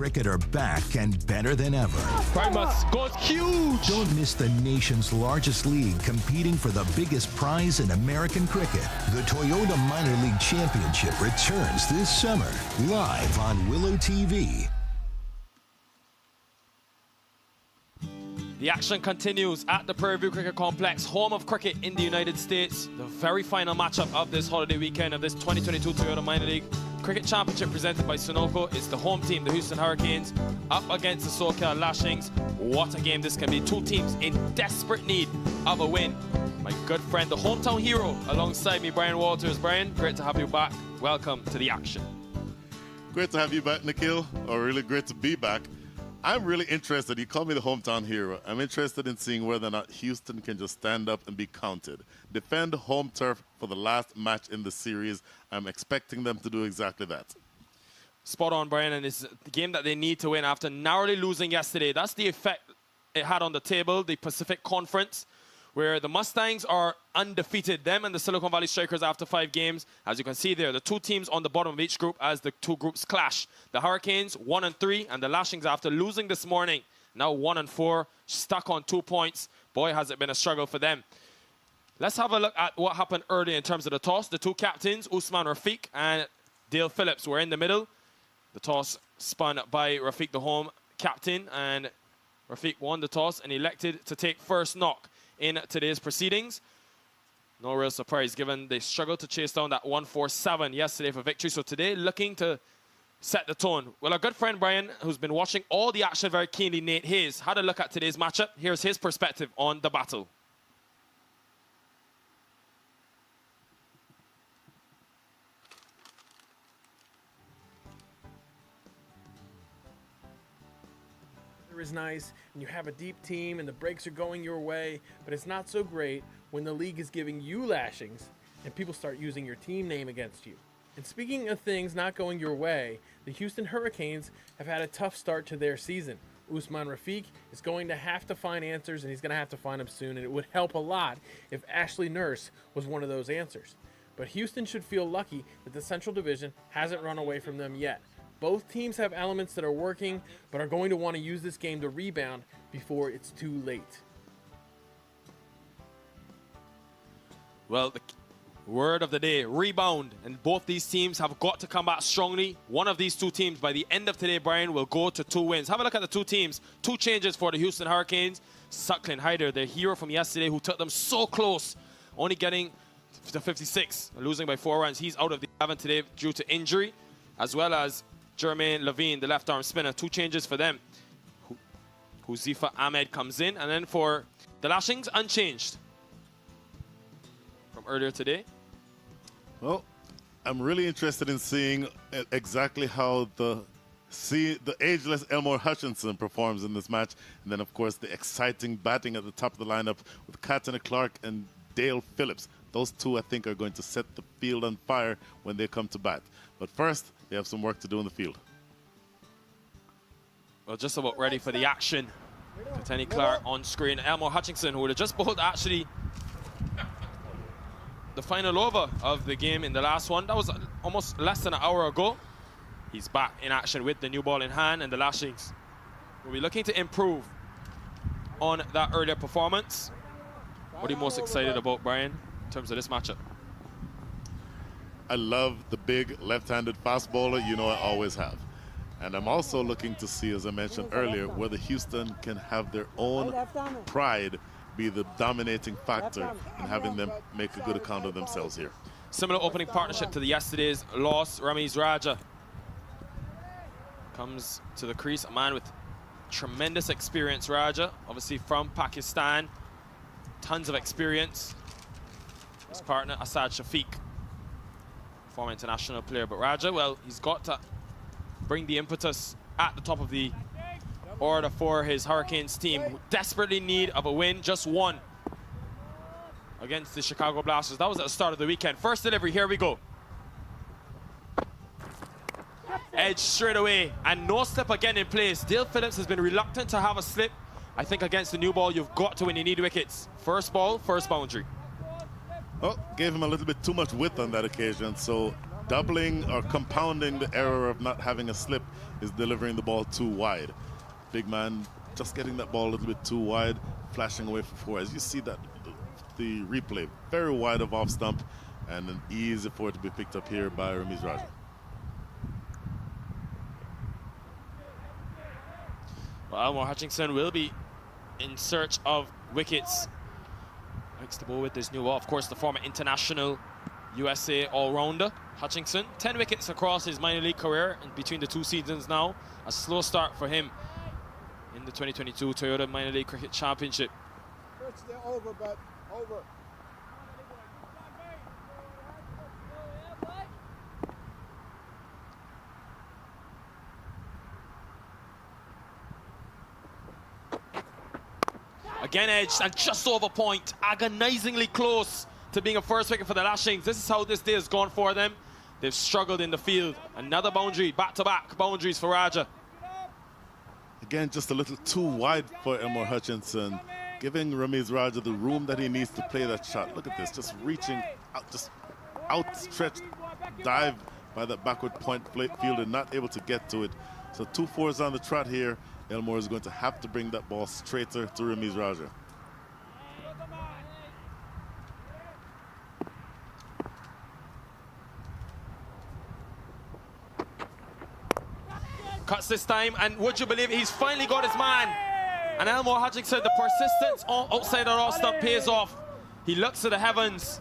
Cricket are back and better than ever. Climax goes huge! Don't miss the nation's largest league competing for the biggest prize in American cricket. The Toyota Minor League Championship returns this summer, live on Willow TV. The action continues at the Prairie Cricket Complex, home of cricket in the United States. The very final matchup of this holiday weekend of this 2022 Toyota Minor League Cricket Championship presented by Sunoco. It's the home team, the Houston Hurricanes, up against the SoCal Lashings. What a game this can be. Two teams in desperate need of a win. My good friend, the hometown hero, alongside me, Brian Walters. Brian, great to have you back. Welcome to the action. Great to have you back, Nikhil, or really great to be back. I'm really interested. You call me the hometown hero. I'm interested in seeing whether or not Houston can just stand up and be counted. Defend home turf for the last match in the series. I'm expecting them to do exactly that. Spot on, Brian, and it's the game that they need to win after narrowly losing yesterday. That's the effect it had on the table, the Pacific Conference, where the Mustangs are undefeated. Them and the Silicon Valley Strikers after 5 games. As you can see there, the two teams on the bottom of each group as the two groups clash. The Hurricanes 1-3, and the Lashings, after losing this morning, now 1-4, stuck on 2 points. Boy, has it been a struggle for them. Let's have a look at what happened earlier in terms of the toss. The two captains, Usman Rafiq and Dale Phillips, were in the middle. The toss spun by Rafiq, the home captain, and Rafiq won the toss and elected to take first knock in today's proceedings. No real surprise given they struggled to chase down that 147 yesterday for victory. So today looking to set the tone. Well, our good friend Brian, who's been watching all the action very keenly, Nate Hayes, had a look at today's matchup. Here's his perspective on the battle. Is nice and you have a deep team and the breaks are going your way, but it's not so great when the league is giving you lashings and people start using your team name against you. And speaking of things not going your way, the Houston Hurricanes have had a tough start to their season. Usman Rafiq is going to have to find answers, and he's going to have to find them soon, and it would help a lot if Ashley Nurse was one of those answers. But Houston should feel lucky that the Central Division hasn't run away from them yet. Both teams have elements that are working, but are going to want to use this game to rebound before it's too late. Well, the word of the day, rebound. And both these teams have got to come back strongly. One of these two teams, by the end of today, Brian, will go to 2 wins. Have a look at the two teams. 2 changes for the Houston Hurricanes. Suckling Hyder, their hero from yesterday, who took them so close, only getting to 56, losing by 4 runs. He's out of the 11 today due to injury, as well as Jermaine Levine, the left-arm spinner. 2 changes for them. Huzifa Ahmed comes in. And then for the Lashings, unchanged from earlier today. Well, I'm really interested in seeing exactly how the ageless Elmore Hutchinson performs in this match. And then, of course, the exciting batting at the top of the lineup with Katana Clark and Dale Phillips. Those two, I think, are going to set the field on fire when they come to bat. But first, they have some work to do in the field. Well, just about ready for the action. Katani Clark on screen. Elmore Hutchinson, who would have just bowled actually the final over of the game in the last one. That was almost less than an hour ago. He's back in action with the new ball in hand, and the Lashings will be looking to improve on that earlier performance. What are you most excited about, Brian, in terms of this matchup? I love the big left-handed fast bowler, you know I always have. And I'm also looking to see, as I mentioned earlier, whether Houston can have their own pride be the dominating factor in having them make a good account of themselves here. Similar opening partnership to the yesterday's loss. Ramiz Raja comes to the crease, a man with tremendous experience. Raja, obviously from Pakistan, tons of experience. His partner, Asad Shafiq, former international player. But Raja, well, he's got to bring the impetus at the top of the order for his Hurricanes team, who desperately need of a win, just one against the Chicago Blasters. That was at the start of the weekend. First delivery, here we go. Edge straight away, and no slip again in place. Dale Phillips has been reluctant to have a slip. I think against the new ball, you've got to win. You need wickets. First ball, first boundary. Oh, gave him a little bit too much width on that occasion, so doubling or compounding the error of not having a slip is delivering the ball too wide. Big man just getting that ball a little bit too wide, flashing away for four. As you see that the replay, very wide of off stump, and an easy for it to be picked up here by Ramiz Raja. Well, Elmore Hutchinson will be in search of wickets. Likes to bowl with this new ball. Of course, the former international USA all-rounder, Hutchinson. 10 wickets across his minor league career in between the two seasons now. A slow start for him in the 2022 Toyota Minor League Cricket Championship. They're over, but over. Again edged and just over point, agonizingly close to being a first wicket for the Lashings. This is how this day has gone for them. They've struggled in the field. Another boundary, back-to-back boundaries for Raja. Again, just a little too wide for Elmore Hutchinson, giving Ramiz Raja the room that he needs to play that shot. Look at this, just reaching out, just outstretched dive by that backward point fielder, not able to get to it. So 2 fours on the trot here. Elmore is going to have to bring that ball straighter to Ramiz Raja. Cuts this time, and would you believe it, he's finally got his man. And Elmore Hutchinson, the persistence outside the off stump pays off. He looks to the heavens.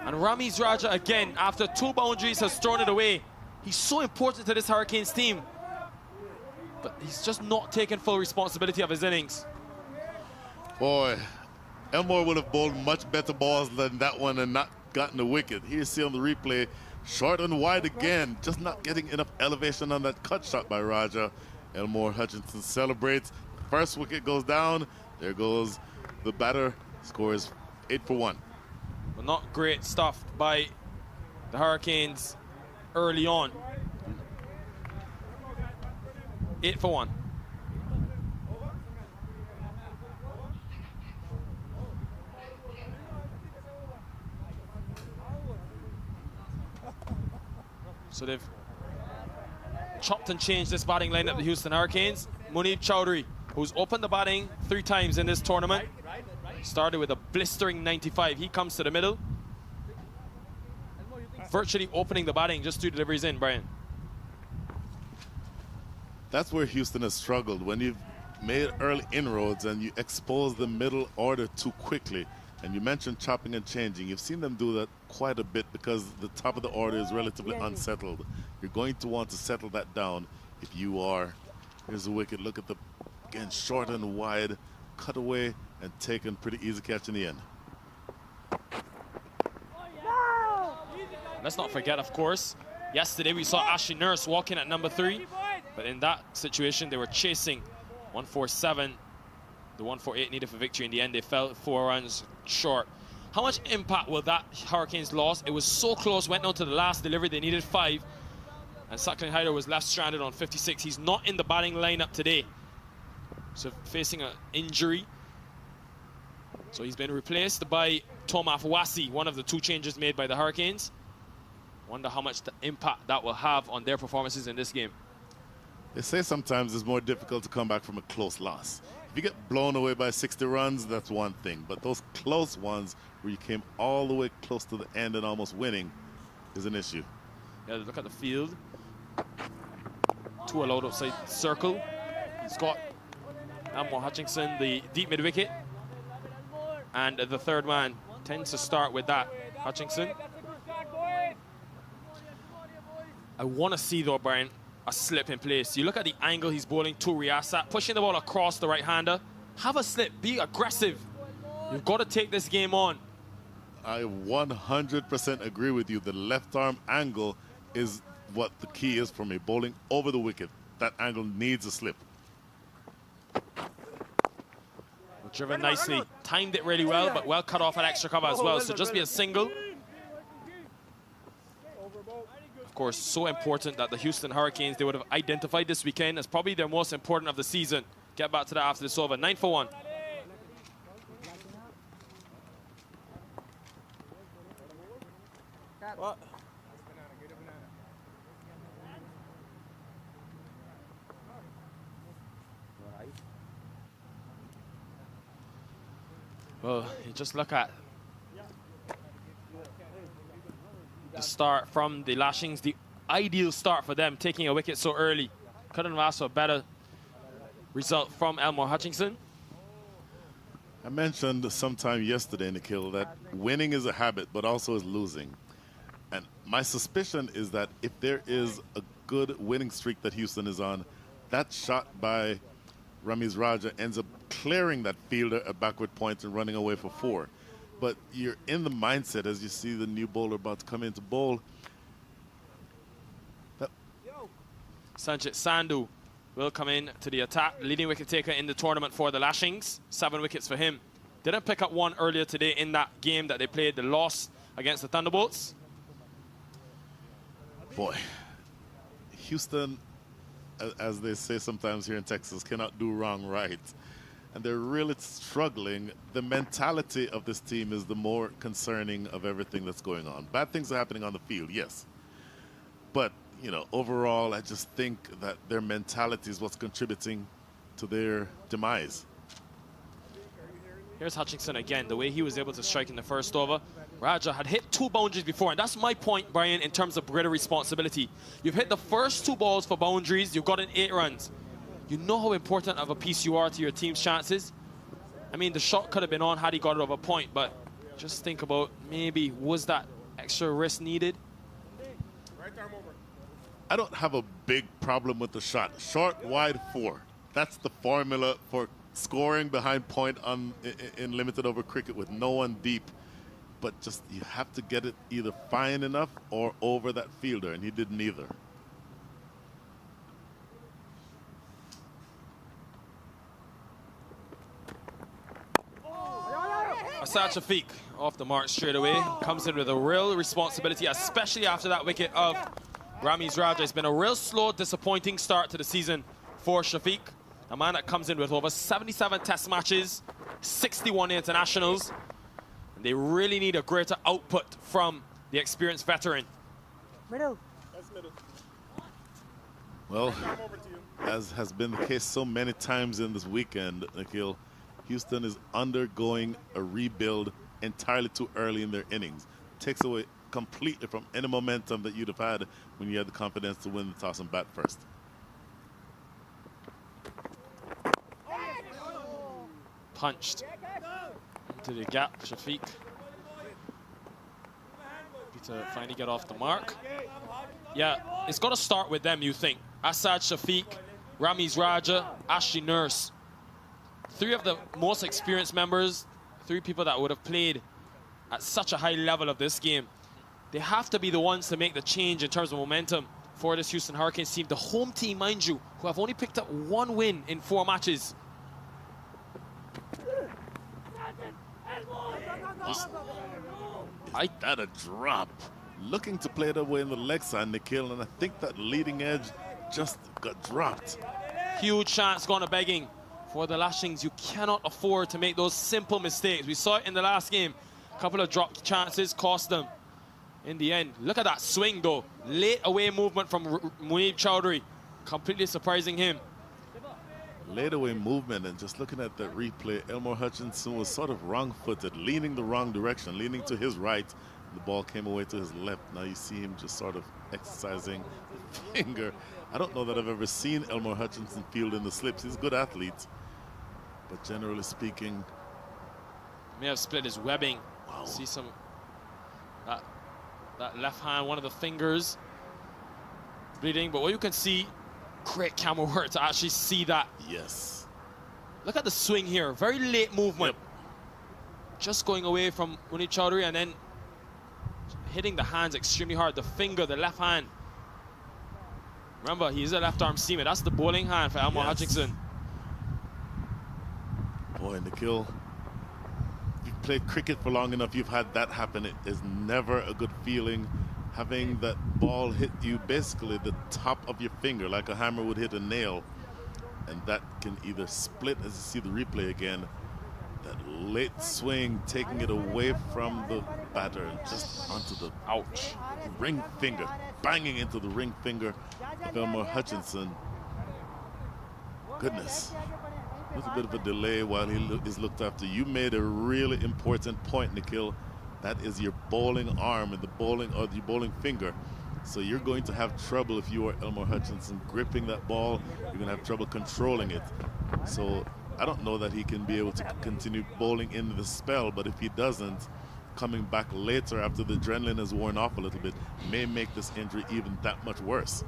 And Ramiz Raja again, after 2 boundaries, has thrown it away. He's so important to this Hurricanes team, but he's just not taking full responsibility of his innings. Boy, Elmore would have bowled much better balls than that one and not gotten a wicket. Here you see on the replay, short and wide again, just not getting enough elevation on that cut shot by Raja. Elmore Hutchinson celebrates. First wicket goes down. There goes the batter. Scores 8 for 1. But not great stuff by the Hurricanes early on. 8 for 1. So they've chopped and changed this batting lineup, the Houston Hurricanes. Munib Chowdhury, who's opened the batting 3 times in this tournament, started with a blistering 95. He comes to the middle, virtually opening the batting, just 2 deliveries in, Brian. That's where Houston has struggled, when you've made early inroads and you expose the middle order too quickly. And you mentioned chopping and changing. You've seen them do that quite a bit because the top of the order is relatively unsettled. You're going to want to settle that down if you are. Here's the wicket. Look at the, again, short and wide, cut away and taken. Pretty easy catch in the end. Let's not forget, of course, yesterday we saw Ashley Nurse walking at number 3. But in that situation, they were chasing 147. The 148 needed for victory. In the end, they fell 4 runs short. How much impact will that Hurricanes loss? It was so close, went down to the last delivery. They needed 5. And Sakling Hyder was left stranded on 56. He's not in the batting lineup today, so facing an injury. So he's been replaced by Tomaf Wasi, one of the 2 changes made by the Hurricanes. Wonder how much the impact that will have on their performances in this game. They say sometimes it's more difficult to come back from a close loss. If you get blown away by 60 runs, that's one thing. But those close ones where you came all the way close to the end and almost winning is an issue. Yeah, look at the field. 2 allowed outside circle. He's got Elmore Hutchinson, the deep mid wicket. And the third man tends to start with that, Hutchinson. I want to see, though, Brian, a slip in place. You look at the angle he's bowling to Riyasat, pushing the ball across the right-hander. Have a slip, be aggressive. You've got to take this game on. I 100% agree with you. The left arm angle is what the key is for me. Bowling over the wicket, that angle needs a slip. Driven nicely, timed it really well, but well cut off at extra cover as well. So just be a single. Of course, so important that the Houston Hurricanes, they would have identified this weekend as probably their most important of the season. Get back to that after this over. 9 for 1. Well, you just look at the start from the Lashings, the ideal start for them, taking a wicket so early. Couldn't have asked for a better result from Elmore Hutchinson. I mentioned sometime yesterday, Nikhil, that winning is a habit, but also is losing. And my suspicion is that if there is a good winning streak that Houston is on, that shot by Ramiz Raja ends up clearing that fielder at backward point and running away for 4. But you're in the mindset as you see the new bowler about to come into bowl. Sanjit Sandhu will come in to the attack, leading wicket taker in the tournament for the Lashings. 7 wickets for him. Didn't pick up one earlier today in that game that they played, the loss against the Thunderbolts. Boy, Houston, as they say sometimes here in Texas, cannot do wrong right. And they're really struggling. The mentality of this team is the more concerning of everything that's going on. Bad things are happening on the field, yes. But, you know, overall, I just think that their mentality is what's contributing to their demise. Here's Hutchinson again, the way he was able to strike in the first over. Raja had hit 2 boundaries before, and that's my point, Brian, in terms of greater responsibility. You've hit the first 2 balls for boundaries, you've gotten 8 runs. You know how important of a piece you are to your team's chances. I mean, the shot could have been on had he got it over point, but just think about maybe, was that extra risk needed? I don't have a big problem with the shot. Short, wide, 4. That's the formula for scoring behind point in limited over cricket with no one deep. But just, you have to get it either fine enough or over that fielder, and he didn't either. Asad Shafiq off the mark straight away. Comes in with a real responsibility, especially after that wicket of Ramiz Raja. It's been a real slow, disappointing start to the season for Shafiq. A man that comes in with over 77 test matches, 61 internationals. They really need a greater output from the experienced veteran. Middle. That's middle. Well, as has been the case so many times in this weekend, Nikhil, Houston is undergoing a rebuild entirely too early in their innings. Takes away completely from any momentum that you'd have had when you had the confidence to win the toss and bat first. Punched into the gap, Shafiq. To finally get off the mark. Yeah, it's got to start with them, you think. Asad Shafiq, Ramiz Raja, Ashley Nurse. 3 of the most experienced members, 3 people that would have played at such a high level of this game. They have to be the ones to make the change in terms of momentum for this Houston Hurricanes team. The home team, mind you, who have only picked up 1 win in 4 matches. That a drop. Looking to play it away in the leg side, Nikhil, and I think that leading edge just got dropped. Huge chance going to begging for the Lashings. You cannot afford to make those simple mistakes. We saw it in the last game. A couple of dropped chances cost them in the end. Look at that swing, though. Late away movement from Munib Chowdhury. Completely surprising him. Late away movement, and just looking at that replay, Elmore Hutchinson was sort of wrong-footed, leaning the wrong direction, leaning to his right. The ball came away to his left. Now you see him just sort of exercising the finger. I don't know that I've ever seen Elmore Hutchinson field in the slips. He's a good athlete, but generally speaking, May have split his webbing. Wow. See some that left hand, one of the fingers bleeding. But what you can see, great camera work to actually see that. yes. Look at the swing here. Very late movement. Yep. Just going away from Munib Chowdhury and then hitting the hands extremely hard. The finger, the left hand. Remember, he's a left-arm seamer. That's the bowling hand for Elmore Hutchinson. Boy, Nikhil, if you've played cricket for long enough, you've had that happen. It is never a good feeling having that ball hit you basically the top of your finger, like a hammer would hit a nail. And that can either split, as you see the replay again, that late swing, taking it away from the batter and just onto the ring finger, banging into the ring finger of Elmore Hutchinson. Goodness. A little bit of a delay while he is looked after. You made a really important point, Nikhil. That is your bowling arm and the bowling or the bowling finger. So you're going to have trouble if you are Elmore Hutchinson gripping that ball. You're going to have trouble controlling it. So I don't know that he can be able to continue bowling in the spell, but if he doesn't, coming back later after the adrenaline has worn off a little bit may make this injury even that much worse.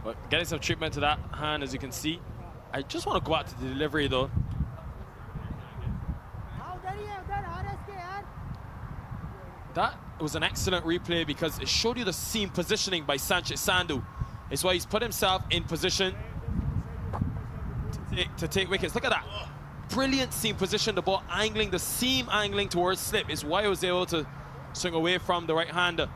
But getting some treatment to that hand, as you can see. I just want to go out to the delivery though. That was an excellent replay because it showed you the seam positioning by Sanchez Sandhu. It's why he's put himself in position to take wickets. Look at that. Brilliant seam position, the ball angling, the seam angling towards slip is why he was able to swing away from the right-hander.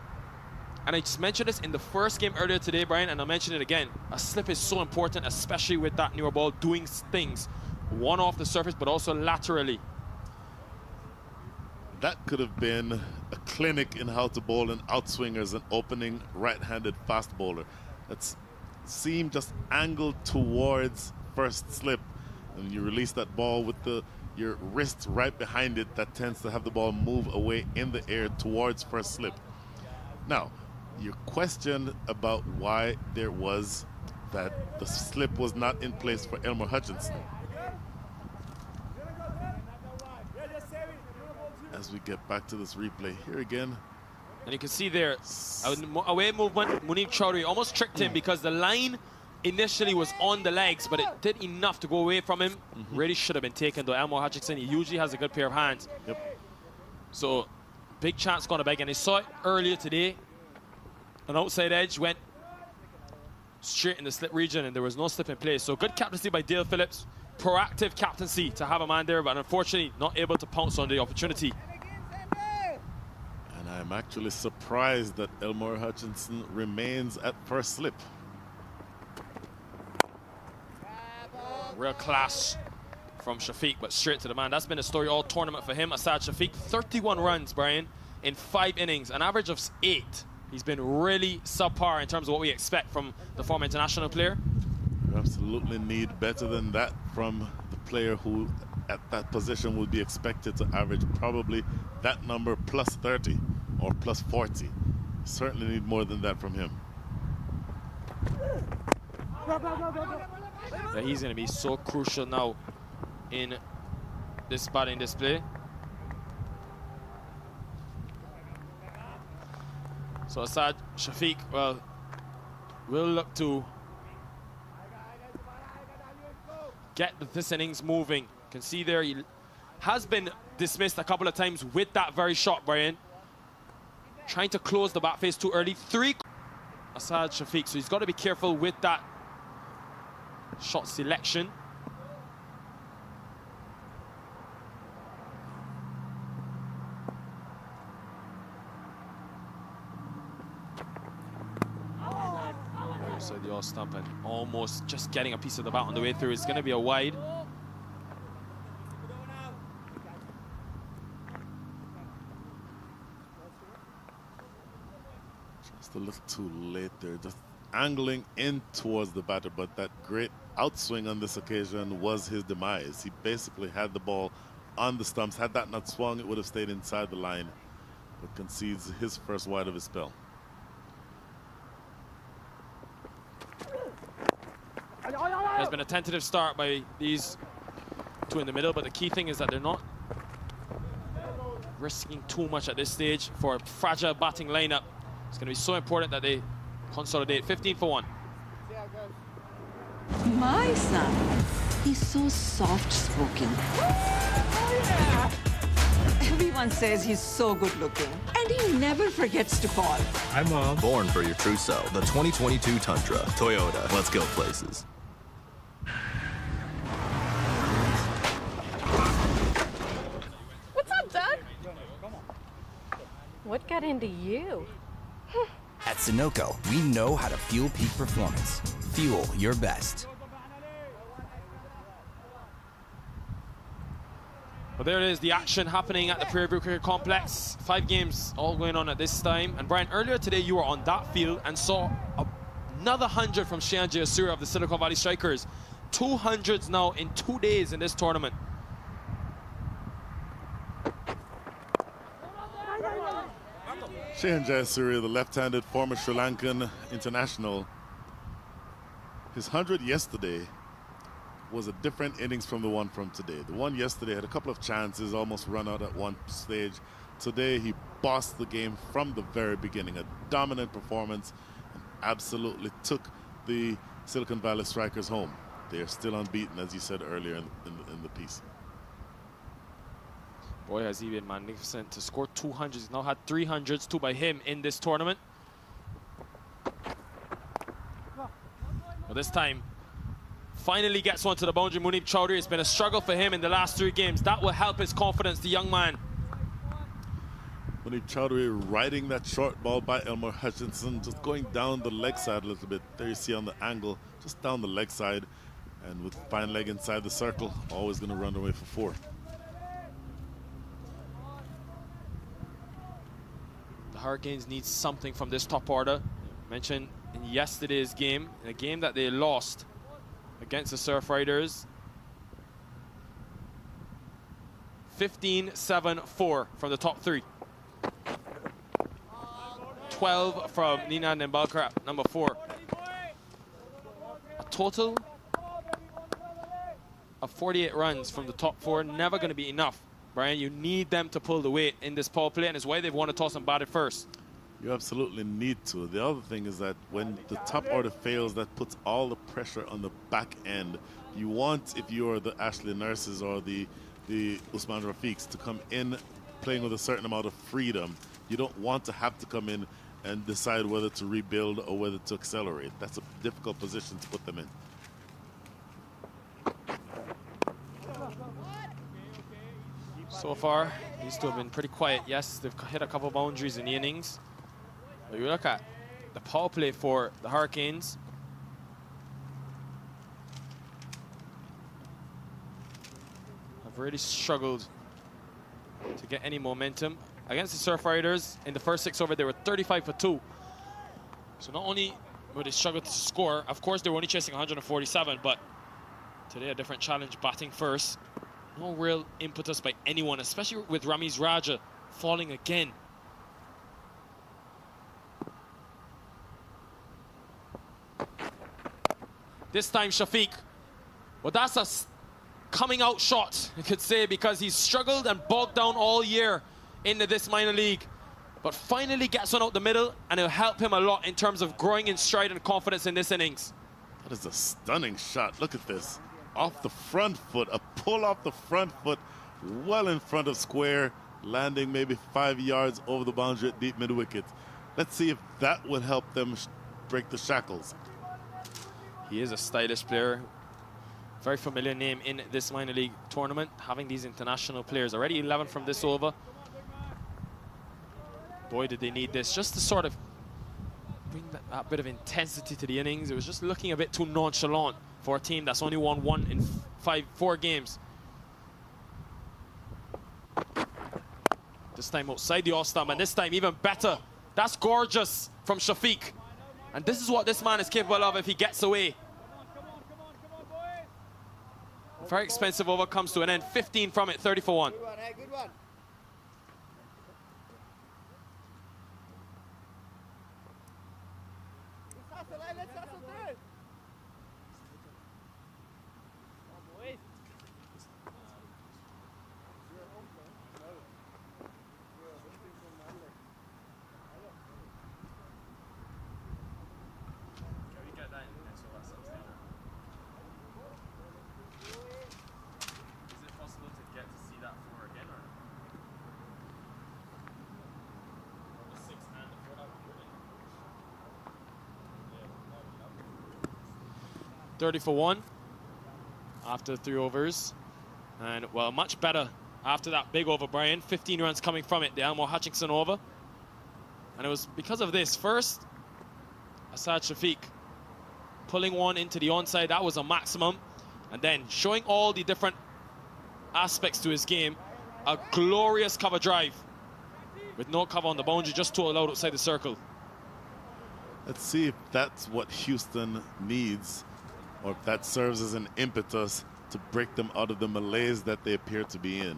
And I just mentioned this in the first game earlier today, Brian, and I'll mention it again. A slip is so important, especially with that newer ball doing things, one off the surface, but also laterally. That could have been a clinic in how to bowl an outswinger as an opening right-handed fast bowler. That's seam just angled towards first slip, and you release that ball with your wrist right behind it. That tends to have the ball move away in the air towards first slip. Now, your question about why there was that the slip was not in place for Elmore Hutchinson. As we get back to this replay here again. And you can see there, away movement, Munib Chowdhury almost tricked him because the line initially was on the legs, but it did enough to go away from him. Really should have been taken though. Elmore Hutchinson, he usually has a good pair of hands. Yep. So, big chance gone to bag, and I saw it earlier today. An outside edge went straight in the slip region, and there was no slip in place. So, good captaincy by Dale Phillips. Proactive captaincy to have a man there, but unfortunately not able to pounce on the opportunity. And I'm actually surprised that Elmore Hutchinson remains at first slip. Real class from Shafiq, but straight to the man. That's been a story all tournament for him. Asad Shafiq, 31 runs, Brian, in 5 innings, an average of 8. He's been really subpar in terms of what we expect from the former international player. You absolutely need better than that from the player who at that position would be expected to average probably that number plus 30 or plus 40. Certainly need more than that from him. Yeah, he's going to be so crucial now in this batting display. So Asad Shafiq, well, will look to get this innings moving. You can see there he has been dismissed a couple of times with that very shot, Brian. Trying to close the bat face too early. 3 Asad Shafiq, so he's got to be careful with that shot selection. So the off stump and almost just getting a piece of the bat on the way through. It's going to be a wide. Just a little too late there. Just angling in towards the batter, but that great outswing on this occasion was his demise. He basically had the ball on the stumps. Had that not swung, it would have stayed inside the line, but concedes his first wide of his spell. There's been a tentative start by these two in the middle, but the key thing is that they're not risking too much at this stage for a fragile batting lineup. It's going to be so important that they consolidate. 15 for 1. My son, he's so soft-spoken. Everyone says he's so good-looking, and he never forgets to call. Hi, Mom. Born for your true self. The 2022 Tundra. Toyota. Let's go places. What's up, Doug? What got into you? At Sunoco, we know how to fuel peak performance. Fuel your best. Well, there it is, the action happening at the Prairie Cricket Complex. 5 games all going on at this time. And Brian, earlier today you were on that field and saw another 100 from Shehan Jayasuriya of the Silicon Valley Strikers. 200s now in 2 days in this tournament. Shehan Jayasuriya, the left-handed former Sri Lankan international, his 100 yesterday was a different innings from the one from today. The one yesterday had a couple of chances, almost run out at one stage. Today he bossed the game from the very beginning, a dominant performance, and absolutely took the Silicon Valley Strikers home. They are still unbeaten, as you said earlier in the piece. Boy, has he been magnificent to score 200s. He's now had 300s, 2 by him in this tournament. Well, this time, finally gets one to the boundary. Munib Chowdhury, it's been a struggle for him in the last 3 games. That will help his confidence, the young man. Munib Chowdhury riding that short ball by Elmore Hutchinson, just going down the leg side a little bit. There you see on the angle, just down the leg side. And with fine leg inside the circle, always going to run away for 4. The Hurricanes need something from this top order. Mentioned in yesterday's game, in a game that they lost against the Surf Riders. 15-7-4 from the top 3. 12 from Nina Nimbalkar, number 4. A total of 48 runs from the top 4, never going to be enough. Brian, you need them to pull the weight in this power play, and it's why they've won a toss and batted first. You absolutely need to. The other thing is that when the top order fails, that puts all the pressure on the back end. You want, if you're the Ashley Nurses or the Usman Rafiqs, to come in playing with a certain amount of freedom. You don't want to have to come in and decide whether to rebuild or whether to accelerate. That's a difficult position to put them in. So far, these two have been pretty quiet. Yes, they've hit a couple boundaries in the innings. But you look at the power play for the Hurricanes. Have really struggled to get any momentum. Against the Surf Riders, in the first 6 over, they were 35 for 2. So not only were they struggled to score, of course they were only chasing 147, but today a different challenge, batting first. No real impetus by anyone, especially with Ramiz Raja falling again. This time Shafiq. Well, that's a coming out shot, you could say, because he's struggled and bogged down all year into this minor league. But finally gets one out the middle, and it'll help him a lot in terms of growing in stride and confidence in this innings. That is a stunning shot. Look at this. Off the front foot, a pull off the front foot, well in front of square, landing maybe 5 yards over the boundary at deep mid-wicket. Let's see if that would help them break the shackles. He is a stylish player. Very familiar name in this minor league tournament, having these international players. Already 11 from this over. Boy, did they need this, just to sort of bring that bit of intensity to the innings. It was just looking a bit too nonchalant for a team that's only won 1 in 4 games. This time outside the off-stump, and this time even better. That's gorgeous from Shafiq. And this is what this man is capable of if he gets away. Very expensive over comes to an end. 15 from it, 30 for 1. Good one, hey, good one. Let's hustle through. .30 for 1 after 3 overs. And, well, much better after that big over, Brian. 15 runs coming from it, the Elmore Hutchinson over. And it was because of this. First, Asad Shafiq pulling one into the onside. That was a maximum. And then showing all the different aspects to his game. A glorious cover drive with no cover on the boundary, just 2 allowed outside the circle. Let's see if that's what Houston needs or if that serves as an impetus to break them out of the malaise that they appear to be in.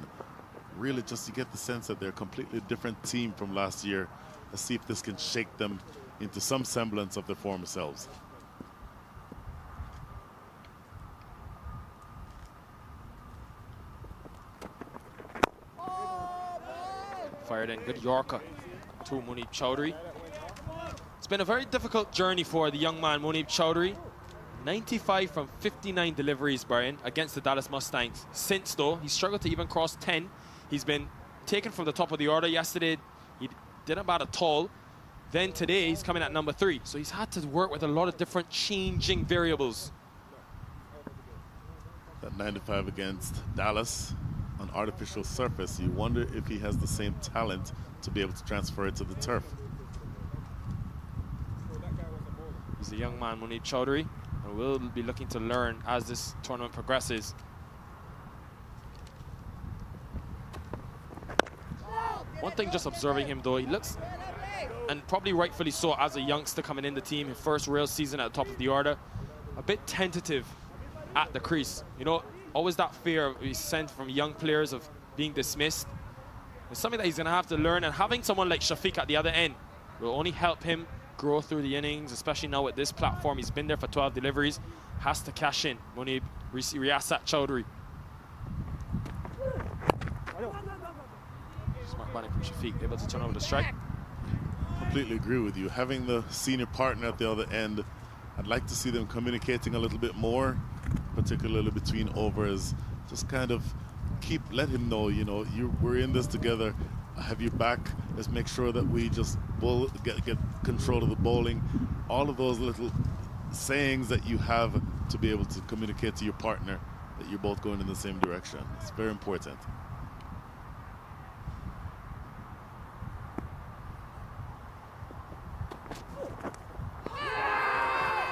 Really, just to get the sense that they're a completely different team from last year. Let's see if this can shake them into some semblance of their former selves. Fired in, good Yorker to Munib Chowdhury. It's been a very difficult journey for the young man, Munib Chowdhury. 95 from 59 deliveries, Brian, against the Dallas Mustangs. Since, though, he struggled to even cross 10. He's been taken from the top of the order. Yesterday, he didn't bat at all. Then today, he's coming at number 3. So he's had to work with a lot of different changing variables. That 95 against Dallas on artificial surface, you wonder if he has the same talent to be able to transfer it to the turf. He's a young man, Munib Chowdhury, and will be looking to learn as this tournament progresses. One thing just observing him, though, he looks, and probably rightfully so, as a youngster coming in the team, his first real season at the top of the order, a bit tentative at the crease. You know, always that fear we sent from young players of being dismissed. It's something that he's going to have to learn, and having someone like Shafiq at the other end will only help him grow through the innings, especially now with this platform. He's been there for 12 deliveries, has to cash in. Munib Riyasat Chowdhury. Smart batting from Shafiq, able to turn over the strike. Completely agree with you. Having the senior partner at the other end, I'd like to see them communicating a little bit more, particularly between overs. Just kind of let him know, you know, we're in this together. I have your back. Let's make sure that we just get control of the bowling. All of those little sayings that you have to be able to communicate to your partner that you're both going in the same direction. It's very important.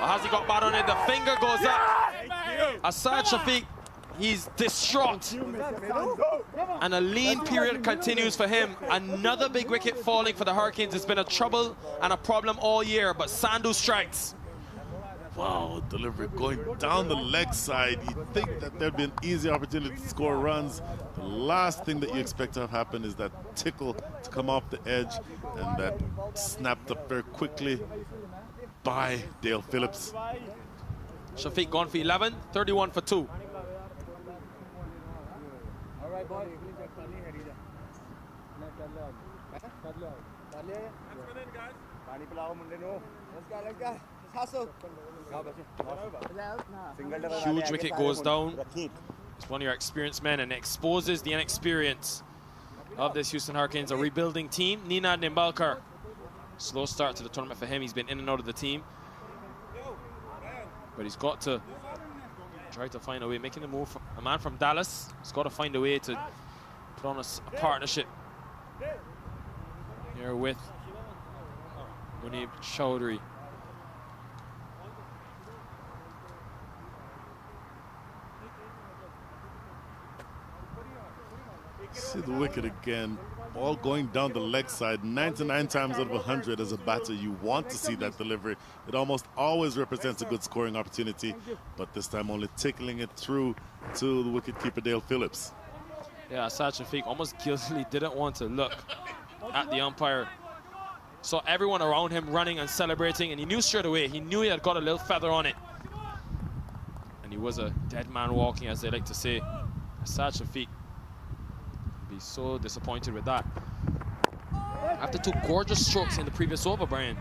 Well, has he got bad on it? The finger goes up. Asad Shafiq, he's distraught. And a lean period continues for him. Another big wicket falling for the Hurricanes. It's been a trouble and a problem all year, but Sandhu strikes. Wow, delivery going down the leg side. You'd think that there'd be an easy opportunity to score runs. The last thing that you expect to have happen is that tickle to come off the edge, and that snapped up very quickly by Dale Phillips. Shafiq gone for 11, 31 for 2. All right, boy. Let's go. Let's hustle. Huge wicket goes down. It's one of your experienced men, and it exposes the inexperience of this Houston Hurricanes, a rebuilding team. Ninad Nimbalkar, slow start to the tournament for him. He's been in and out of the team, but he's got to try to find a way, making the move. A man from Dallas, he's got to find a way to put on a partnership here with Munib Chowdhury. See the wicket again, all going down the leg side. 99 times out of 100 as a batter, you want to see that delivery. It almost always represents a good scoring opportunity, but this time only tickling it through to the wicketkeeper Dale Phillips. Yeah, Asad Shafiq almost guiltily didn't want to look at the umpire. Saw everyone around him running and celebrating, and he knew straight away. He knew he had got a little feather on it. And he was a dead man walking, as they like to say. Asad Shafiq be so disappointed with that. After 2 gorgeous strokes in the previous over, Brian.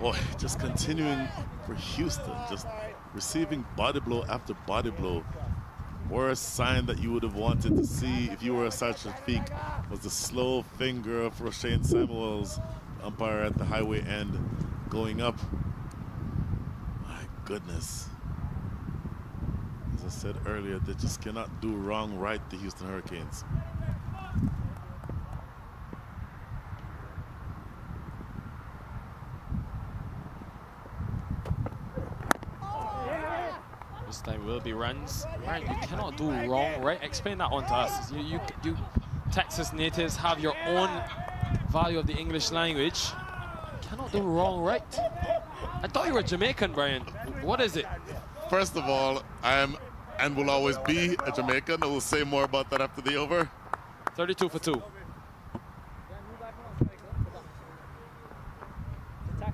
Boy, just continuing for Houston, just receiving body blow after body blow. Worst sign that you would have wanted to see if you were Asad Shafiq was the slow finger of Roshane Samuels, umpire at the highway end, going up. My goodness. As I said earlier, they just cannot do wrong right, the Houston Hurricanes. This time will be runs. Right, you cannot do wrong right. Explain that one to us. You Texas natives have your own value of the English language. You cannot do wrong right. I thought you were Jamaican, Brian. What is it? First of all, I am and will always be a Jamaican. I will say more about that after the over. 32 for 2. Attack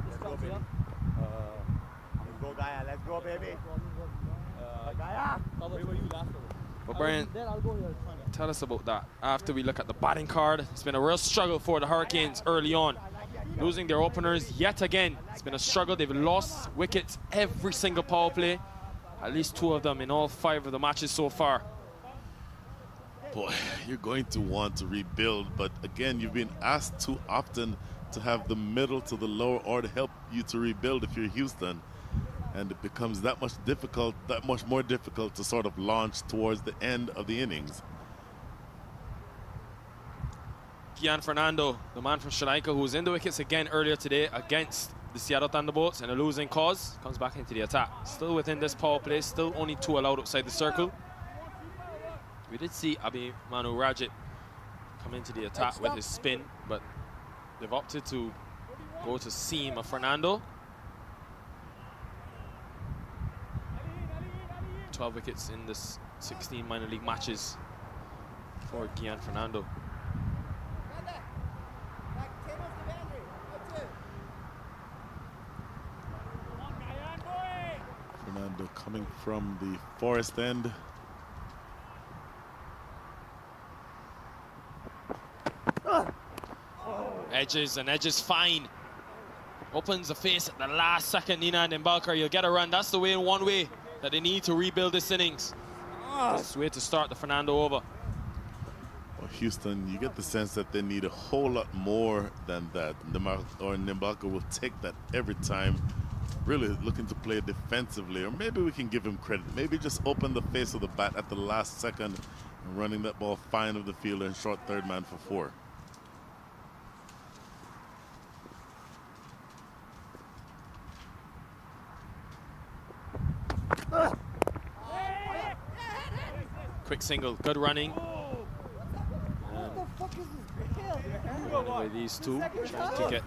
the stop here. Let's go, Gaia. Let's go, baby. Gaia. Where were you last over? But Brian, tell us about that. After we look at the batting card, it's been a real struggle for the Hurricanes early on. Losing their openers yet again. It's been a struggle. They've lost wickets every single power play. At least 2 of them in all 5 of the matches so far. Boy, you're going to want to rebuild, but again, you've been asked too often to have the middle to the lower order help you to rebuild if you're Houston. And it becomes that much more difficult to sort of launch towards the end of the innings. Gian Fernando, the man from Sri Lanka, who was in the wickets again earlier today against the Seattle Thunderbolts in a losing cause, comes back into the attack. Still within this power play, still only 2 allowed outside the circle. We did see Abhimanyu Rajat come into the attack with his spin, but they've opted to go to seam of Fernando. 12 wickets in this 16 minor league matches for Gian Fernando. Fernando coming from the forest end. Edges fine. Opens the face at the last second, Nina and Mbalkar. You'll get a run. That's the way, in one way, that they need to rebuild this innings. This way to start the Fernando over. Well, Houston, you get the sense that they need a whole lot more than that. Mbalkar will take that every time. Really looking to play defensively, or maybe we can give him credit. Maybe just open the face of the bat at the last second and running that ball fine of the fielder and short third man for 4. Quick single, good running. Away these 2, trying to get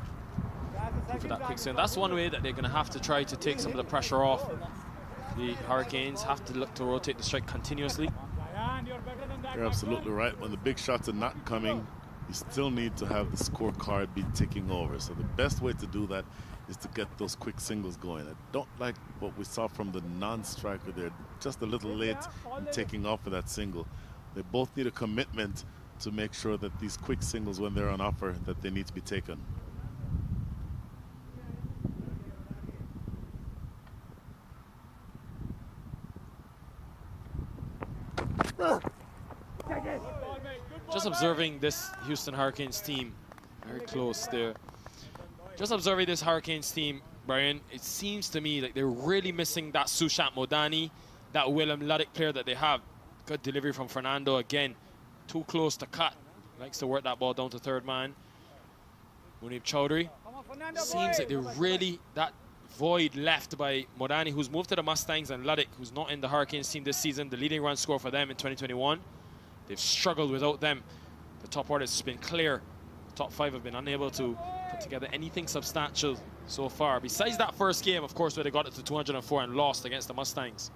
for that quick single. That's one way that they're going to have to try to take some of the pressure off. The Hurricanes have to look to rotate the strike continuously. You're absolutely right. When the big shots are not coming, you still need to have the scorecard be ticking over. So the best way to do that is to get those quick singles going. I don't like what we saw from the non-striker there. Just a little late in taking off for that single. They both need a commitment to make sure that these quick singles, when they're on offer, that they need to be taken. Just observing this Houston Hurricanes team, very close there. Just observing this Hurricanes team, Brian, it seems to me like they're really missing that Sushant Modani, that Willem Luddick player that they have. Good delivery from Fernando again. Too close to cut. Likes to work that ball down to third man. Munib Chowdhury. Seems like they're really that void left by Modani, who's moved to the Mustangs, and Luddick, who's not in the Hurricanes team this season, the leading run scorer for them in 2021. They've struggled without them. The top order has been clear. The top 5 have been unable to put together anything substantial so far. Besides that first game, of course, where they got it to 204 and lost against the Mustangs.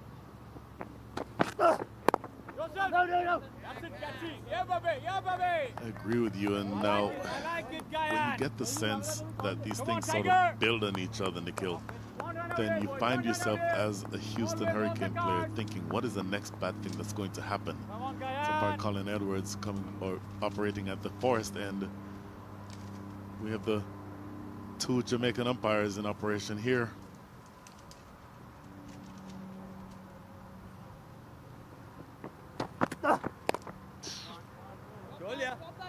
I agree with you, and now when you get the sense that these things sort of build on each other, Nikhil, then you find yourself as a Houston Hurricane player thinking, what is the next bad thing that's going to happen? So far, Colin Edwards operating at the forest end. We have the 2 Jamaican umpires in operation here.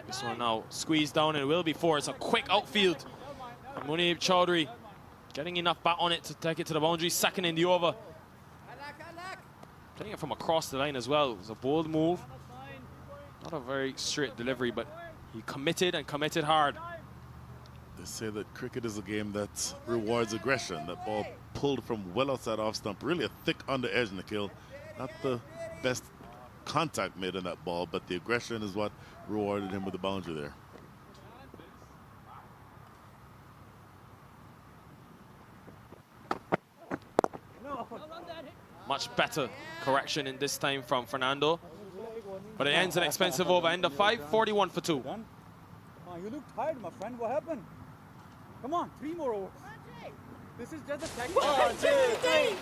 This one now squeezed down, and it will be 4. It's a quick outfield. And Munib Chowdhury getting enough bat on it to take it to the boundary, second in the over. Playing it from across the line as well. It was a bold move. Not a very straight delivery, but he committed and committed hard. They say that cricket is a game that rewards aggression. That ball pulled from well outside off stump, really a thick under edge, Nikhil. Not the best contact made on that ball, but the aggression is what rewarded him with the boundary there. much better correction in this time from Fernando. But it ends an expensive over. End of 5, 41 for 2. Done. You look tired, my friend. What happened? Come on, 3 more overs. This is just a technical. 1, 2, 3.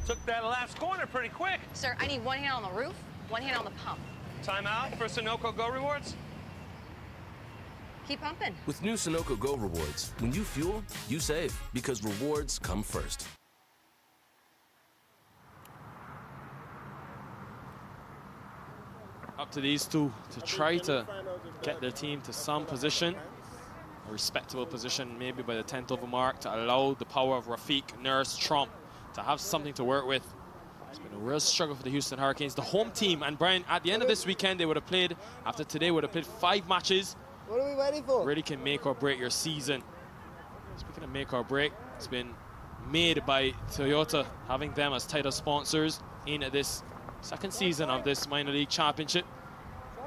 Took that last corner pretty quick. Sir, I need 1 hand on the roof, 1 hand on the pump. Timeout for Sunoco Go Rewards. Keep pumping. With new Sunoco Go Rewards, when you fuel, you save, because rewards come first. Up to these two to try to get their team to some position, a respectable position, maybe by the 10th over mark, to allow the power of Rafiq, Nurse, Trump to have something to work with. It's been a real struggle for the Houston Hurricanes. The home team, and Brian, at the end of this weekend, they would have played, after today, would have played 5 matches. What are we waiting for? Really can make or break your season. Speaking of make or break, it's been made by Toyota, having them as title sponsors in this second season of this minor league championship.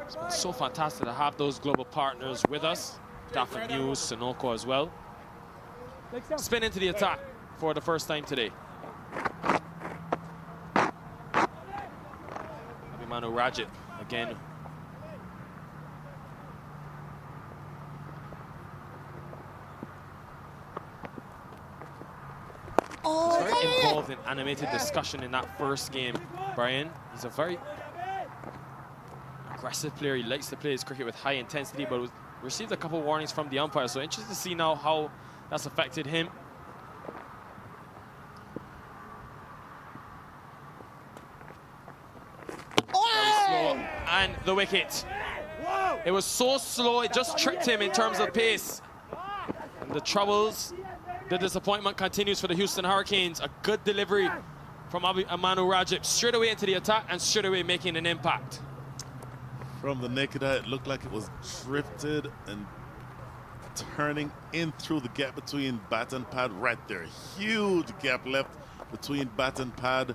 It's been so fantastic to have those global partners with us. Daffin News, Sunoco as well. Spin into the attack for the first time today. Manu Rajip again. He's very involved in animated discussion in that first game, Brian. He's a very aggressive player. He likes to play his cricket with high intensity, but received a couple warnings from the umpire. So interested to see now how that's affected him. Slow, and the wicket. It was so slow, it just tricked him in terms of pace. And the troubles, the disappointment continues for the Houston Hurricanes. A good delivery from Manu Rajip, straight away into the attack and straight away making an impact. From the naked eye, it looked like it was drifted and turning in through the gap between bat and pad right there. Huge gap left between bat and pad.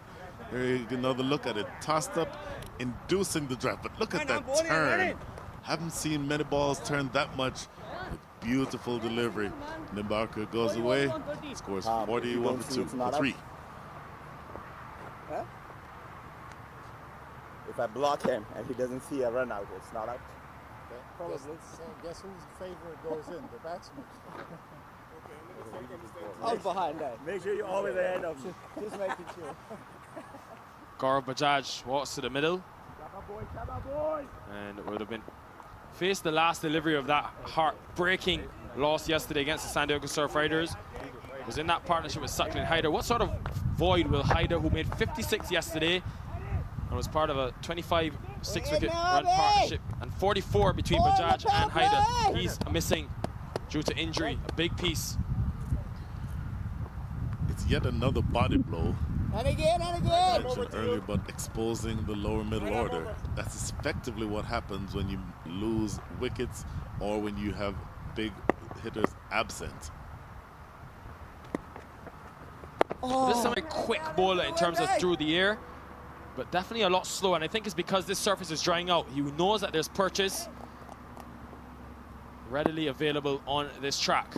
There you get another look at it. Tossed up, inducing the drive. But look at that turn. Haven't seen many balls turn that much. A beautiful delivery. Nimbarker goes away. Scores 41 for 3. Huh? If I block him and he doesn't see a run out, it's not out. Okay. Probably. Guess whose favor goes in? The batsman. Out behind that. Make sure you're always ahead of him. Just making sure. Gaurav Bajaj walks to the middle. And it would have been faced the last delivery of that heartbreaking loss yesterday against the San Diego Surf Riders. Was in that partnership with Suckling Hyder. What sort of void will Hyder, who made 56 yesterday and was part of a 25 6-wicket run partnership, and 44 between Bajaj and Hyder. He's missing due to injury, a big piece. It's yet another body blow. And again, and again. I mentioned earlier about exposing the lower middle order. That's effectively what happens when you lose wickets or when you have big hitters absent. This is a very quick bowler in terms of through the air, but definitely a lot slower. And I think it's because this surface is drying out. He knows that there's purchase readily available on this track.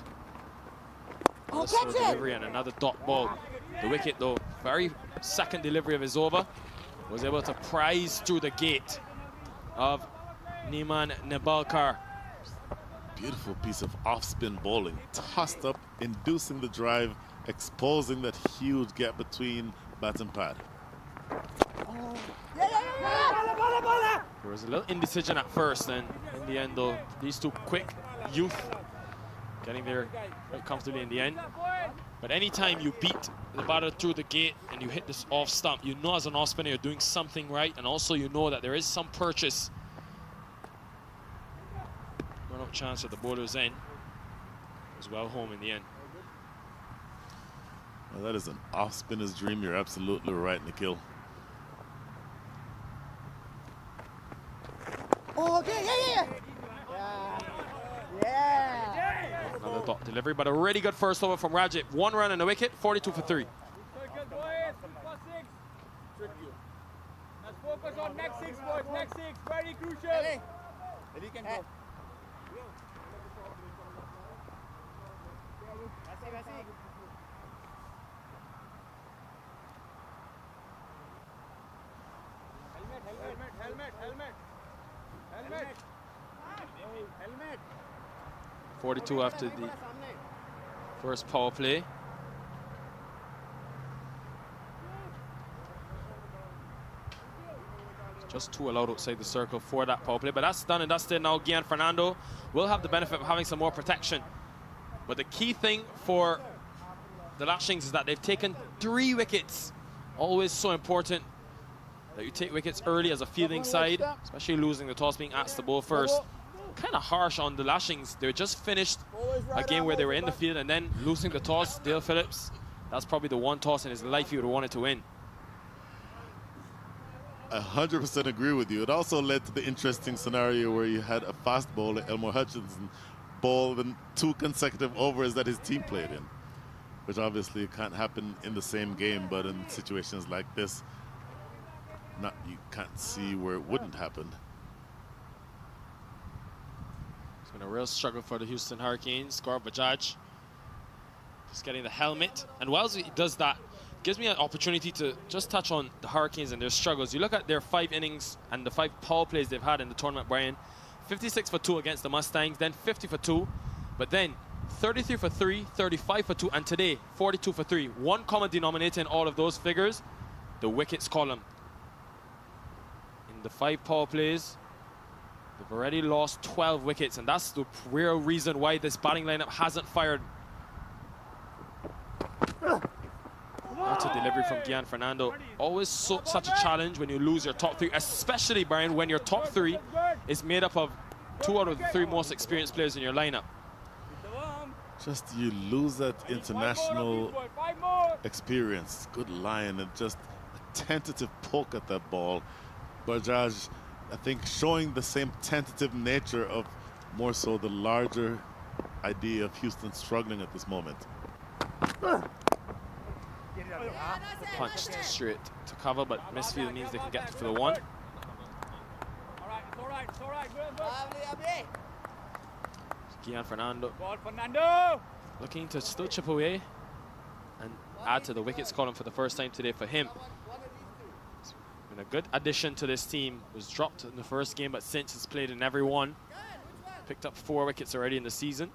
Another slow delivery and another dot ball. The wicket, though, very second delivery of his over, was able to prize through the gate of Niman Nebalkar. Beautiful piece of off-spin bowling. Tossed up, inducing the drive, exposing that huge gap between bat and pad. There was a little indecision at first, and in the end, though, these two quick youth getting there quite comfortably in the end. But anytime you beat the batter through the gate and you hit this off stump, you know as an off spinner you're doing something right, and also you know that there is some purchase. Run out chance at the bowler's end. Was well home in the end. Well, that is an off spinner's dream. You're absolutely right, Nikhil. Oh, yeah. Another dot delivery, but a really good first over from Rajip. 1 run and a wicket, 42 for 3. Let's focus on next 6, boys. Next 6, very crucial. Hey. He can go. Helmet. 42 after the first power play. Just 2 allowed outside the circle for that power play, but that's done and dusted. Now Gian Fernando will have the benefit of having some more protection. But the key thing for the Lashings is that they've taken 3 wickets. Always so important that you take wickets early as a fielding side, especially losing the toss, being asked to bowl first. Kind of harsh on the Lashings. They just finished a game where they were in the field and then losing the toss. Dale Phillips, that's probably the one toss in his life he would have wanted to win. 100% agree with you. It also led to the interesting scenario where you had a fast bowler, Elmore Hutchinson, bowl the 2 consecutive overs that his team played in, which obviously can't happen in the same game, but in situations like this, you can't see where it wouldn't happen. It's been a real struggle for the Houston Hurricanes. Gaurav Bajaj just getting the helmet, and whilst he does that, gives me an opportunity to just touch on the Hurricanes and their struggles. You look at their 5 innings and the 5 power plays they've had in the tournament, Brian. 56 for 2 against the Mustangs, then 50 for 2, but then 33 for 3, 35 for 2, and today 42 for 3. One common denominator in all of those figures, the wickets column. In the 5 power plays, they've already lost 12 wickets, and that's the real reason why this batting lineup hasn't fired. That's a delivery from Gian Fernando. Always such a challenge when you lose your top 3, especially, Brian, when your top 3 is made up of 2 out of the 3 most experienced players in your lineup. Just you lose that international experience. Good line and just a tentative poke at that ball. Bajaj, I think, showing the same tentative nature of more so the larger idea of Houston struggling at this moment. Punched straight to cover, but misfield means they can get for the 1. Gian Fernando looking to still chip away and add to the wickets column for the first time today for him. It's been a good addition to this team. Was dropped in the first game, but since he's played in every one. Picked up 4 wickets already in the season.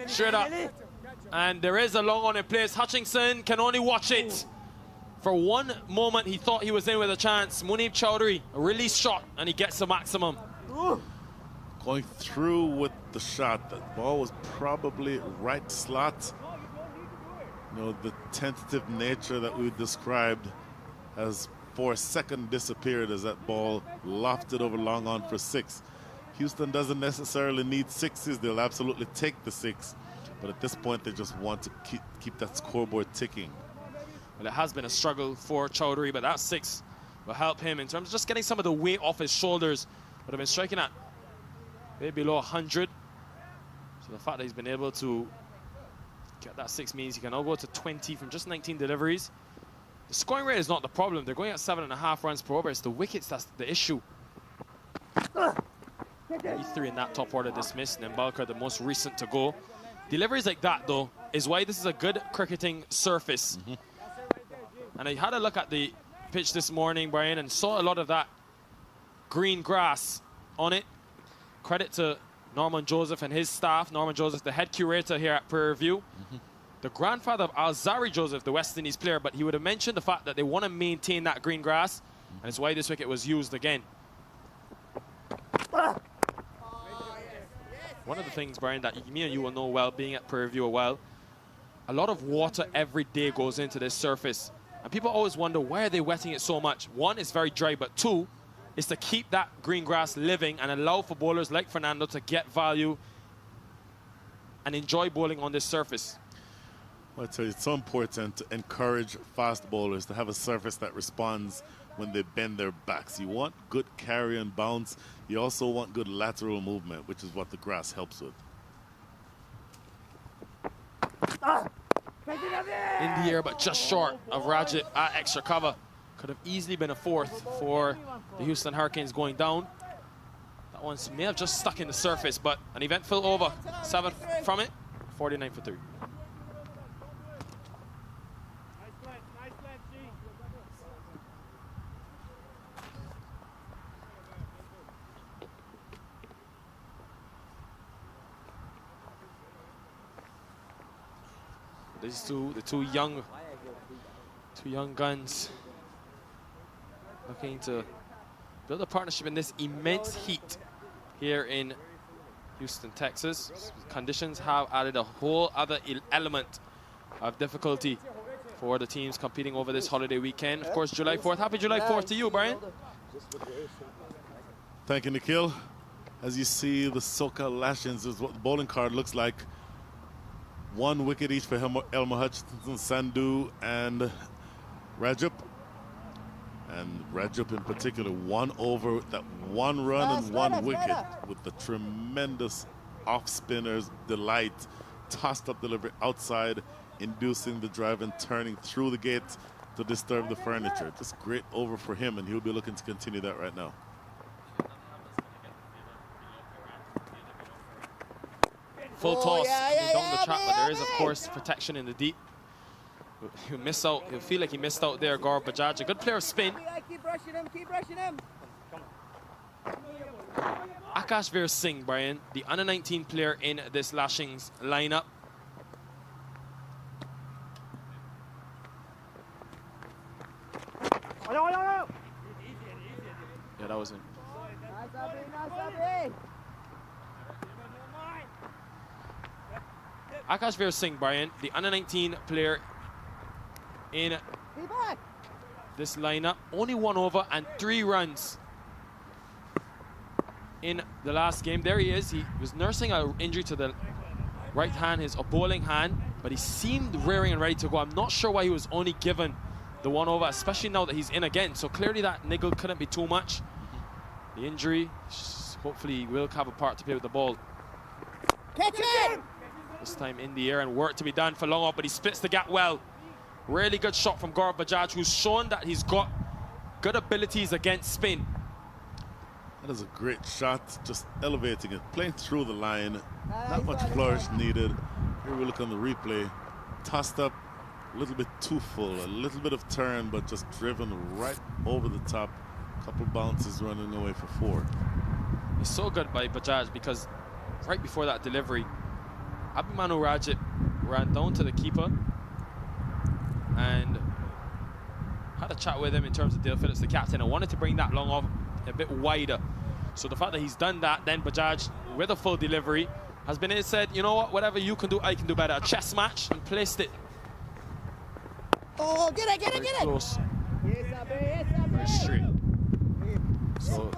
Straight up. And there is a long on in place. Hutchinson can only watch it. For one moment, he thought he was in with a chance. Munib Chowdhury, a release shot, and he gets the maximum. Going through with the shot. That ball was probably right slot. You know, the tentative nature that we described has for a second disappeared as that ball lofted over long on for 6. Houston doesn't necessarily need 6s. They'll absolutely take the 6. But at this point, they just want to keep that scoreboard ticking. Well, it has been a struggle for Chowdhury, but that 6 will help him in terms of just getting some of the weight off his shoulders. Would have been striking at maybe below 100. So the fact that he's been able to get that 6 means he can now go to 20 from just 19 deliveries. The scoring rate is not the problem. They're going at 7.5 runs per over. It's the wickets that's the issue. 3 in that top order dismissed, and Nembalkar the most recent to go. Deliveries like that, though, is why this is a good cricketing surface. And I had a look at the pitch this morning, Brian, and saw a lot of that green grass on it. Credit to Norman Joseph and his staff. Norman Joseph, the head curator here at Prairie View. The grandfather of Alzari Joseph, the West Indies player, but he would have mentioned the fact that they want to maintain that green grass, and it's why this wicket was used again. One of the things, Brian, that me and you will know well, being at Prairie View a while, a lot of water every day goes into this surface. And people always wonder, why are they wetting it so much? 1, it's very dry, but 2, is to keep that green grass living and allow for bowlers like Fernando to get value and enjoy bowling on this surface. Well, I tell you, it's so important to encourage fast bowlers to have a surface that responds when they bend their backs. You want good carry and bounce. You also want good lateral movement, which is what the grass helps with. In the air, but just short of Rajip at extra cover. Could have easily been a fourth for the Houston Hurricanes going down. That one may have just stuck in the surface, but an eventful over. 7 from it, 49 for 3. These the two young guns looking to build a partnership in this immense heat here in Houston, Texas. Conditions have added a whole other element of difficulty for the teams competing over this holiday weekend. Of course, July 4th. Happy July 4th to you, Brian. Thank you, Nikhil. As you see, the SoCal Lashings is what the bowling card looks like. 1 wicket each for Elmer Hutchinson, Sandhu, and Rajip. And Rajip in particular, 1 over, that 1 run and 1 wicket with the tremendous off-spinner's delight. Tossed up delivery outside, inducing the drive and turning through the gate to disturb the furniture. Just great over for him, and he'll be looking to continue that right now. Full toss down the track, but there is, of course, protection in the deep. He'll miss out. He'll feel like he missed out there, Gaurav Bajaj. A good player of spin. Keep brushing him, keep brushing him. Akash Veer Singh, Brian, the under-19 player in this Lashings lineup. Yeah, that was him. Akash Veer Singh, Brian, the under-19 player in this lineup. Only 1 over and 3 runs in the last game. There he is. He was nursing an injury to the right hand, his bowling hand, but he seemed rearing and ready to go. I'm not sure why he was only given the 1 over, especially now that he's in again. So clearly that niggle couldn't be too much. The injury, hopefully he will have a part to play with the ball. Catch it! This time in the air and work to be done for long off, but he splits the gap well. Really good shot from Gaurav Bajaj, who's shown that he's got good abilities against spin. That is a great shot, just elevating it, playing through the line. Not much flourish needed. Here we look on the replay. Tossed up, a little bit too full, a little bit of turn, but just driven right over the top. Couple bounces running away for 4. It's so good by Bajaj because right before that delivery, Abhimanyu Rajip ran down to the keeper and had a chat with him in terms of Dale Phillips, the captain, and wanted to bring that long off a bit wider. So the fact that he's done that, then Bajaj, with a full delivery, has been in and said, you know what, whatever you can do, I can do better. A chess match, and placed it. Oh, get it, get it, Very get it! close. Very straight. So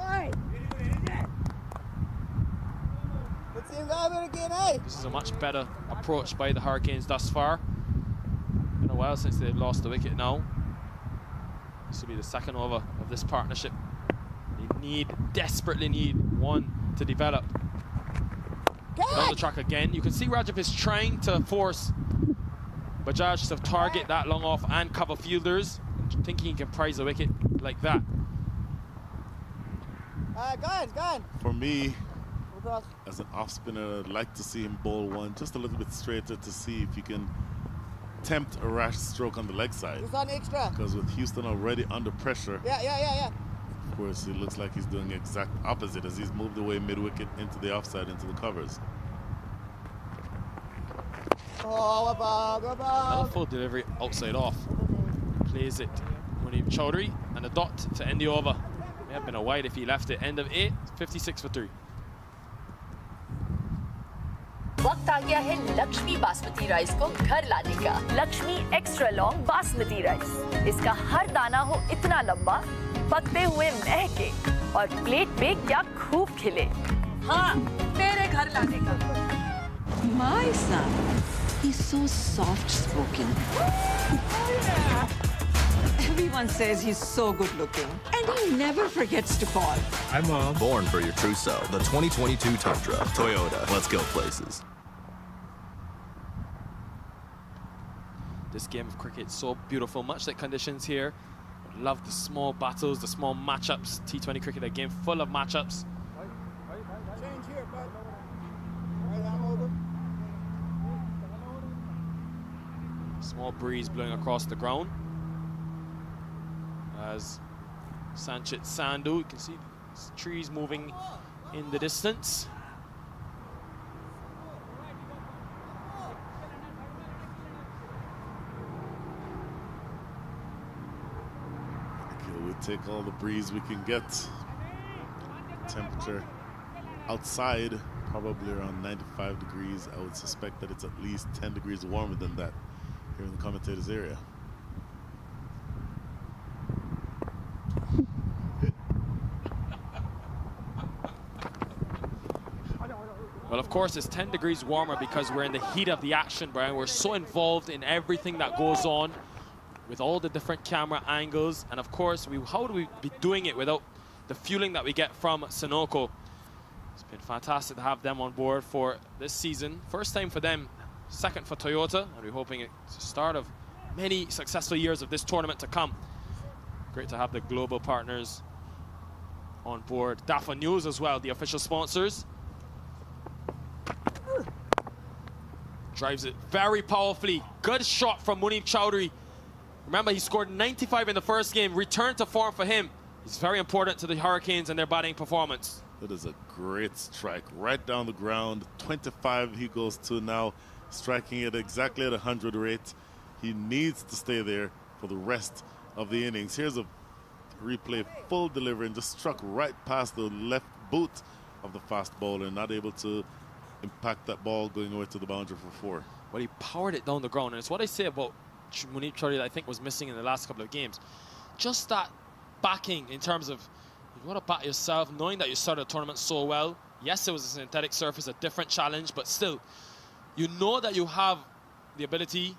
this is a much better approach by the Hurricanes thus far. Been a while since they've lost the wicket now. This will be the 2nd over of this partnership. They desperately need 1 to develop. Down the track again. You can see Rajip is trying to force Bajaj to target that long off and cover fielders, thinking he can prize a wicket like that. Gone. For me, as an off-spinner, I'd like to see him bowl 1 just a little bit straighter to see if he can tempt a rash stroke on the leg side. It's on extra. Because with Houston already under pressure, Yeah. of course, it looks like he's doing the exact opposite as he's moved away mid-wicket into the offside, into the covers. Oh, above. Another full delivery outside off. Plays it. Munib Chowdhury and a dot to end the over. May have been a wide if he left it. End of 8, 56 for 3. वक्त आ गया है Lakshmi basmati rice को घर लाने का। Lakshmi extra long basmati rice. इसका हर दाना हो इतना लंबा, पकते हुए महके और प्लेट पे क्या खूब खिले। हाँ, तेरे घर लाने का। My son is so soft-spoken. Everyone says he's so good looking. And he never forgets to call. Hi, Mom. Born for your true self. The 2022 Tundra. Toyota. Let's go places. This game of cricket is so beautiful. Much like conditions here. Love the small battles, the small matchups. T20 cricket, a game full of matchups. Change here, bud. Right arm over. Small breeze blowing across the ground. As Sanchit Sandhu, you can see trees moving in the distance. We'll take all the breeze we can get. Temperature outside probably around 95 degrees. I would suspect that it's at least 10 degrees warmer than that here in the commentators area. Well, of course, it's 10 degrees warmer because we're in the heat of the action, Brian. We're so involved in everything that goes on with all the different camera angles. And of course, how would we be doing it without the fueling that we get from Sunoco? It's been fantastic to have them on board for this season. First time for them, second for Toyota. And we're hoping it's the start of many successful years of this tournament to come. Great to have the global partners on board. DAFA News as well, the official sponsors. Drives it very powerfully. Good shot from Munib Chowdhury. Remember, he scored 95 in the first game. Return to form for him. He's very important to the Hurricanes and their batting performance. That is a great strike. Right down the ground. 25 he goes to now. Striking it exactly at 100 rate. He needs to stay there for the rest of the innings. Here's a replay, full delivery, and just struck right past the left boot of the fast bowler. Not able to impact that ball going away to the boundary for 4. Well, he powered it down the ground, and it's what I say about Munib Chowdhury that I think was missing in the last couple of games. Just that backing in terms of you want to back yourself, knowing that you started the tournament so well. Yes, it was a synthetic surface, a different challenge, but still, you know that you have the ability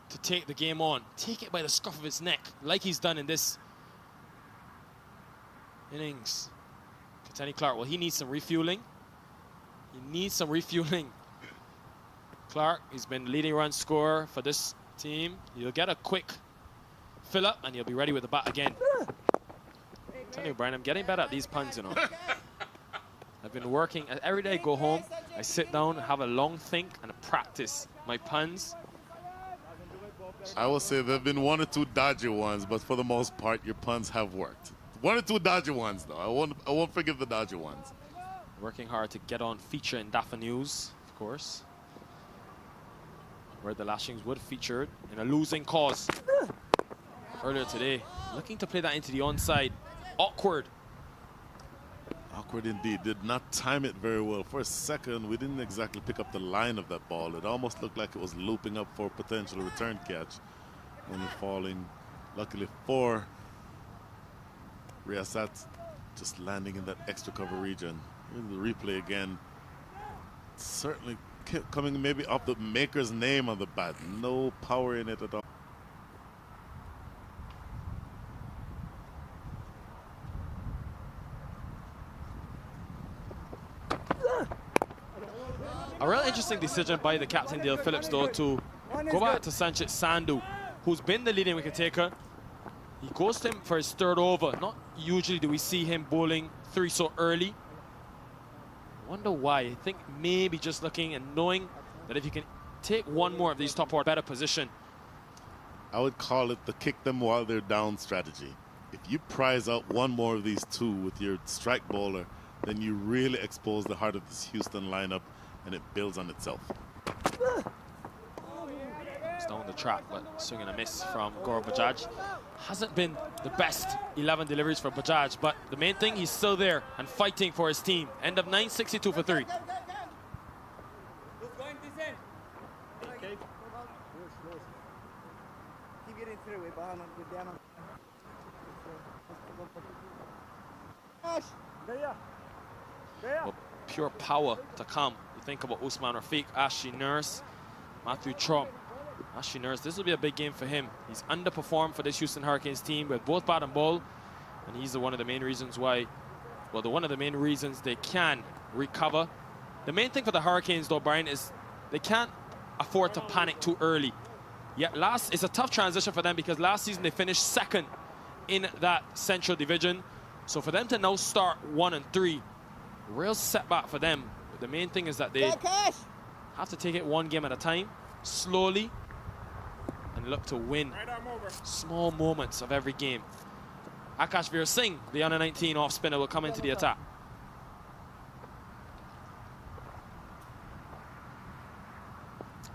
to take the game on. Take it by the scruff of its neck, like he's done in this innings. Katani Clark, well, he needs some refueling. He needs some refueling. Clark, he's been leading run scorer for this team. He'll get a quick fill up and he'll be ready with the bat again. I'm telling you, Brian, I'm getting better at these puns, you know. I've been working every day. I go home, I sit down, have a long think, and practice my puns. I will say there have been 1 or 2 dodgy ones, but for the most part, your puns have worked. 1 or 2 dodgy ones, though. I won't forgive the dodgy ones. Working hard to get on feature in DAFA News, of course, where the Lashings would feature in a losing cause earlier today. Looking to play that into the onside. Awkward. Awkward indeed. Did not time it very well. For a second, we didn't exactly pick up the line of that ball. It almost looked like it was looping up for a potential return catch. Only falling, luckily, for Riasat, just landing in that extra cover region. Here's the replay again. Certainly coming maybe off the maker's name on the bat. No power in it at all. A real interesting decision by the captain, Dale Phillips, though, to go back to Sanchit Sandhu, who's been the leading wicket taker. He goes to him for his 3rd over. Not usually do we see him bowling 3 so early. Wonder why. I think maybe just looking and knowing that if you can take 1 more of these top order, better position. I would call it the kick them while they're down strategy. If you prize out 1 more of these 2 with your strike bowler, then you really expose the heart of this Houston lineup, and it builds on itself. It's down the track, but swing and a miss from Gaurav Bajaj. Hasn't been the best 11 deliveries for Bajaj, but the main thing, he's still there and fighting for his team. End of 9, 62 for 3. Well, pure power to come. You think about Usman Rafiq, Ashley Nurse, Matthew Trump. Ashley Nurse, this will be a big game for him. He's underperformed for this Houston Hurricanes team with both bat and ball, and he's one of the main reasons why, well, one of the main reasons they can recover. The main thing for the Hurricanes, though, Brian, is they can't afford to panic too early. Yet it's a tough transition for them because last season they finished second in that Central Division. So for them to now start 1 and 3, real setback for them. But the main thing is that they have to take it one game at a time, slowly, and look to win small moments of every game. Akash Veer Singh, the under 19 off spinner, will come into the attack.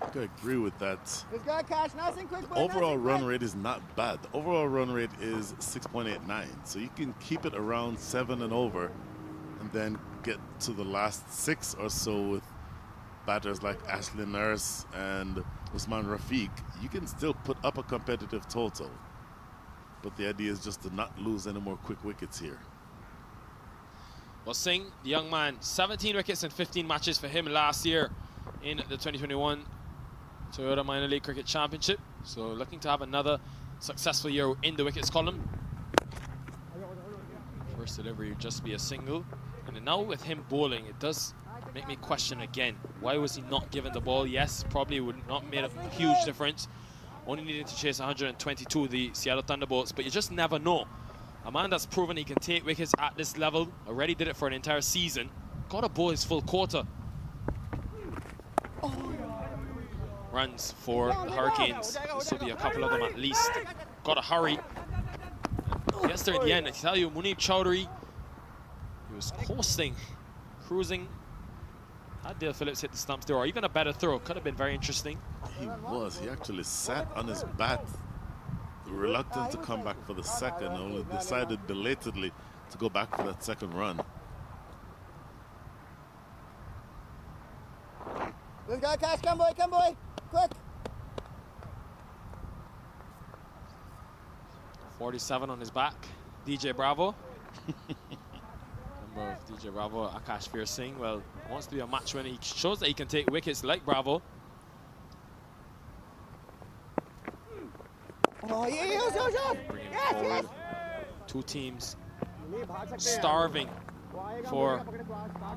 I agree with that. The overall run rate is not bad. The overall run rate is 6.89. So you can keep it around 7 and over, and then get to the last 6 or so with batters like Ashley Nurse and Usman Rafiq. You can still put up a competitive total. But the idea is just to not lose any more quick wickets here. Well, Singh, the young man, 17 wickets in 15 matches for him last year in the 2021 Toyota Minor League Cricket Championship. So looking to have another successful year in the wickets column. First delivery would just be a single. And now with him bowling, it does make me question again. Why was he not given the ball? Yes, probably would not made a huge difference. Only needed to chase 122, the Seattle Thunderbolts, but you just never know. A man that's proven he can take wickets at this level, already did it for an entire season, got to bowl his full quarter. Runs for the Hurricanes. This will be a couple of them at least. Got to hurry. Yes, there at the end, I tell you, Munib Chowdhury, he was coasting, cruising. Had Dale Phillips hit the stumps there, or even a better throw, could have been very interesting. He was. He actually sat on his bat, reluctant to come back for the second, only decided belatedly to go back for that second run. Let's go, Cash. Come, boy, quick. 47 on his back, DJ Bravo. Number of DJ Bravo, Akash Veer Singh. Well, wants to be a match winner. He shows that he can take wickets like Bravo. Oh, yeah. Bringing forward. Two teams starving for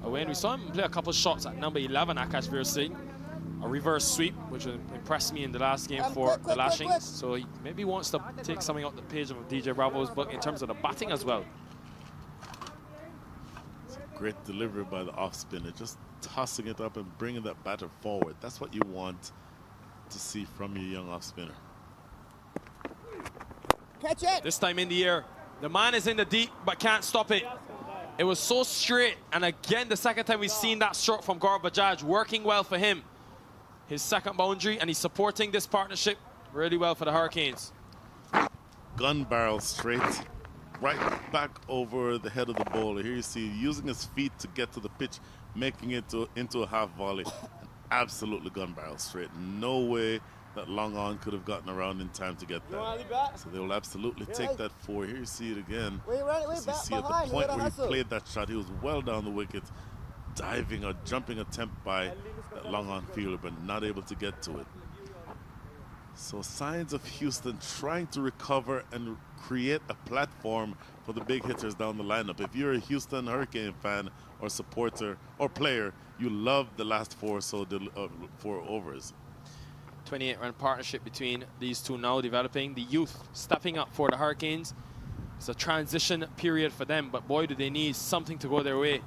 a win. We saw him play a couple shots at number 11, Akash Veer Singh. A reverse sweep, which impressed me in the last game for the Lashings. So he maybe wants to take something off the page of DJ Bravo's book in terms of the batting as well. It's a great delivery by the off spinner, just tossing it up and bringing that batter forward. That's what you want to see from your young off spinner. Catch it. This time in the air, the man is in the deep but can't stop it. It was so straight, and again the second time we've seen that stroke from Gaurav Bajaj, working well for him. His second boundary, and he's supporting this partnership really well for the Hurricanes. Gun barrel straight, right back over the head of the bowler. Here you see using his feet to get to the pitch, making it into a half volley. Absolutely gun barrel straight. No way that long on could have gotten around in time to get that. So they will absolutely take that four. Here you see it again. As you see at the point where he played that shot, he was well down the wicket, diving or jumping attempt by that long on fielder, but not able to get to it. So signs of Houston trying to recover and create a platform for the big hitters down the lineup. If you're a Houston Hurricane fan or supporter or player, you love the last four overs. 28-run partnership between these two now developing. The youth stepping up for the Hurricanes. It's a transition period for them, but boy, do they need something to go their way.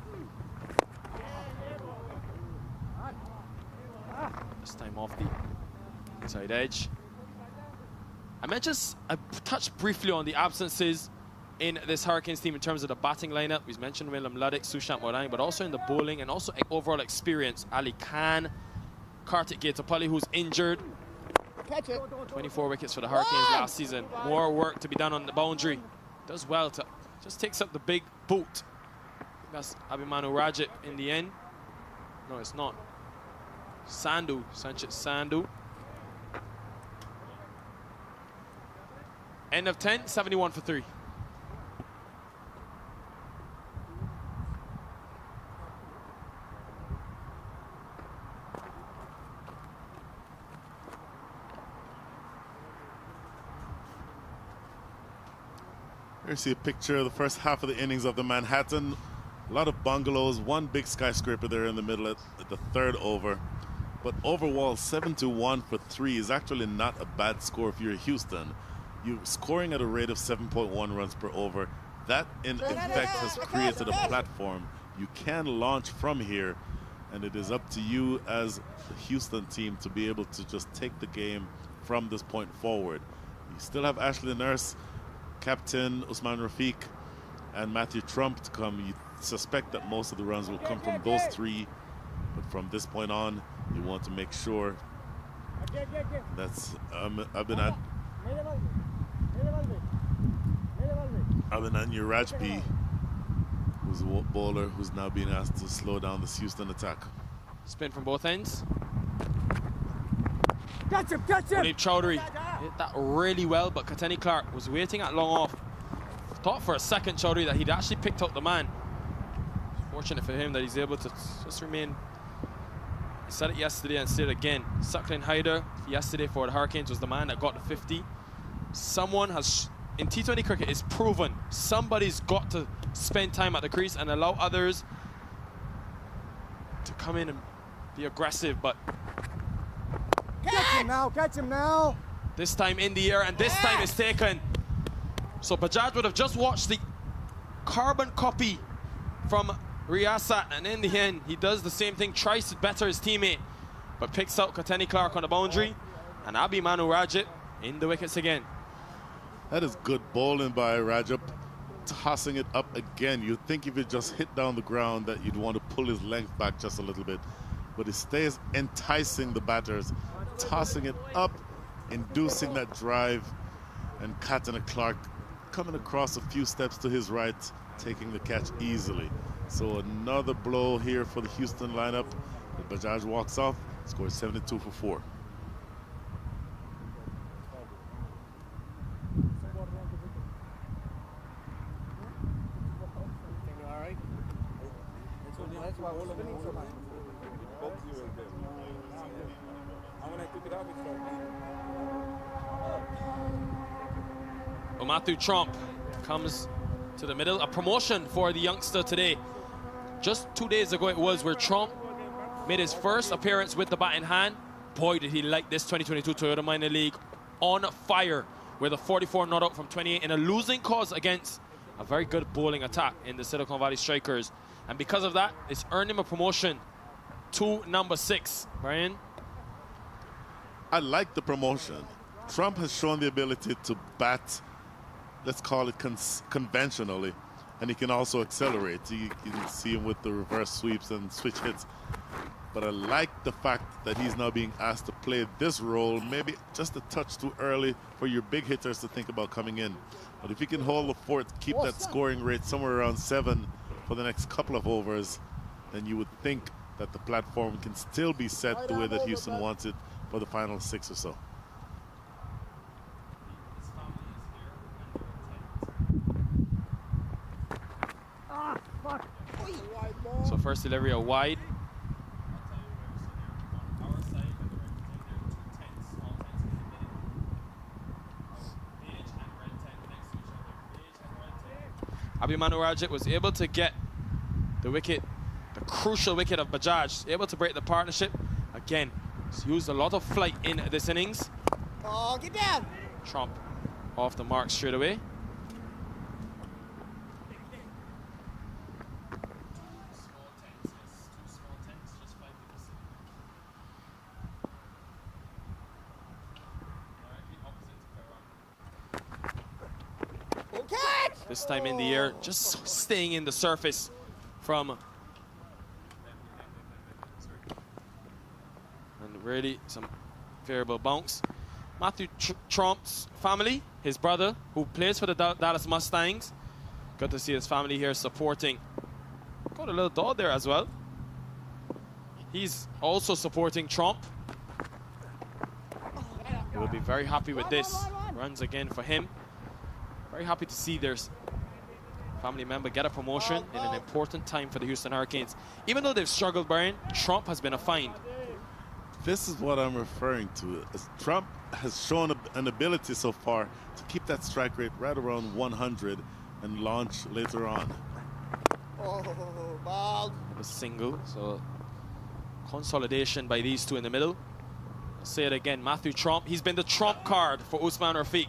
This time off the inside edge. I touched briefly on the absences in this Hurricanes team in terms of the batting lineup. We've mentioned Willem Luddick, Sushant Morang, but also in the bowling and also overall experience. Ali Khan, Kartik Gaitapalli, who's injured. Catch it. 24 wickets for the Hurricanes last season. More work to be done on the boundary. Does well to just takes up the big boot. That's Abhimanyu Rajat in the end. No, it's not. Sandhu, Sanchit Sandhu. End of 10, 71 for 3. Here you see a picture of the first half of the innings of the Manhattan. A lot of bungalows, one big skyscraper there in the middle at the third over. But overall, 7-1 for 3 is actually not a bad score if you're Houston. You're scoring at a rate of 7.1 runs per over. That, in effect, has created a platform. You can launch from here, and it is up to you as the Houston team to be able to just take the game from this point forward. You still have Ashley Nurse, Captain Usman Rafiq, and Matthew Trump to come. You suspect that most of the runs will come from those 3, but from this point on, you want to make sure that's Abinand Rajpi, who's a bowler who's now being asked to slow down this Houston attack. Spin from both ends. Catch him! Pradeep Chowdhury hit that really well, but Kateni Clark was waiting at long off. Thought for a second, Chowdhury, that he'd actually picked up the man. Fortunate for him that he's able to just remain. He said it yesterday and said it again. Suckling Haider yesterday for the Hurricanes was the man that got the 50. Someone has, in T20 cricket, it's proven somebody's got to spend time at the crease and allow others to come in and be aggressive, but Catch him now! this time in the air, and this time it's taken. So Bajaj would have just watched the carbon copy from Riyasat, and in the end, he does the same thing, tries to better his teammate, but picks out Kateni Clark on the boundary, and Abhimanyu Rajat in the wickets again. That is good bowling by Rajat, tossing it up again. You'd think if it just hit down the ground that you'd want to pull his length back just a little bit, but he stays enticing the batters, tossing it up, inducing that drive, and Kateni Clark coming across a few steps to his right, taking the catch easily. So another blow here for the Houston lineup. But Bajaj walks off, scores 72 for 4. Matthew Trump comes to the middle. A promotion for the youngster today. Just 2 days ago it was, where Trump made his first appearance with the bat in hand. Boy, did he like this 2022 Toyota Minor League. On fire with a 44 not out from 28 in a losing cause against a very good bowling attack in the Silicon Valley Strikers. And because of that, it's earned him a promotion to number 6. Brian? I like the promotion. Trump has shown the ability to bat, let's call it conventionally, and he can also accelerate. You can see him with the reverse sweeps and switch hits. But I like the fact that he's now being asked to play this role, maybe just a touch too early for your big hitters to think about coming in. But if he can hold the fort, keep that scoring rate somewhere around 7 for the next couple of overs, then you would think that the platform can still be set the way that Houston wants it for the final 6 or so. So first delivery a wide. Abhimanyu Rajat was able to get the wicket, the crucial wicket of Bajaj, able to break the partnership. Again, he's used a lot of flight in this innings. Oh, get down! Trump off the mark straight away. This time in the air, just staying in the surface from. And really some variable bounce. Matthew Trump's family, his brother, who plays for the Dallas Mustangs. Good to see his family here supporting. Got a little dog there as well. He's also supporting Trump. He will be very happy with this. Runs again for him. Very happy to see their family member get a promotion in an important time for the Houston Hurricanes. Even though they've struggled, Brian, Trump has been a find. This is what I'm referring to. As Trump has shown an ability so far to keep that strike rate right around 100, and launch later on. Oh, ball. A single, so consolidation by these two in the middle. I'll say it again, Matthew Trump, he's been the trump card for Usman Rafiq.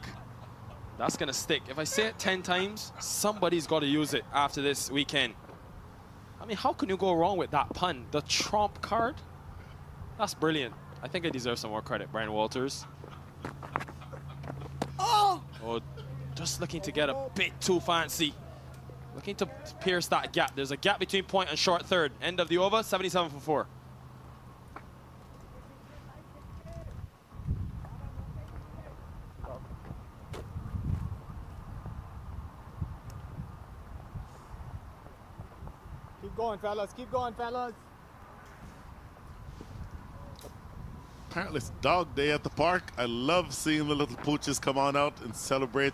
That's gonna stick. If I say it 10 times, somebody's got to use it after this weekend. I mean, how can you go wrong with that pun? The trump card? That's brilliant. I think I deserve some more credit, Brian Walters. Oh, just looking to get a bit too fancy. Looking to pierce that gap. There's a gap between point and short third. End of the over, 77 for 4. Keep going, fellas. Keep going, fellas. Apparently it's dog day at the park. I love seeing the little pooches come on out and celebrate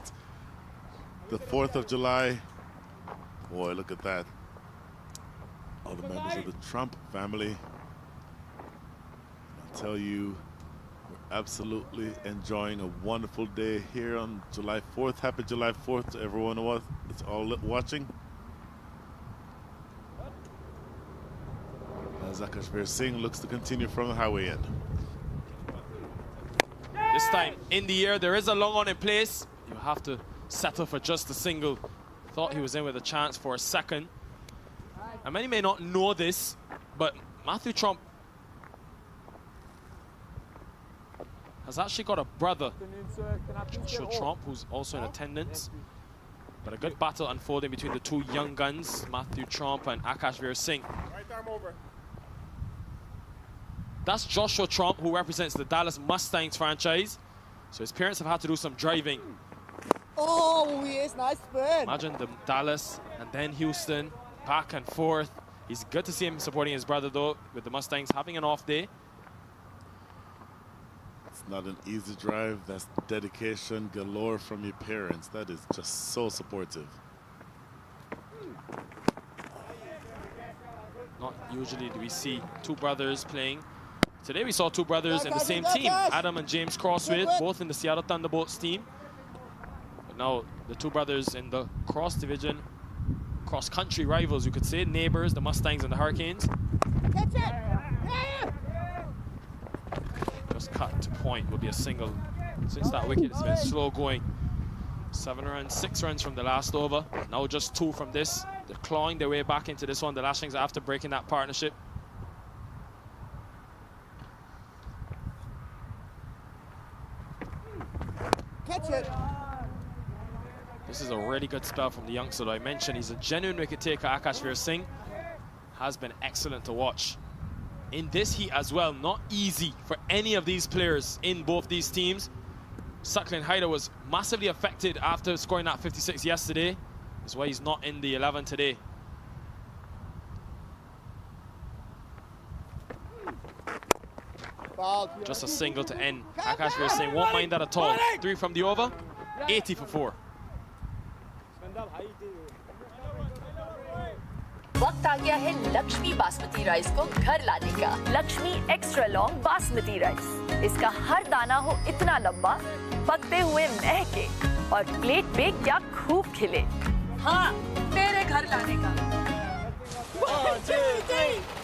the 4th of July. Boy, look at that. All the members of the Trump family. I'll tell you, we're absolutely enjoying a wonderful day here on July 4th. Happy July 4th to everyone that's all watching. As Akashveer Singh looks to continue from the highway end. This time in the air, there is a long on in place. You have to settle for just a single. Thought he was in with a chance for a second. And many may not know this, but Matthew Trump has actually got a brother, Joshua Trump, who's also in attendance. But a good battle unfolding between the two young guns, Matthew Trump and Akashveer Singh. Right arm over. That's Joshua Trump, who represents the Dallas Mustangs franchise. So his parents have had to do some driving. Oh, yes, nice spin. Imagine the Dallas and then Houston, back and forth. He's good to see him supporting his brother, though, with the Mustangs having an off day. It's not an easy drive. That's dedication galore from your parents. That is just so supportive. Not usually do we see two brothers playing. Today we saw two brothers in the same team, Adam and James Crossway, both in the Seattle Thunderbolts team. But now the two brothers in the cross division, cross-country rivals, you could say, neighbors, the Mustangs and the Hurricanes. Catch it. Yeah. Just cut to point will be a single. Since that wicket has been slow going. 7 runs, 6 runs from the last over. Now just 2 from this. They're clawing their way back into this one, the Lashings, after breaking that partnership. Catch it. This is a really good spell from the youngster that I mentioned. He's a genuine wicket taker. Akashveer Singh has been excellent to watch. In this heat as well, not easy for any of these players in both these teams. Suckling Hyder was massively affected after scoring that 56 yesterday. That's why he's not in the 11 today. Just a single to end. Akashveer Singh won't mind that at all. 3 from the over, 80 for 4. वक्त आ गया है Lakshmi basmati rice को घर लाने का। Lakshmi extra long basmati rice. इसका हर दाना हो इतना लंबा, पकते हुए महके और प्लेट पे क्या खूब खिले। हाँ, तेरे घर लाने का। 1, 2, 3।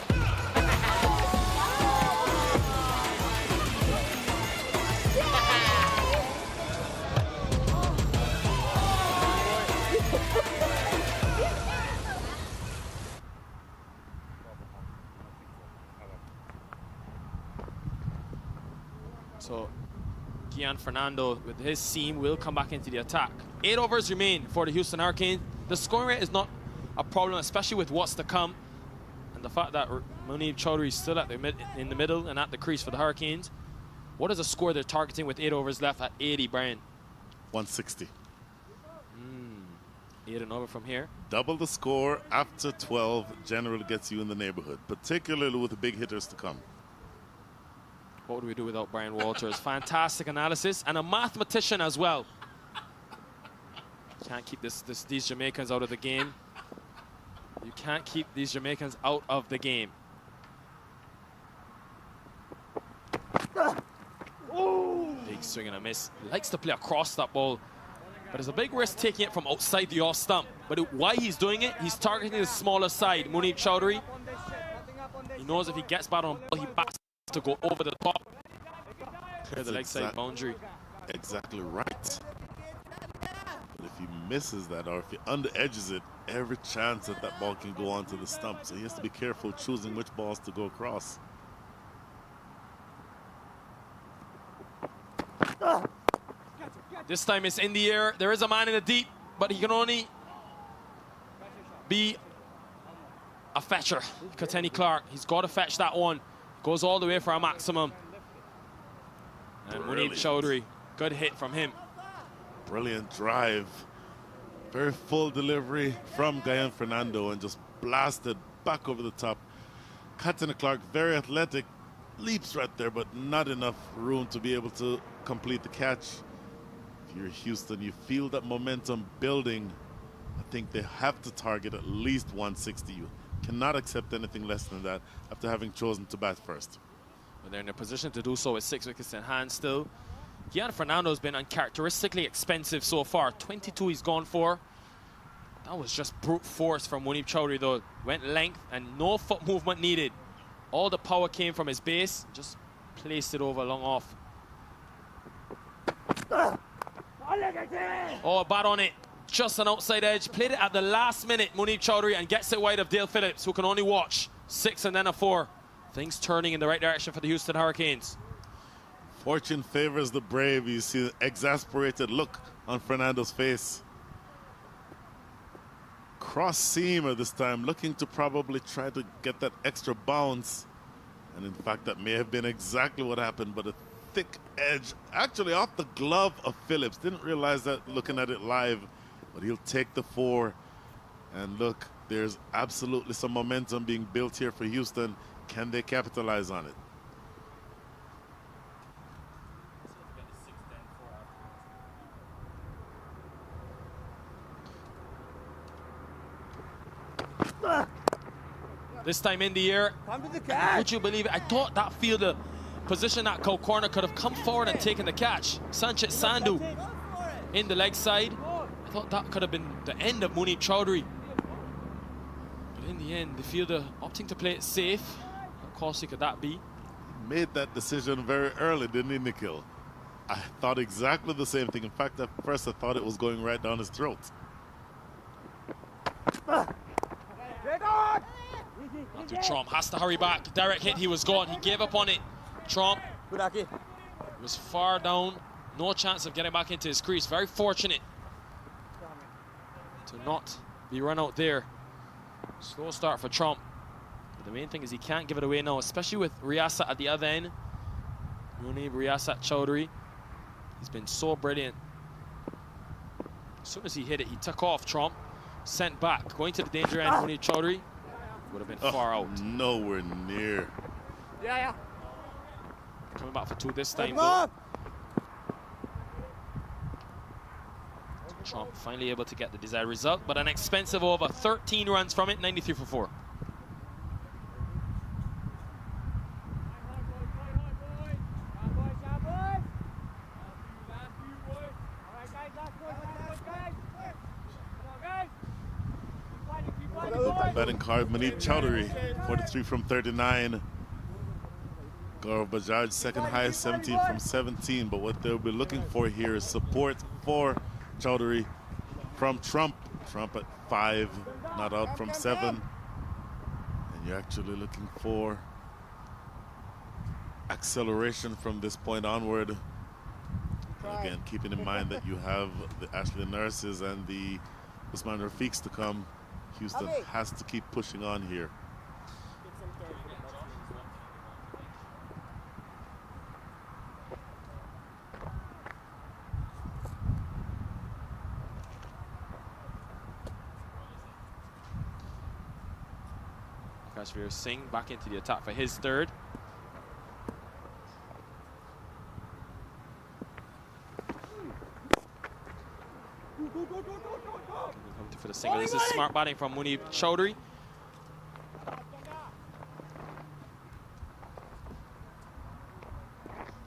So Gian Fernando with his seam will come back into the attack. 8 overs remain for the Houston Hurricanes. The scoring rate is not a problem, especially with what's to come. And the fact that Munib Chaudhary is still in the middle and at the crease for the Hurricanes. What is the score they're targeting with 8 overs left at 80, Brian? 160. 8 and over from here. Double the score after 12 generally gets you in the neighborhood, particularly with the big hitters to come. What would we do without Brian Walters? Fantastic analysis and a mathematician as well. Can't keep these Jamaicans out of the game. You can't keep these Jamaicans out of the game. Big swing and a miss. Likes to play across that ball. But it's a big risk taking it from outside the off stump. But why he's doing it, he's targeting the smaller side. Munib Chowdhury, he knows if he gets bat on ball, he bats to go over the top. Clear the leg side boundary. Exactly right. But if he misses that, or if he under-edges it, every chance that that ball can go onto the stump. So he has to be careful choosing which balls to go across. This time it's in the air. There is a man in the deep, but he can only be a fetcher. Kateni Clark, he's got to fetch that one. Goes all the way for a maximum. And Munib Chowdhury, good hit from him. Brilliant drive. Very full delivery from Guyan Fernando and just blasted back over the top. Kateni Clark, very athletic, leaps right there, but not enough room to be able to complete the catch. If you're Houston, you feel that momentum building. I think they have to target at least 160. You cannot accept anything less than that after having chosen to bat first. But they're in a position to do so with 6 wickets in hand still. Guyan Fernando's been uncharacteristically expensive so far. 22 he's gone for. That was just brute force from Munib Chowdhury though. Went length and no foot movement needed. All the power came from his base. Just placed it over long off. Oh, a bat on it. Just an outside edge. Played it at the last minute, Munib Chowdhury, and gets it wide of Dale Phillips, who can only watch. 6 and then a 4. Things turning in the right direction for the Houston Hurricanes. Fortune favors the brave. You see the exasperated look on Fernando's face. Cross seamer this time, looking to probably try to get that extra bounce. And in fact, that may have been exactly what happened, but a thick edge, actually off the glove of Phillips. Didn't realize that looking at it live, but he'll take the 4. And look, there's absolutely some momentum being built here for Houston. Can they capitalize on it? This time in the air. Would you believe it? I thought that fielder position at Cow Corner could have come forward and taken the catch. Sanchez Sandhu in the leg side. I thought that could have been the end of Munib Chowdhury. But in the end, the fielder opting to play it safe. How costly could that be? Made that decision very early, didn't he, Nikhil? I thought exactly the same thing. In fact, at first I thought it was going right down his throat. Matthew Trump has to hurry back. Direct hit, he was gone. He gave up on it. Trump was far down. No chance of getting back into his crease. Very fortunate to not be run out there. Slow start for Trump. But the main thing is he can't give it away now, especially with Riyasat at the other end. Munib Riyasat Chowdhury. He's been so brilliant. As soon as he hit it, he took off Trump. Sent back. Going to the danger end, Munib Chowdhury. Would have been far out. Nowhere near. Coming back for 2 this time though. Trump finally able to get the desired result, but an expensive over. 13 runs from it, 93 for 4. Batting card, Munib Chowdhury, 43 from 39. Gaurav Bajaj, second highest, 17 from 17. But what they'll be looking for here is support for Chowdhury from Trump. Trump at 5, not out from 7. And you're actually looking for acceleration from this point onward. And again, keeping in mind that you have the Ashley Nurses and the Usman Rafiqs to come. Houston has to keep pushing on here. Kashmir Singh back into the attack for his 3rd. For the single. This is smart batting from Munib Chowdhury.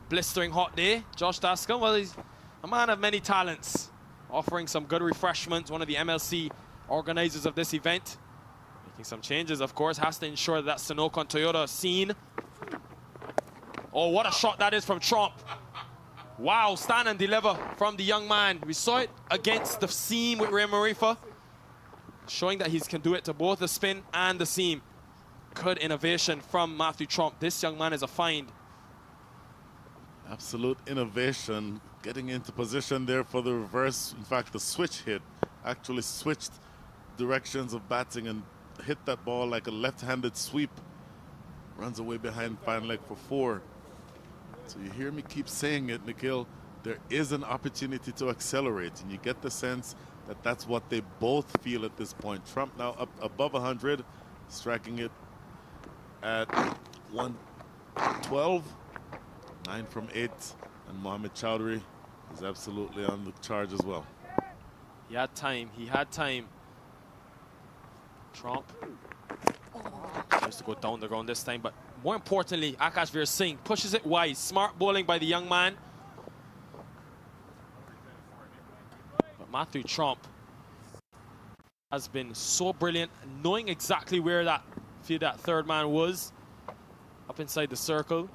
Blistering hot day. Josh Daskam, well, he's a man of many talents. offering some good refreshments. One of the MLC organizers of this event. Making some changes, of course. Has to ensure that Sunoco and Toyota seen. Oh, what a shot that is from Trump. Wow, stand and deliver from the young man. We saw it against the seam with Ray Marifa, showing that he can do it to both the spin and the seam. Good innovation from Matthew Trump. This young man is a find. Absolute innovation, getting into position there for the reverse. In fact, the switch hit, actually switched directions of batting and hit that ball like a left-handed sweep. Runs away behind fine leg for 4. So you hear me keep saying it, Nikhil, there is an opportunity to accelerate, and you get the sense that that's what they both feel at this point. Trump now up above 100, striking it at 112, 9 from 8, and Mohamed Chowdhury is absolutely on the charge as well. He had time, he had time. Trump tries to go down the ground this time, but more importantly, Akash Veer Singh pushes it wide. Smart bowling by the young man. But Matthew Trump has been so brilliant, knowing exactly where that third man was, up inside the circle.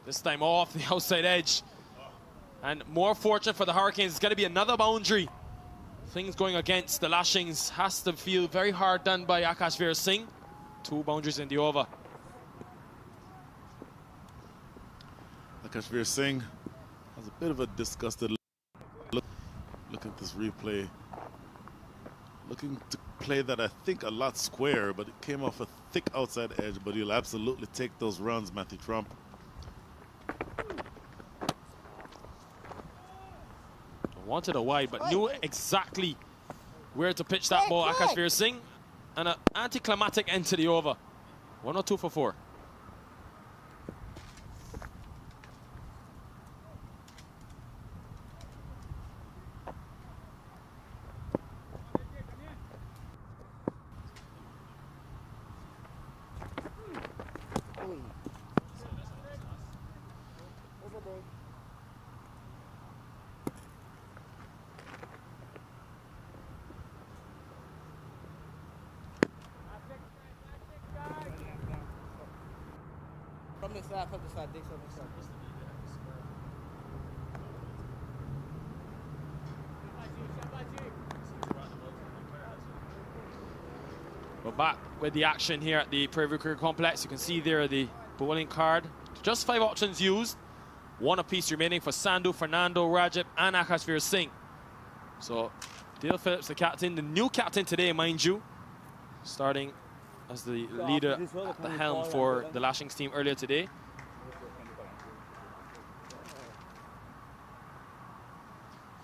This time off the outside edge. And more fortunate for the Hurricanes, it's going to be another boundary. Things going against the Lashings. Has to feel very hard done by Akash Veer Singh. 2 boundaries in the over. Akash Veer Singh has a bit of a disgusted look at this replay. Looking to play that, I think, a lot square, but it came off a thick outside edge. But he'll absolutely take those runs, Matthew Trump. Wanted a wide, but knew exactly where to pitch that ball. Akash Veer Singh, and an anticlimactic end to the over. 102 for 4. From the side, Dix on the side. We're back with the action here at the Prairie Cricket Complex. You can see there the bowling card. Just 5 options used. 1 apiece remaining for Sandhu, Fernando, Rajab, and Akash Veer Singh. So, Dale Phillips, the captain, the new captain today, mind you, starting as the leader at the helm for the Lashings team earlier today.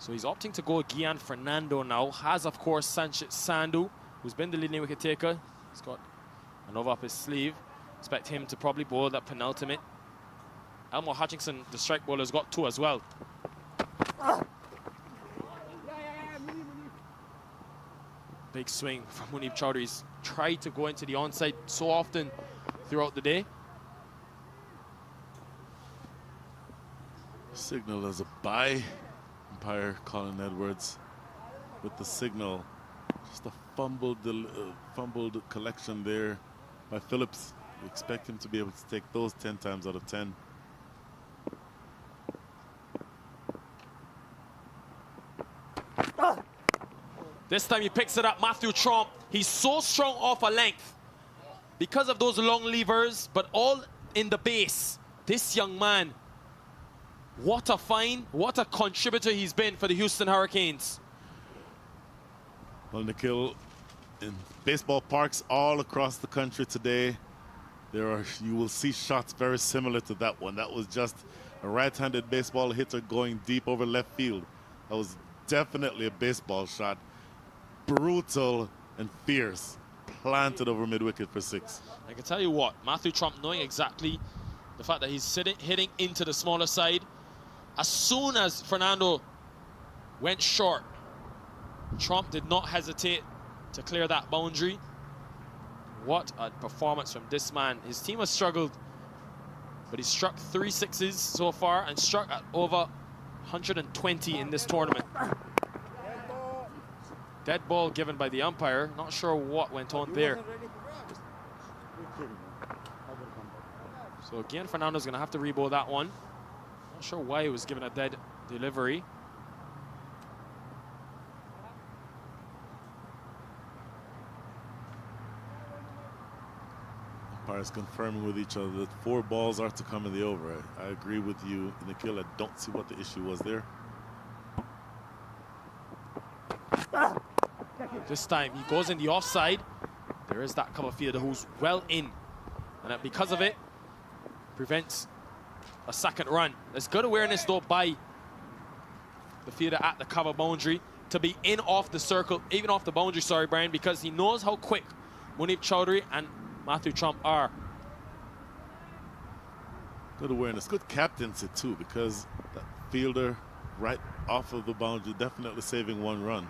So he's opting to go Gian Fernando now. Has, of course, Sanchez Sandhu, who's been the leading wicket taker. He's got an over up his sleeve. Expect him to probably bowl that penultimate. Elmore Hutchinson, the strike bowler, has got 2 as well. Big swing from Munib Chowdhury. He's tried to go into the onside so often throughout the day. Signal as a bye. Umpire Colin Edwards with the signal. Just a fumbled collection there by Phillips. We expect him to be able to take those 10 times out of 10. This time he picks it up, Matthew Trump. He's so strong off a length because of those long levers, but all in the base. This young man, what a find, what a contributor he's been for the Houston Hurricanes. Well, Nikhil, in baseball parks all across the country today, you will see shots very similar to that one. That was just a right-handed baseball hitter going deep over left field. That was definitely a baseball shot. Brutal and fierce. Planted over mid-wicket for 6. I can tell you what, Matthew Trump, knowing exactly the fact that he's hitting into the smaller side, as soon as Fernando went short, Trump did not hesitate to clear that boundary. What a performance from this man. His team has struggled but he's struck 3 sixes so far and struck at over 120 in this tournament. Dead ball given by the umpire. Not sure what went on there. So again, Fernando's going to have to rebowl that one. Not sure why he was given a dead delivery. Umpires confirming with each other that 4 balls are to come in the over. I agree with you, Nikhil. I don't see what the issue was there. This time he goes in the offside. There is that cover fielder who's well in, and because of it, prevents a second run. There's good awareness though by the fielder at the cover boundary to be in off the circle, even off the boundary, sorry, Brian, because he knows how quick Munib Chowdhury and Matthew Trump are. Good awareness, good captaincy too, because that fielder right off of the boundary definitely saving 1 run.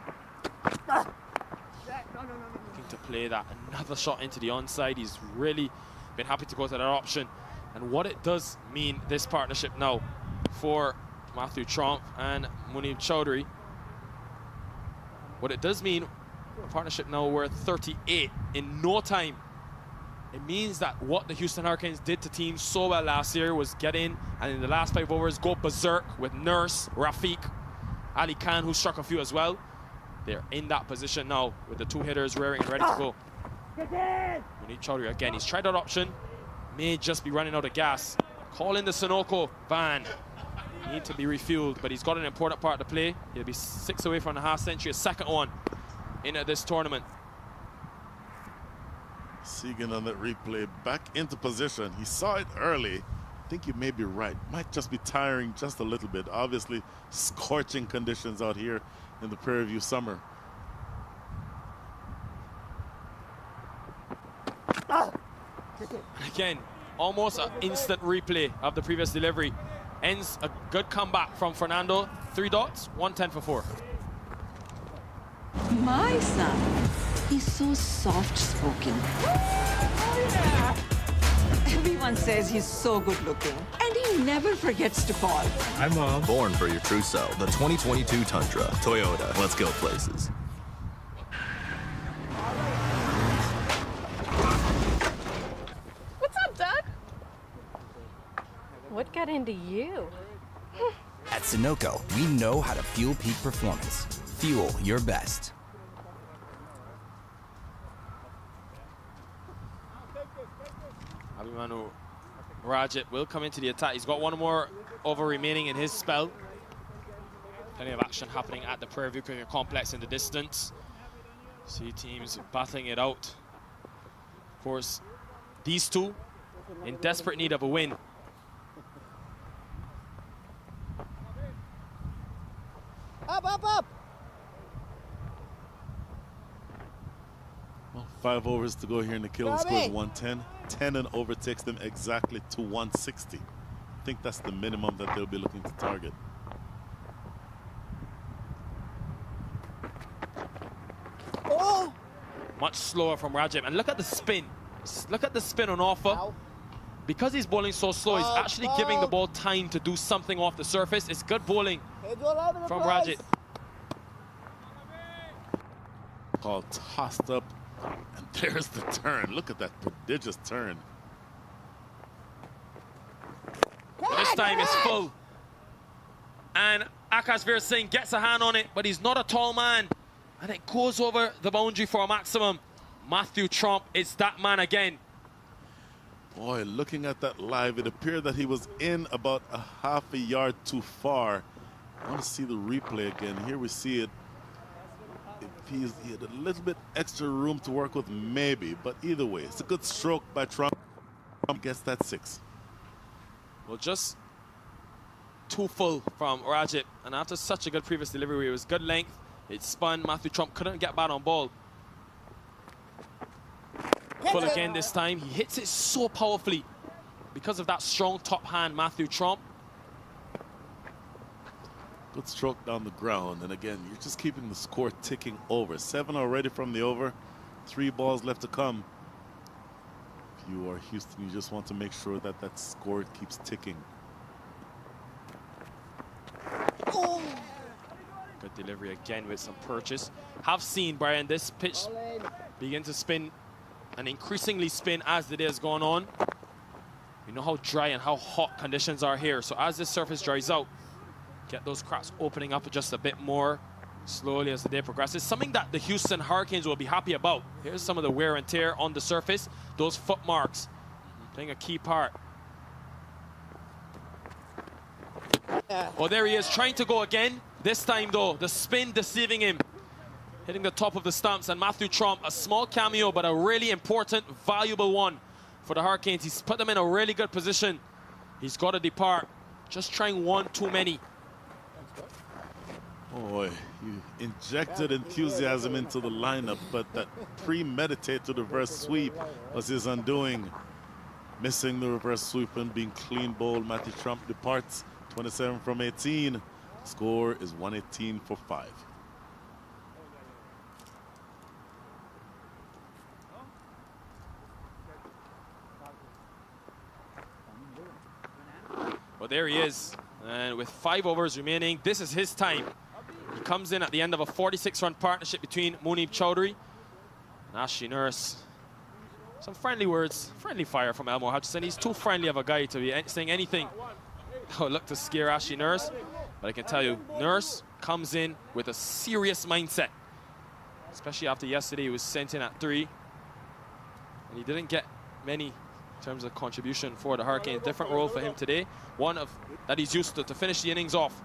Looking to play that another shot into the onside. He's really been happy to go to that option. And what it does mean, this partnership now, for Matthew Trump and Munib Chowdhury, what it does mean, a partnership now worth 38 in no time. It means that what the Houston Hurricanes did to teams so well last year was get in and in the last 5 overs go berserk with Nurse, Rafiq, Ali Khan, who struck a few as well. They're in that position now with the 2 hitters rearing and ready to go. Munib Chowdhury again, he's tried that option, may just be running out of gas. Call in the Sunoco van. Need to be refueled, but he's got an important part to play. He'll be 6 away from the half century, a second one into this tournament. Segan on that replay, back into position. He saw it early. I think you may be right. Might just be tiring just a little bit. Obviously, scorching conditions out here in the Prairie View summer. Again, almost an instant replay of the previous delivery. Ends a good comeback from Fernando. 3 dots, 110 for 4. My son, he's so soft-spoken. Everyone says he's so good-looking, and he never forgets to call. Hi, Mom. Born for your true self. The 2022 Tundra. Toyota. Let's go places. What's up, Doug? What got into you? At Sunoco, we know how to fuel peak performance. Fuel your best. Abhimanyu Rajat will come into the attack. He's got 1 more over remaining in his spell. Plenty of action happening at the Prairie View Cricket Complex in the distance. See teams battling it out. Of course, these two in desperate need of a win. Up! Well, 5 overs to go here. Nikhil scores 110. 10 and over takes them exactly to 160. I think that's the minimum that they'll be looking to target. Oh! Much slower from Rajat. And look at the spin. Look at the spin on offer. Ow. Because he's bowling so slow, he's actually giving the ball time to do something off the surface. It's good bowling from Rajat. Call tossed up, and there's the turn. Look at that prodigious turn. But this time it's full. And Akash Veer Singh gets a hand on it, but he's not a tall man. And it goes over the boundary for a maximum. Matthew Trump is that man again. Boy, looking at that live, it appeared that he was in about a half a yard too far. I want to see the replay again. Here we see it. He had a little bit extra room to work with, maybe. But either way, it's a good stroke by Trump. Trump gets that 6. Well, just too full from Rajat. And after such a good previous delivery, it was good length. It spun. Matthew Trump couldn't get bat on ball. Full again this time. He hits it so powerfully because of that strong top hand, Matthew Trump. Good stroke down the ground. And again, you're just keeping the score ticking over. 7 already from the over. 3 balls left to come. you are Houston, you just want to make sure that that score keeps ticking. Good delivery again with some purchase. Have seen, Brian, this pitch begin to spin and increasingly spin as the day has gone on. We know how dry and how hot conditions are here. So as this surface dries out, get those cracks opening up just a bit more slowly as the day progresses. Something that the Houston Hurricanes will be happy about. Here's some of the wear and tear on the surface. Those foot marks playing a key part. Oh, there he is, trying to go again. This time, though, the spin deceiving him. Hitting the top of the stumps, and Matthew Trump, a small cameo, but a really important, valuable one for the Hurricanes. He's put them in a really good position. He's got to depart. Just trying one too many. Boy, you injected enthusiasm into the lineup, but that premeditated reverse sweep was his undoing. Missing the reverse sweep and being clean bowled, Matthew Trump departs 27 from 18. Score is 118 for 5. Well, there he is. And with 5 overs remaining, this is his time. He comes in at the end of a 46-run partnership between Munib Chowdhury and Ashley Nurse. Some friendly words, friendly fire from Elmore Hutchinson. He's too friendly of a guy to be saying anything that would look to scare Ashley Nurse. But I can tell you, Nurse comes in with a serious mindset. Especially after yesterday, he was sent in at 3. And he didn't get many in terms of contribution for the Hurricanes. Different role for him today. One of that he's used to finish the innings off.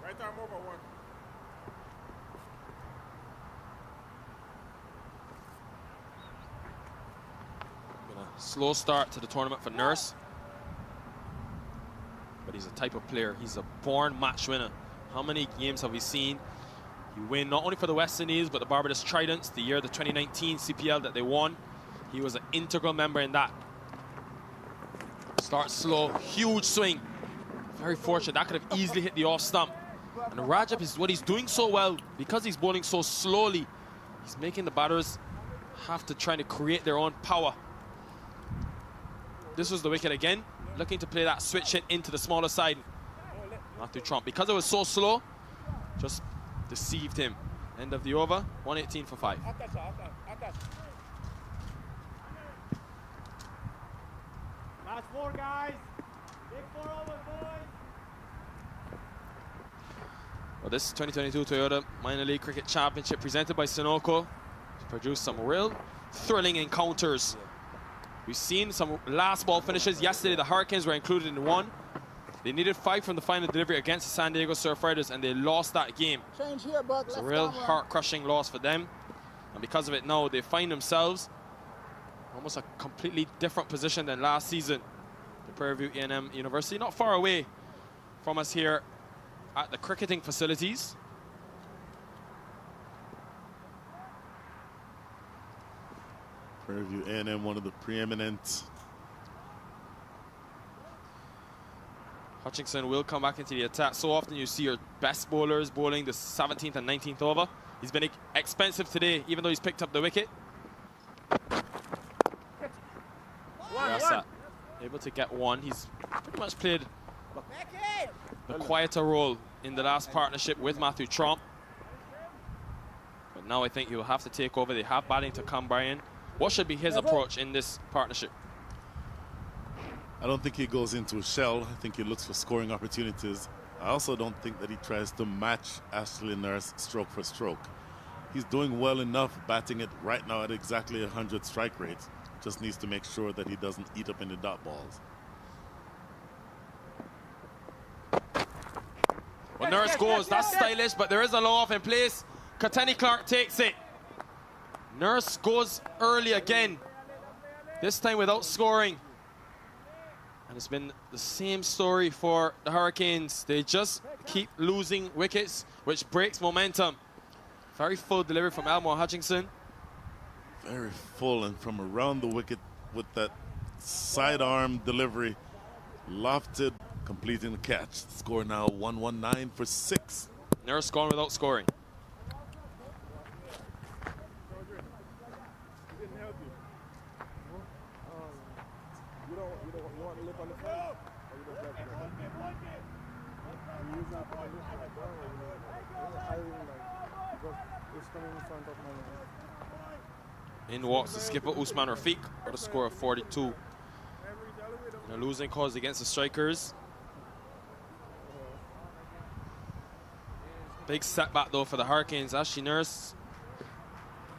Right there, I'm over one. Slow start to the tournament for Nurse. But he's a type of player. He's a born match winner. How many games have we seen? He win not only for the West Indies, but the Barbados Tridents, the year of the 2019 CPL that they won. He was an integral member in that. Starts slow, huge swing. Very fortunate. That could have easily hit the off stump. And Rajab is what he's doing so well, because he's bowling so slowly. He's making the batters have to try to create their own power. This was the wicket again, looking to play that switch hit into the smaller side. Matthew Trump, because it was so slow, just deceived him. End of the over, 118 for 5. Last 4, guys. Big 4 over, boys. Well, this 2022 Toyota Minor League Cricket Championship presented by Sunoco has produced some real thrilling encounters. We've seen some last ball finishes. Yesterday, the Hurricanes were included in one. They needed 5 from the final delivery against the San Diego Surf Riders, and they lost that game. Change here, Buck. It's a real heart-crushing loss for them. And because of it now, they find themselves almost a completely different position than last season. The Prairie View A&M University, not far away from us here at the cricketing facilities. Prairie View A&M, one of the preeminent. Hutchinson will come back into the attack. So often you see your best bowlers bowling the 17th and 19th over. He's been expensive today, even though he's picked up the wicket. Able to get one. He's pretty much played the quieter role in the last partnership with Matthew Trump. But now I think he'll have to take over. They have batting to come, Brian. What should be his approach in this partnership? I don't think he goes into a shell. I think he looks for scoring opportunities. I also don't think that he tries to match Ashley Nurse stroke for stroke. He's doing well enough batting it right now at exactly 100 strike rates. Just needs to make sure that he doesn't eat up any dot balls. Well, Nurse goes. That's stylish, but there is a low off in place. Katani Clark takes it. Nurse goes early again. This time without scoring. And it's been the same story for the Hurricanes. They just keep losing wickets, which breaks momentum. Very full delivery from Elmore Hutchinson. Very full, and from around the wicket with that sidearm delivery. Lofted, completing the catch. Score now 119 for 6. Nurse gone without scoring. You want to live on the field? Or you just like you use that to lift like that, or I really like just coming in front of my. In walks the skipper Usman Rafiq with a score of 42. And a losing cause against the strikers. Big setback though for the Hurricanes. Ashley Nurse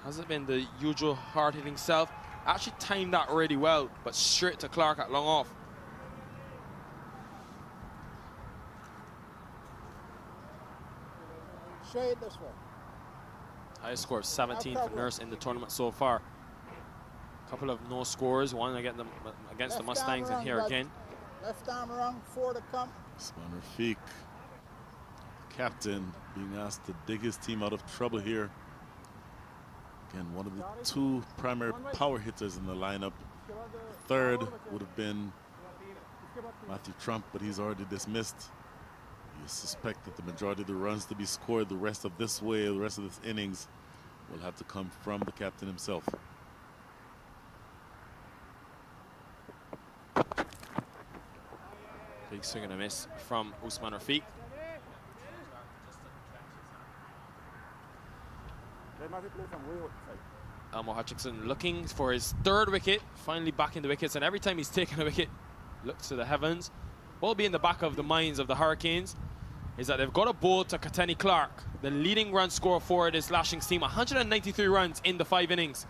hasn't been the usual hard-hitting self. Actually timed that really well, but straight to Clark at long off. Shade this way. Highest score of 17 for Nurse in the tournament so far. Couple of no scores, one against the Mustangs, and here again. Left arm around, 4 to come. Usman Rafiq, captain, being asked to dig his team out of trouble here. Again, one of the 2 primary power hitters in the lineup. The third would have been Matthew Trump, but he's already dismissed. You suspect that the majority of the runs to be scored the rest of this innings will have to come from the captain himself. Big swing and a miss from Usman Rafiq. Elmo Hutchinson looking for his 3rd wicket, finally back in the wickets, and every time he's taken a wicket, looks to the heavens. What will be in the back of the minds of the Hurricanes is that they've got a bowl to Kateni Clark, the leading run scorer for this Lashings team, 193 runs in the 5 innings.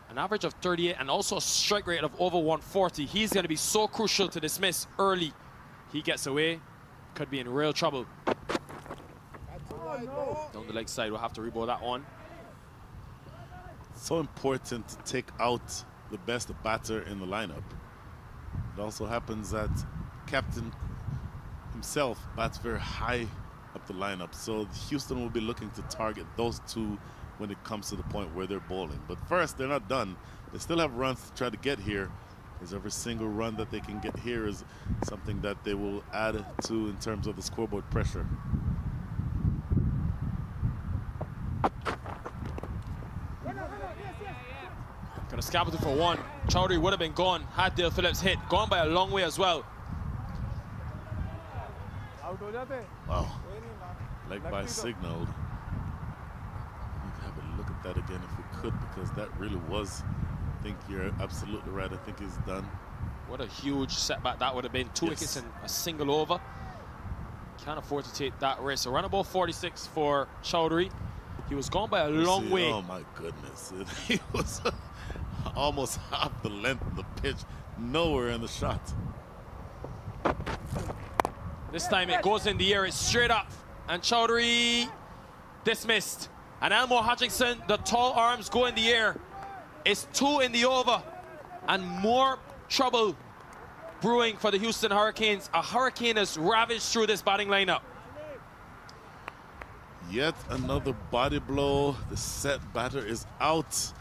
An average of 38 and also a strike rate of over 140. He's going to be so crucial to dismiss early. He gets away, could be in real trouble. Down the leg side, we'll have to rebowl that one. So important to take out the best batter in the lineup. It also happens that captain himself bats very high up the lineup, so Houston will be looking to target those 2 when it comes to the point where they're bowling. But first, they're not done. They still have runs to try to get here, because every single run that they can get here is something that they will add to in terms of the scoreboard pressure. Gonna scalp it for 1. Chowdhury would have been gone had Dale Phillips hit. Gone by a long way as well. Wow. Leg by signaled. We need to have a look at that again if we could, because that really was, I think you're absolutely right. I think he's done. What a huge setback that would have been. 2 wickets and a single over. Can't afford to take that risk. So run ball 46 for Chowdhury. He was gone by a long way. Oh my goodness. He was almost half the length of the pitch. Nowhere in the shot. This time it goes in the air, it's straight up. And Chowdhury dismissed. And Elmo Hutchinson, the tall arms go in the air. It's 2 in the over. And more trouble brewing for the Houston Hurricanes. A hurricane has ravaged through this batting lineup. Yet another body blow. The set batter is out.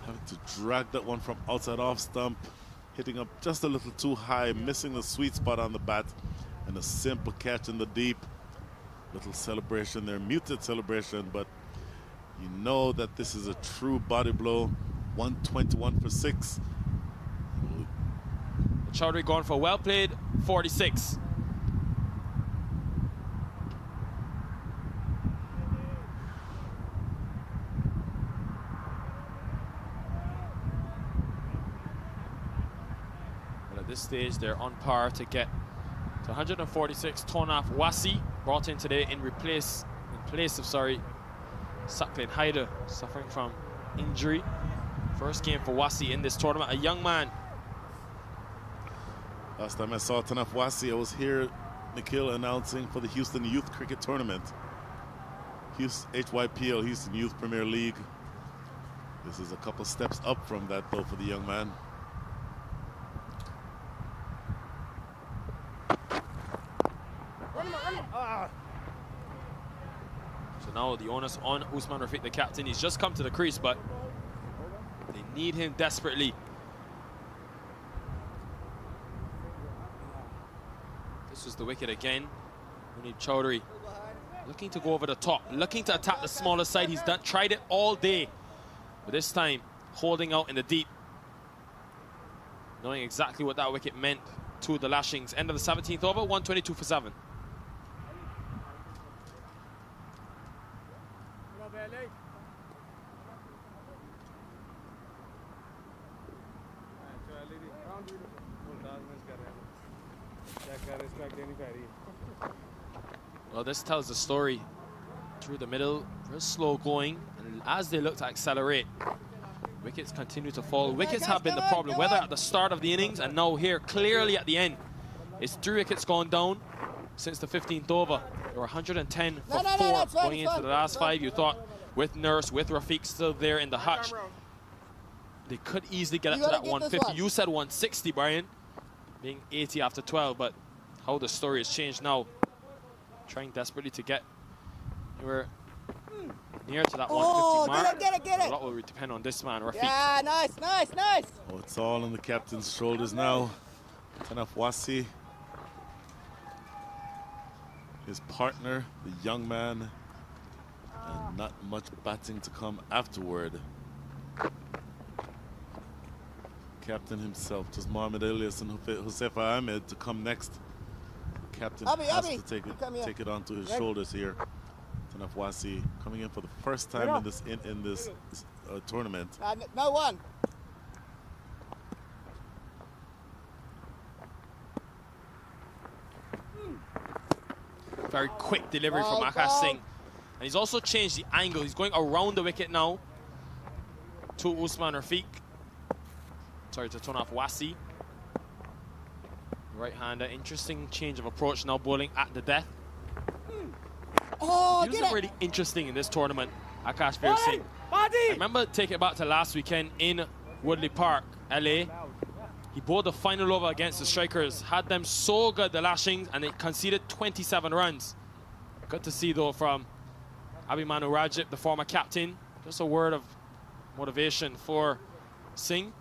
Having to drag that one from outside off stump. Hitting up just a little too high, missing the sweet spot on the bat, and a simple catch in the deep. Little celebration there, muted celebration, but you know that this is a true body blow. 121 for 6. Chowdhury going for well played, 46. This stage they're on par to get to 146. Tonaf Wasi brought in today in place of Saklin Haider, suffering from injury. First game for Wasi in this tournament, a young man. Last time I saw Tonaf Wasi, I was here, Nikhil, announcing for the Houston Youth Cricket Tournament. HYPL, Houston Youth Premier League. This is a couple steps up from that though for the young man. So now the onus on Usman Rafiq, the captain. He's just come to the crease, but they need him desperately. This was the wicket again. We need Chowdhury looking to go over the top, looking to attack the smaller side. He's tried it all day, but this time holding out in the deep. knowing exactly what that wicket meant to the Lashings. End of the 17th over, 122 for 7. Well, this tells the story through the middle, very slow going, and as they look to accelerate, wickets continue to fall. Wickets have been the problem, whether at the start of the innings and now here clearly at the end. It's 3 wickets gone down since the 15th over. There were 110 for 4 going into the last 5. You thought with Nurse, with Rafiq still there in the hutch, they could easily get up to that 150. You said 160, Brian, being 80 after 12, but how the story has changed now. Trying desperately to get anywhere near to that 150 mark. Get it. A lot will depend on this man, Rafiq. Yeah, nice. Oh, it's all on the captain's shoulders now. Tanaf Wasi, his partner, the young man, and not much batting to come afterward. Captain himself, just Mohamed Elias and Hussefa Ahmed to come next. Captain has to take it onto his shoulders here. Tanaf Wasi coming in for the first time in this tournament. No one. Very quick delivery from Akash Singh. And he's also changed the angle. He's going around the wicket now to Usman Rafiq. Sorry, to Tanaf Wasi. Right-hander, interesting change of approach now, bowling at the death. Oh, he was really interesting in this tournament, Akash Veer Singh. I remember taking it back to last weekend in Woodley Park, LA. He bowled the final over against the Strikers, had them so good, the Lashings, and they conceded 27 runs. Good to see, though, from Abhimanyu Rajip, the former captain. Just a word of motivation for Singh.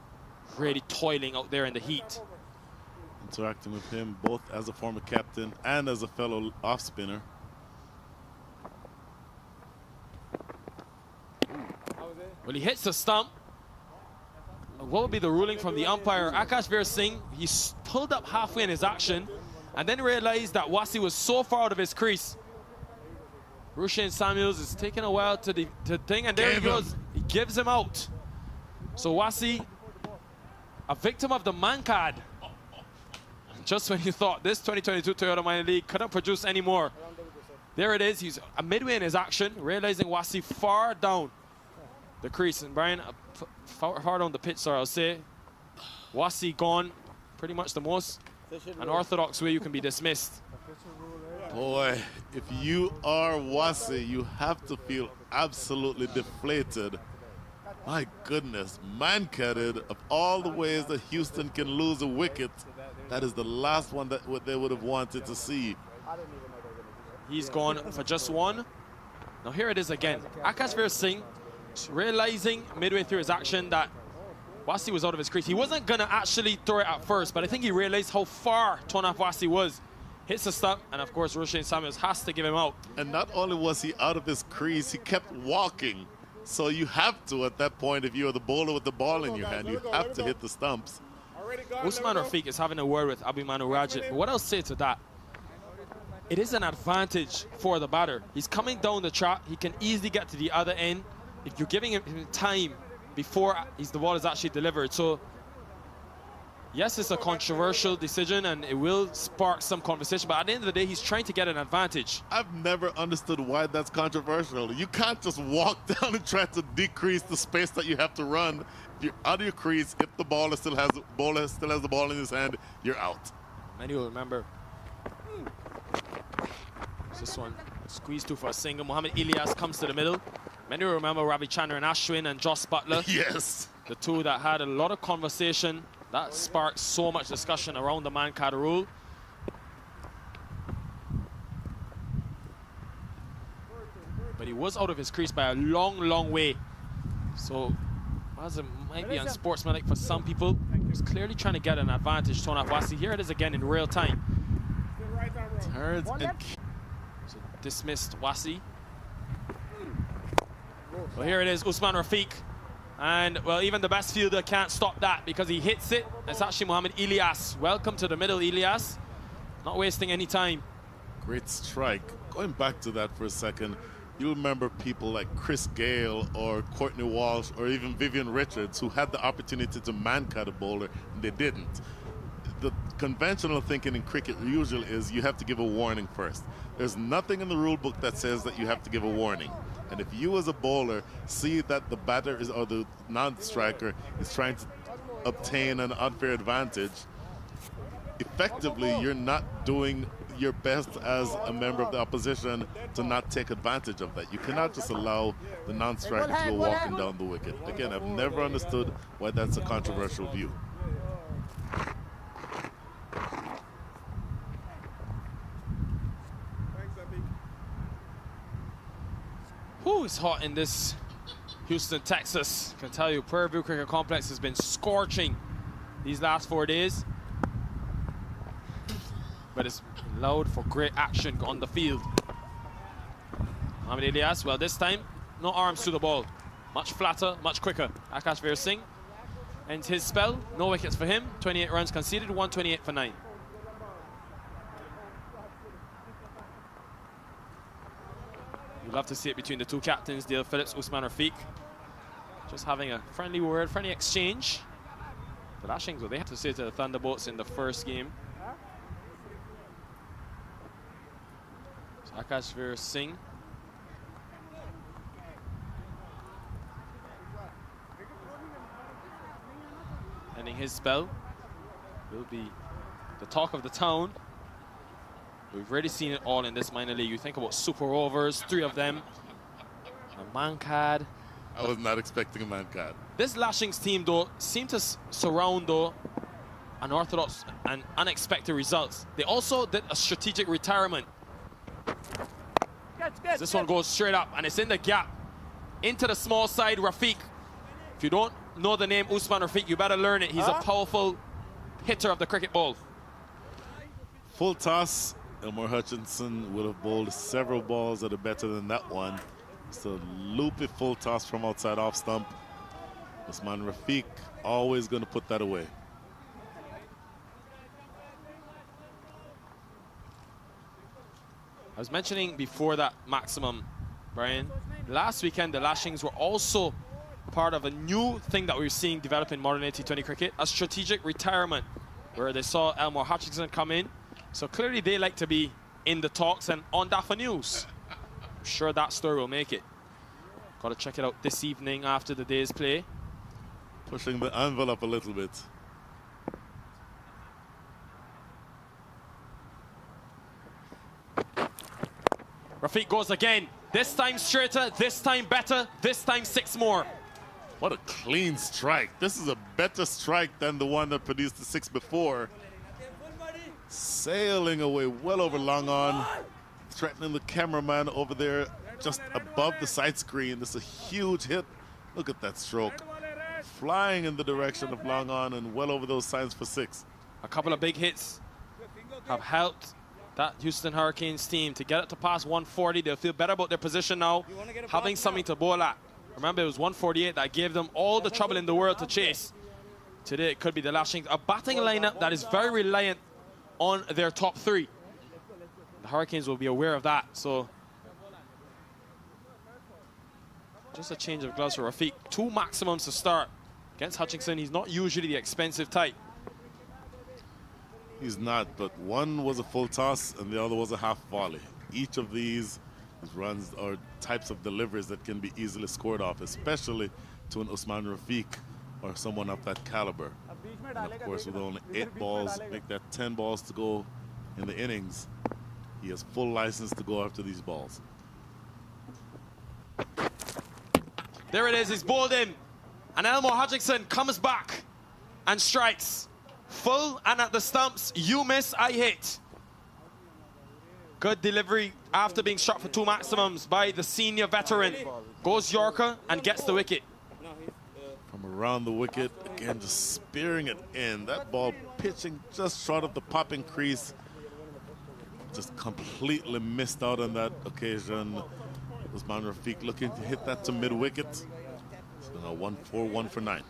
Really toiling out there in the heat. Interacting with him both as a former captain and as a fellow off-spinner. Well, he hits the stump. What would be the ruling from the umpire? Akash Veer Singh, he pulled up halfway in his action and then realized that Wasi was so far out of his crease. Rushain Samuels is taking a while to thing, and there he goes. He gives him out. So Wasi, a victim of the man card. Just when you thought this 2022 Toyota Minor League couldn't produce any more. There it is. He's midway in his action, realizing Wasi far down the crease. And Brian, far down the pitch, sorry, I'll say. Wasi gone, pretty much the most unorthodox way you can be dismissed. Boy, if you are Wasi, you have to feel absolutely deflated. My goodness, man-catted, of all the ways that Houston can lose a wicket, that is the last one that they would have wanted to see. He's gone for just one. Now here it is again. Akash Veer Singh realizing midway through his action that Wasi was out of his crease. He wasn't going to actually throw it at first, but I think he realized how far Tanaf Wasi was. Hits the stump, and of course Rushain Samuels has to give him out. And not only was he out of his crease, he kept walking. So you have to, at that point, if you're the bowler with the ball in your hand, you have to hit the stumps. Usman Rafiq is having a word with Abhimanyu Rajip. But what I'll say to that, it is an advantage for the batter. He's coming down the track. He can easily get to the other end if you're giving him time before the ball is actually delivered. So, yes, it's a controversial decision and it will spark some conversation, but at the end of the day, he's trying to get an advantage. I've never understood why that's controversial. You can't just walk down and try to decrease the space that you have to run. If you're out of your crease, if the bowler still has the ball in his hand, you're out. Many will remember. This one, squeeze two for a single. Mohamed Elias comes to the middle. Many will remember Ravichandran Ashwin and Joss Butler. Yes. The two that had a lot of conversation. That sparked so much discussion around the man card rule. But he was out of his crease by a long, long way. So, as it might be unsportsmanlike for some people, he's clearly trying to get an advantage. Tanaf Wasi, here it is again in real time. Turns and so dismissed Wasi. Well, here it is, Usman Rafiq. And, well, even the best fielder can't stop that because he hits it. It's actually Mohamed Ilyas. Welcome to the middle, Ilyas. Not wasting any time. Great strike. Going back to that for a second, you remember people like Chris Gale or Courtney Walsh or even Vivian Richards who had the opportunity to man-cut a bowler and they didn't. The conventional thinking in cricket usually is you have to give a warning first. There's nothing in the rule book that says that you have to give a warning. And if you as a bowler see that the batter is, or the non-striker is trying to obtain an unfair advantage, effectively you're not doing your best as a member of the opposition to not take advantage of that. You cannot just allow the non-striker to go walking down the wicket. Again, I've never understood why that's a controversial view. Whew, it's hot in this Houston, Texas. I can tell you, Prairie View Cricket Complex has been scorching these last 4 days. But it's allowed for great action on the field. Mohamed Ilyas, well, this time, no arms to the ball. Much flatter, much quicker. Akash Veer Singh ends his spell. No wickets for him. 28 runs conceded, 128 for 9. You'd love to see it between the two captains, Dale Phillips, Usman Rafiq. Just having a friendly word, friendly exchange. The Lashings, well, they had to say to the Thunderbolts in the first game. So Akash Veer Singh. Ending his spell. Will be the talk of the town. We've already seen it all in this minor league. You think about super overs, 3 of them. A man-cad. I was not expecting a man-cad. This Lashings team, though, seemed to surround, though, unorthodox and unexpected results. They also did a strategic retirement. This one goes straight up, and it's in the gap. Into the small side, Rafiq. If you don't know the name Usman Rafiq, you better learn it. He's a powerful hitter of the cricket ball. Full toss. Elmore Hutchinson would have bowled several balls that are better than that one. It's a loopy full toss from outside off stump. Usman Rafiq always going to put that away. I was mentioning before that maximum, Brian, last weekend the Lashings were also part of a new thing that we're seeing develop in modern T20 cricket, a strategic retirement, where they saw Elmore Hutchinson come in. So clearly they like to be in the talks and on Dafa News. I'm sure that story will make it. Got to check it out this evening after the day's play. Pushing the envelope a little bit. Rafiq goes again. This time straighter, this time better, this time 6 more. What a clean strike. This is a better strike than the one that produced the 6 before. Sailing away well over long on, threatening the cameraman over there just above the side screen. This is a huge hit. Look at that stroke. Flying in the direction of long on and well over those signs for 6. A couple of big hits have helped that Houston Hurricanes team to get it to past 140. They'll feel better about their position now, having something to bowl at. Remember, it was 148 that gave them all the trouble in the world to chase. Today, it could be the Lashings, a batting lineup that is very reliant on their top 3. The Hurricanes will be aware of that. So just a change of gloves for Rafiq. 2 maximums to start against Hutchinson. He's not usually the expensive type. He's not, but one was a full toss and the other was a half volley. Each of these runs are types of deliveries that can be easily scored off, especially to an Usman Rafiq or someone of that caliber. And of course, with only 8 balls, make that 10 balls to go in the innings, he has full license to go after these balls. There it is, he's bowled in. And Elmore Hutchinson comes back and strikes. Full and at the stumps, you miss, I hit. Good delivery after being struck for 2 maximums by the senior veteran. Goes Yorker and gets the wicket. From around the wicket, again, just spearing it in. That ball pitching just short of the popping crease. Just completely missed out on that occasion. Usman Rafiq looking to hit that to mid-wicket. He's going Now 1 for 9.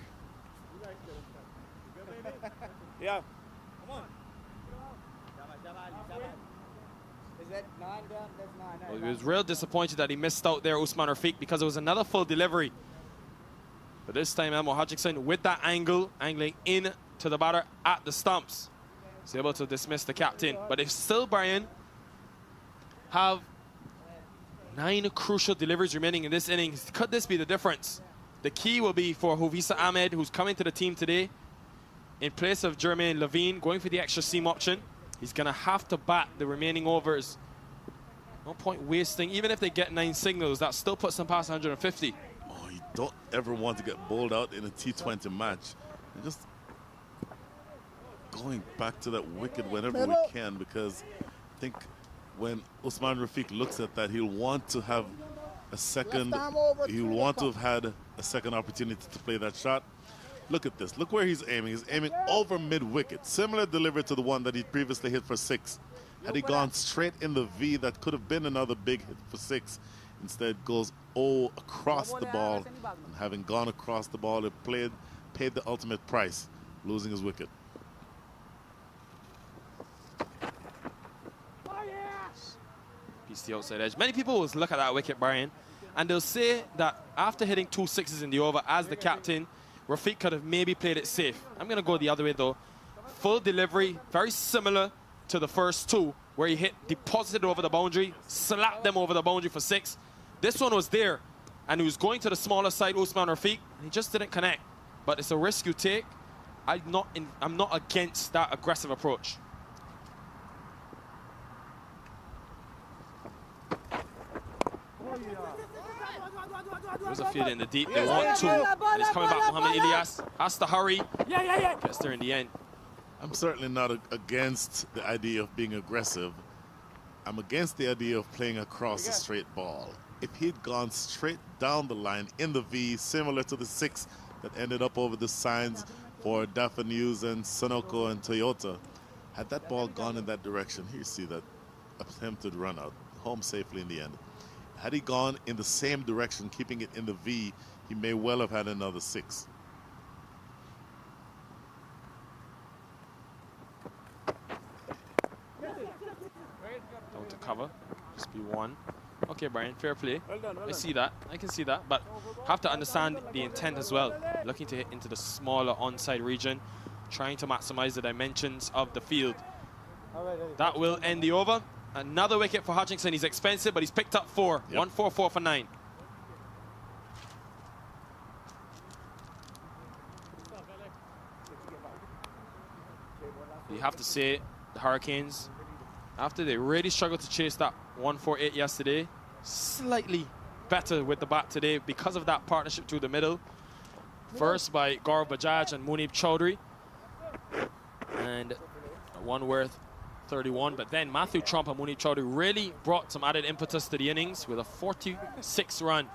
Yeah. Come on. Is that 9 down? That's 9. Well, he was real disappointed that he missed out there, Usman Rafiq, because it was another full delivery. But this time, Elmore Hutchinson, with that angle, angling in to the batter at the stumps, is able to dismiss the captain. But if still, Brian, have 9 crucial deliveries remaining in this innings, could this be the difference? The key will be for Hovisa Ahmed, who's coming to the team today, in place of Jermaine Levine, going for the extra seam option. He's going to have to bat the remaining overs. No point wasting. Even if they get 9 signals, that still puts them past 150. Oh, you don't ever want to get bowled out in a T20 match. And just going back to that wicket whenever we can, because I think when Usman Rafiq looks at that, he'll want to have a second. He'll want to have had a second opportunity to play that shot. Look at this. Look where he's aiming. He's aiming over mid-wicket. Similar delivery to the one that he previously hit for 6. Had he gone straight in the V, that could have been another big hit for 6. Instead goes across the ball. And having gone across the ball, it paid the ultimate price, losing his wicket. Piece the outside edge. Many people will look at that wicket, Brian, and they'll say that after hitting 2 6s in the over as the captain, Rafiq could have maybe played it safe. I'm going to go the other way, though. Full delivery, very similar to the first 2, where he deposited over the boundary, slapped them over the boundary for 6. This one was there, and he was going to the smaller side, Usman Rafiq, and he just didn't connect. But it's a risk you take. I'm not against that aggressive approach. There's a field in the deep. They want 2. And it's coming back. Mohamed Ilyas has to hurry. Gets there in the end. I'm certainly not against the idea of being aggressive. I'm against the idea of playing across a straight ball. If he'd gone straight down the line in the V, similar to the 6 that ended up over the signs for Dafa News and Sunoco and Toyota, had that ball gone in that direction, here you see that attempted run out, home safely in the end. Had he gone in the same direction, keeping it in the V, he may well have had another 6. Don't to cover, just be 1. Okay, Brian, fair play. I see that. I can see that, but have to understand the intent as well. Looking to hit into the smaller onside region, trying to maximize the dimensions of the field. That will end the over. Another wicket for Hutchinson. He's expensive, but he's picked up 4. 144 for 9. You have to say, the Hurricanes, after they really struggled to chase that 148 yesterday, slightly better with the bat today because of that partnership through the middle. First by Gaurav Bajaj and Munib Chowdhury. And one worth 31, but then Matthew Trump and Munib Chowdhury really brought some added impetus to the innings with a 46-run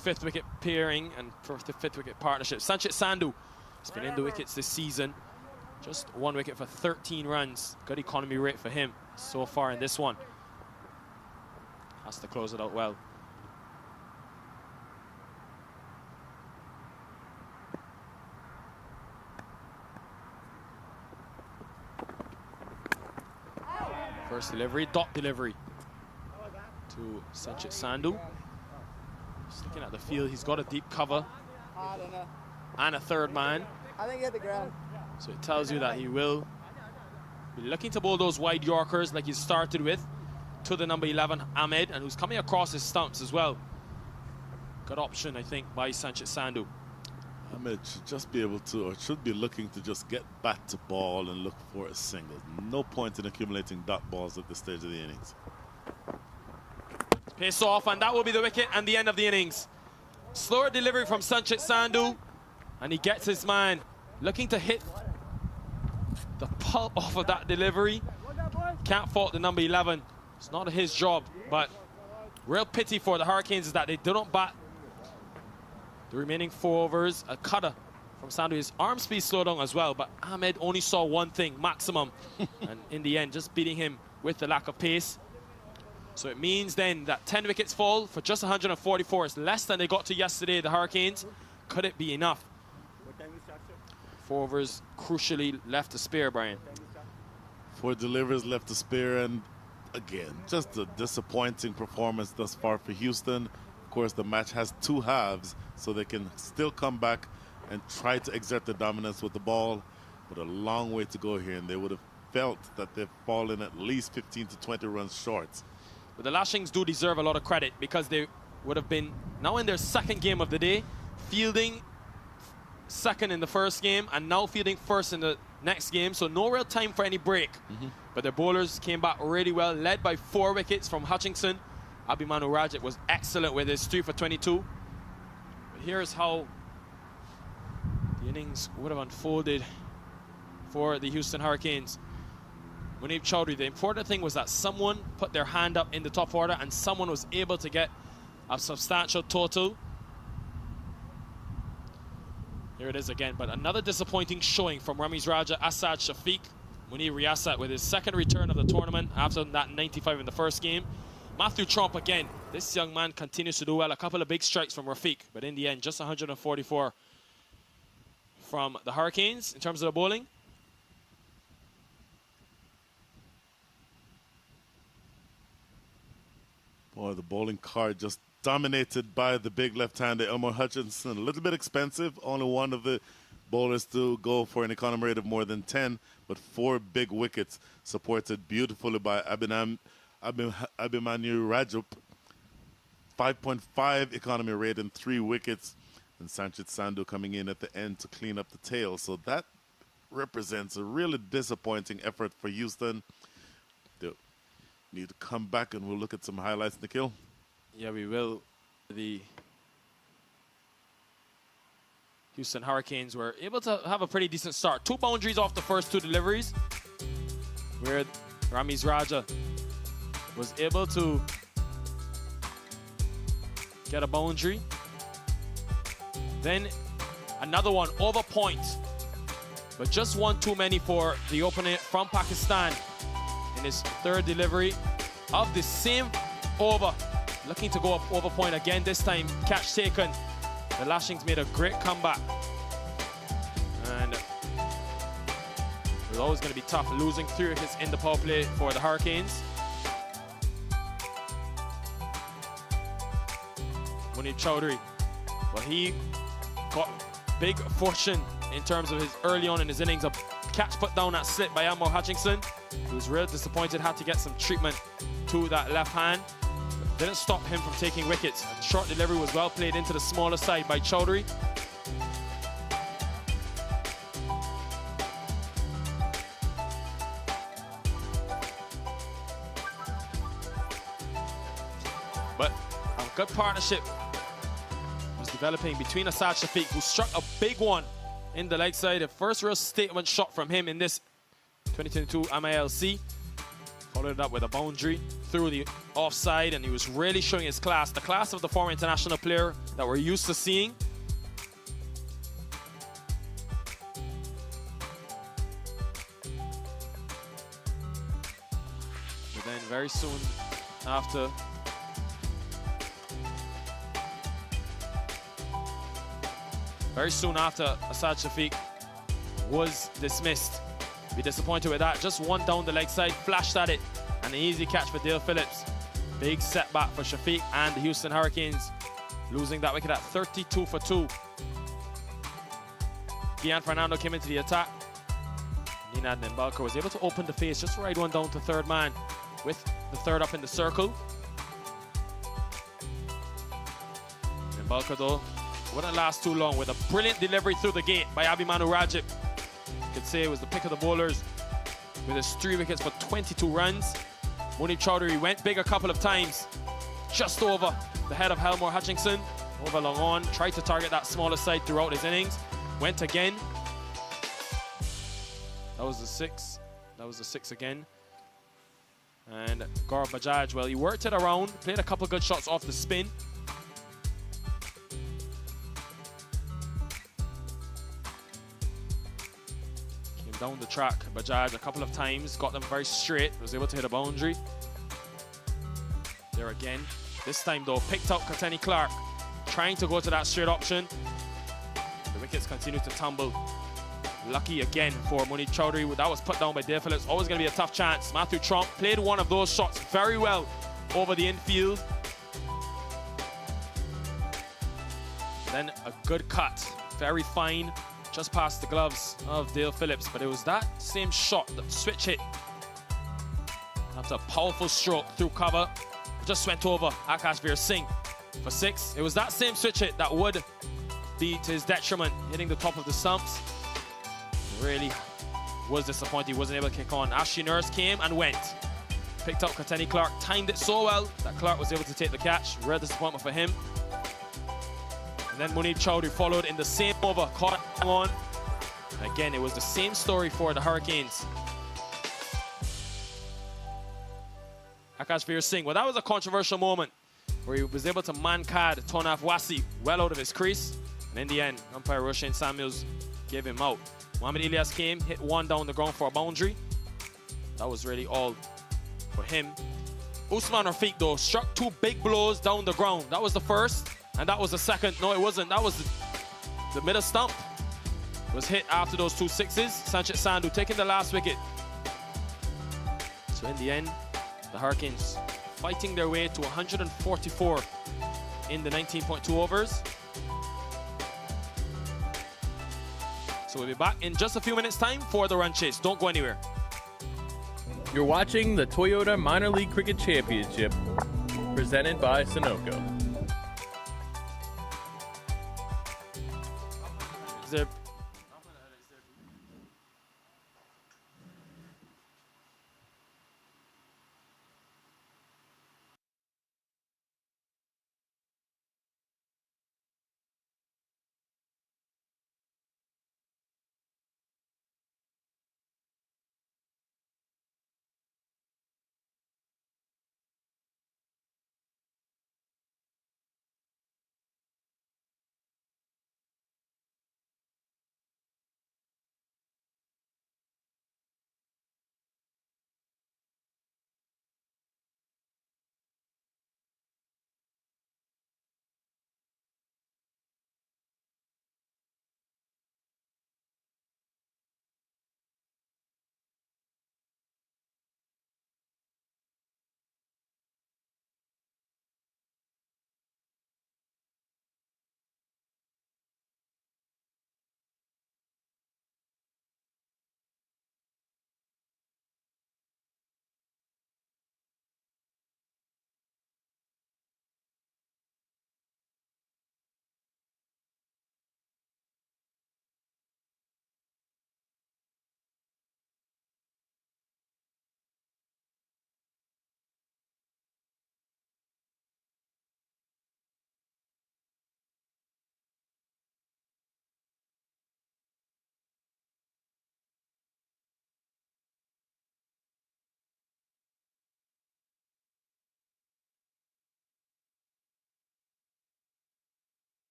5th wicket pairing and 5th wicket partnership. Sanchit Sandhu has been in the wickets this season. Just 1 wicket for 13 runs. Good economy rate for him so far in this one. Has to close it out well. First delivery, dot delivery to Sanchit Sandhu. Just looking at the field, he's got a deep cover and a 3rd man. I think he hit the ground. So it tells you that he will be looking to bowl those wide Yorkers like he started with to the number 11, Ahmed, and who's coming across his stumps as well. Good option, I think, by Sanchit Sandhu. Ahmed should just be able to, or should be looking to just get back to ball and look for a single. No point in accumulating dot balls at this stage of the innings. Pace off, and that will be the wicket and the end of the innings. Slower delivery from Sanchit Sandhu, and he gets his man. Looking to hit the pulp off of that delivery. Can't fault the number 11. It's not his job, but real pity for the Hurricanes is that they don't bat the remaining 4 overs. A cutter from Sandhu. His arm speed slowed down as well, but Ahmed only saw one thing, maximum. And in the end, just beating him with the lack of pace. So it means then that 10 wickets fall for just 144 is less than they got to yesterday, the Hurricanes. Could it be enough? 4 overs crucially left to spare, Brian. 4 delivers left to spare, and again, just a disappointing performance thus far for Houston. Of course, the match has 2 halves, so they can still come back and try to exert the dominance with the ball, but a long way to go here, and they would have felt that they've fallen at least 15 to 20 runs short. But the Lashings do deserve a lot of credit because they would have been now in their second game of the day, fielding second in the first game and now fielding first in the next game, so no real time for any break. But their bowlers came back really well, led by 4 wickets from Hutchinson. Abhimanyu Rajat was excellent with his 3 for 22. But here's how the innings would have unfolded for the Houston Hurricanes. Munib Chowdhury, the important thing was that someone put their hand up in the top order and someone was able to get a substantial total. Here it is again, but another disappointing showing from Ramiz Raja, Asad Shafiq, Munir Riyasat with his second return of the tournament after that 95 in the first game. Matthew Trump again, this young man continues to do well. A couple of big strikes from Rafiq, but in the end, just 144 from the Hurricanes in terms of the bowling. Boy, the bowling card just dominated by the big left-hander Elmore Hutchinson. A little bit expensive, only one of the bowlers to go for an economy rate of more than 10, but 4 big wickets supported beautifully by Abhimanyu Rajat. 5.5 economy rate and 3 wickets, and Sanchit Sandhu coming in at the end to clean up the tail. So that represents a really disappointing effort for Houston. They need to come back, and we'll look at some highlights, Nikhil. Yeah, we will. The Houston Hurricanes were able to have a pretty decent start. 2 boundaries off the first 2 deliveries, where Ramiz Raja was able to get a boundary. Then another one over point, but just one too many for the opponent from Pakistan in his 3rd delivery of the same over. Looking to go up over point again, this time catch taken. The Lashings made a great comeback. And it was always going to be tough losing 3 wickets in the power play for the Hurricanes. Munib Chowdhury, well, he got big fortune in terms of his early on in his innings. A catch put down that slip by Elmore Hutchinson. He was real disappointed, had to get some treatment to that left hand. But didn't stop him from taking wickets. And short delivery was well played into the smaller side by Chowdhury. But a good partnership was developing between Asad Shafiq, who struck a big one in the leg side. The first real statement shot from him in this 2022 MiLC. Followed it up with a boundary through the offside, and he was really showing his class, the class of the former international player that we're used to seeing. But then very soon after, Asad Shafiq was dismissed. Be disappointed with that. Just one down the leg side, flashed at it, and an easy catch for Dale Phillips. Big setback for Shafiq and the Houston Hurricanes, losing that wicket at 32 for 2. Gian Fernando came into the attack. Ninad Nimbalkar was able to open the face, just ride one down to 3rd man with the 3rd up in the circle. Nimbalkar, though, wouldn't last too long with a brilliant delivery through the gate by Abhimanyu Rajat. Could say it was the pick of the bowlers with his 3 wickets for 22 runs. Munib Chowdhury went big a couple of times, just over the head of Elmore Hutchinson, over long on, tried to target that smaller side throughout his innings, went again. That was the 6. That was the 6 again. And Gaurav Bajaj, well, he worked it around, played a couple good shots off the spin. Down the track, Bajaj a couple of times, got them very straight, was able to hit a boundary. There again. This time, though, picked up Katani Clark, trying to go to that straight option. The wickets continue to tumble. Lucky again for Munir Chowdhury. That was put down by Dave Phillips. Always going to be a tough chance. Matthew Trump played one of those shots very well over the infield. Then a good cut, very fine, just past the gloves of Dale Phillips. But it was that same shot, that switch hit, after a powerful stroke through cover, just went over Akash Veer Singh for 6. It was that same switch hit that would be to his detriment, hitting the top of the stumps. Really was disappointed he wasn't able to kick on. Ashley Nurse came and went. Picked up Katani Clark, timed it so well that Clark was able to take the catch. Real disappointment for him. And then Munir Chowdhury followed in the same over, caught on. Again, it was the same story for the Hurricanes. Akash Veer Singh, well, that was a controversial moment where he was able to man-card Tonaf Wasi well out of his crease. And in the end, umpire Roshan Samuels gave him out. Mohamed Ilyas came, hit one down the ground for a boundary. That was really all for him. Usman Rafiq, though, struck 2 big blows down the ground. That was the first, and that was the second. No, it wasn't. That was the middle stump. It was hit after those 2 sixes. Sanchit Sandhu taking the last wicket. So in the end, the Hurricanes fighting their way to 144 in the 19.2 overs. So we'll be back in just a few minutes' time for the run chase. Don't go anywhere. You're watching the Toyota Minor League Cricket Championship, presented by Sunoco. Is there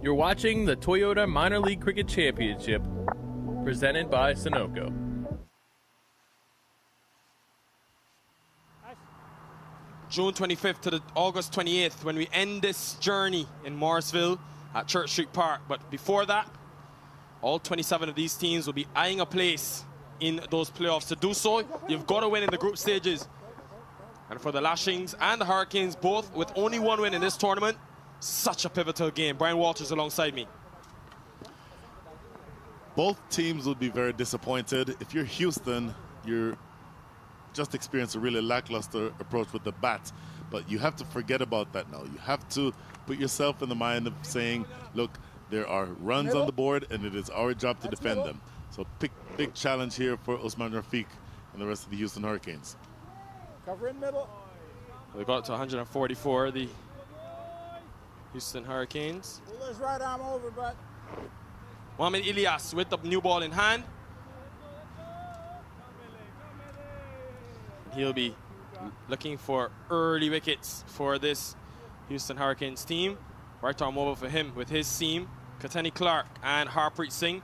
You're watching the Toyota Minor League Cricket Championship, presented by Sunoco. June 25th to the August 28th when we end this journey in Morrisville at Church Street Park. But before that, all 27 of these teams will be eyeing a place in those playoffs. To do so, you've got to win in the group stages. And for the Lashings and the Hurricanes, both with only one win in this tournament, such a pivotal game. Brian Walters alongside me. Both teams will be very disappointed. If you're Houston, you're just experienced a really lackluster approach with the bat. But you have to forget about that now. You have to put yourself in the mind of saying, look, there are runs on the board, and it is our job to defend them. So big challenge here for Usman Rafiq and the rest of the Houston Hurricanes. Cover in middle. We got to 144, the Houston Hurricanes. Pull his right arm over, but Mohamed Ilyas with the new ball in hand. He'll be looking for early wickets for this Houston Hurricanes team. Right arm over for him with his seam. Katani Clark and Harpreet Singh,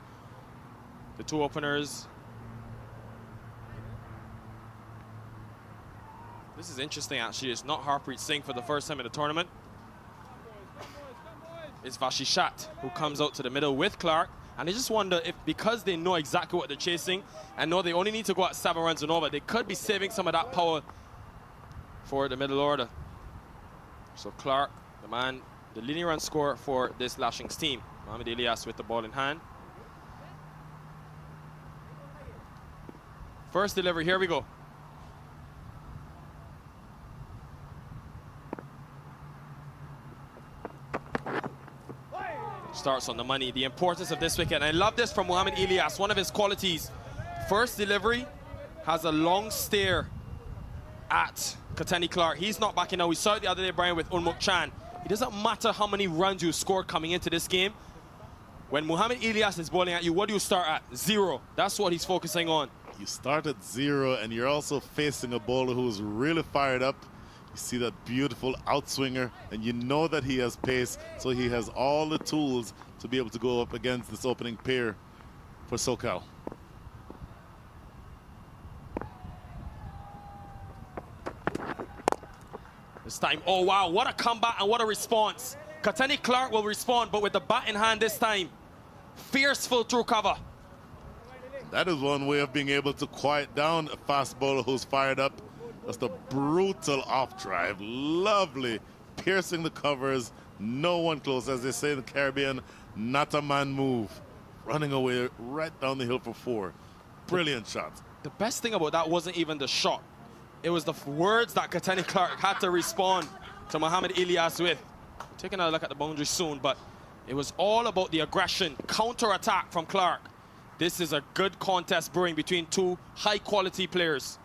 the two openers. This is interesting, actually. It's not Harpreet Singh for the first time in the tournament. It's Vashishat who comes out to the middle with Clark. And I just wonder if, because they know exactly what they're chasing and know they only need to go at 7 runs and over, they could be saving some of that power for the middle order. So Clark, the man, the leading run scorer for this Lashings team. Mohamed Ilyas with the ball in hand. First delivery, here we go. Starts on the money. The importance of this wicket. And I love this from Mohamed Ilyas, one of his qualities. First delivery has a long stare at Katani Clark. He's not backing out. We saw it the other day, Brian, with Unmuk Chan. It doesn't matter how many runs you scored coming into this game. When Mohamed Ilyas is bowling at you, what do you start at? 0. That's what he's focusing on. You start at 0, and you're also facing a bowler who's really fired up. You see that beautiful outswinger, and you know that he has pace, so he has all the tools to be able to go up against this opening pair for SoCal. This time, oh wow, what a comeback and what a response. Katani Clark will respond, but with the bat in hand this time. Fierce full through cover. That is one way of being able to quiet down a fast bowler who's fired up. Just a brutal off drive. Lovely. Piercing the covers. No one close. As they say in the Caribbean, not a man move. Running away right down the hill for 4. Brilliant shot. The best thing about that wasn't even the shot. It was the words that Katani Clark had to respond to Mohamed Ilyas with. Taking a look at the boundary soon, but it was all about the aggression, counter-attack from Clark. This is a good contest brewing between two high-quality players.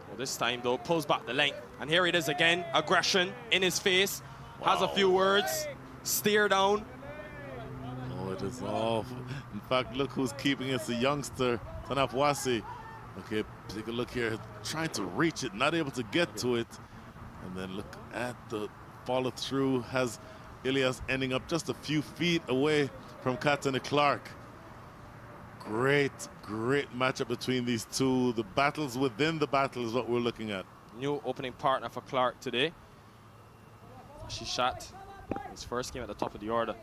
Well, this time, though, pulls back the length. And here it is again, aggression in his face. Wow. Has a few words, stare down. Oh, it is off. In fact, look who's keeping it, the youngster, Tanapwasi. Okay, take a look here, trying to reach it, not able to get to it. And then look at the follow through, has Ilyas ending up just a few feet away from Katani Clark. Great matchup between these two. The battles within the battle is what we're looking at. New opening partner for Clark today. She shot his first game at the top of the order.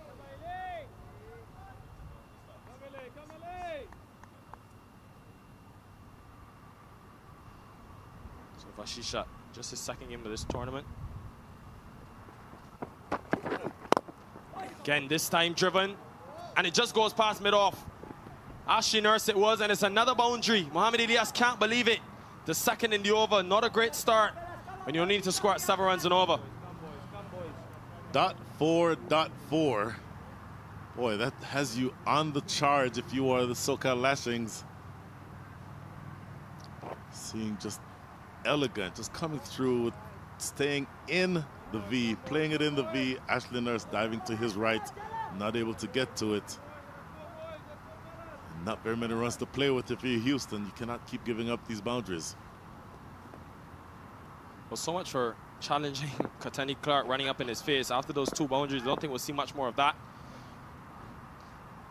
So Vashishat, just his second game of this tournament. Again, this time driven, and it just goes past mid-off. Ashley Nurse it was, and it's another boundary. Mohamed Ilyas can't believe it. The second in the over, not a great start when you need to score at 7 runs and over. .4. Boy, that has you on the charge if you are the SoCal Lashings. Seeing just elegant, just coming through with staying in the V, playing it in the V. Ashley Nurse diving to his right, not able to get to it. And not very many runs to play with if you're Houston. You cannot keep giving up these boundaries. Well, so much for challenging Katani Clark, running up in his face. After those 2 boundaries, I don't think we'll see much more of that,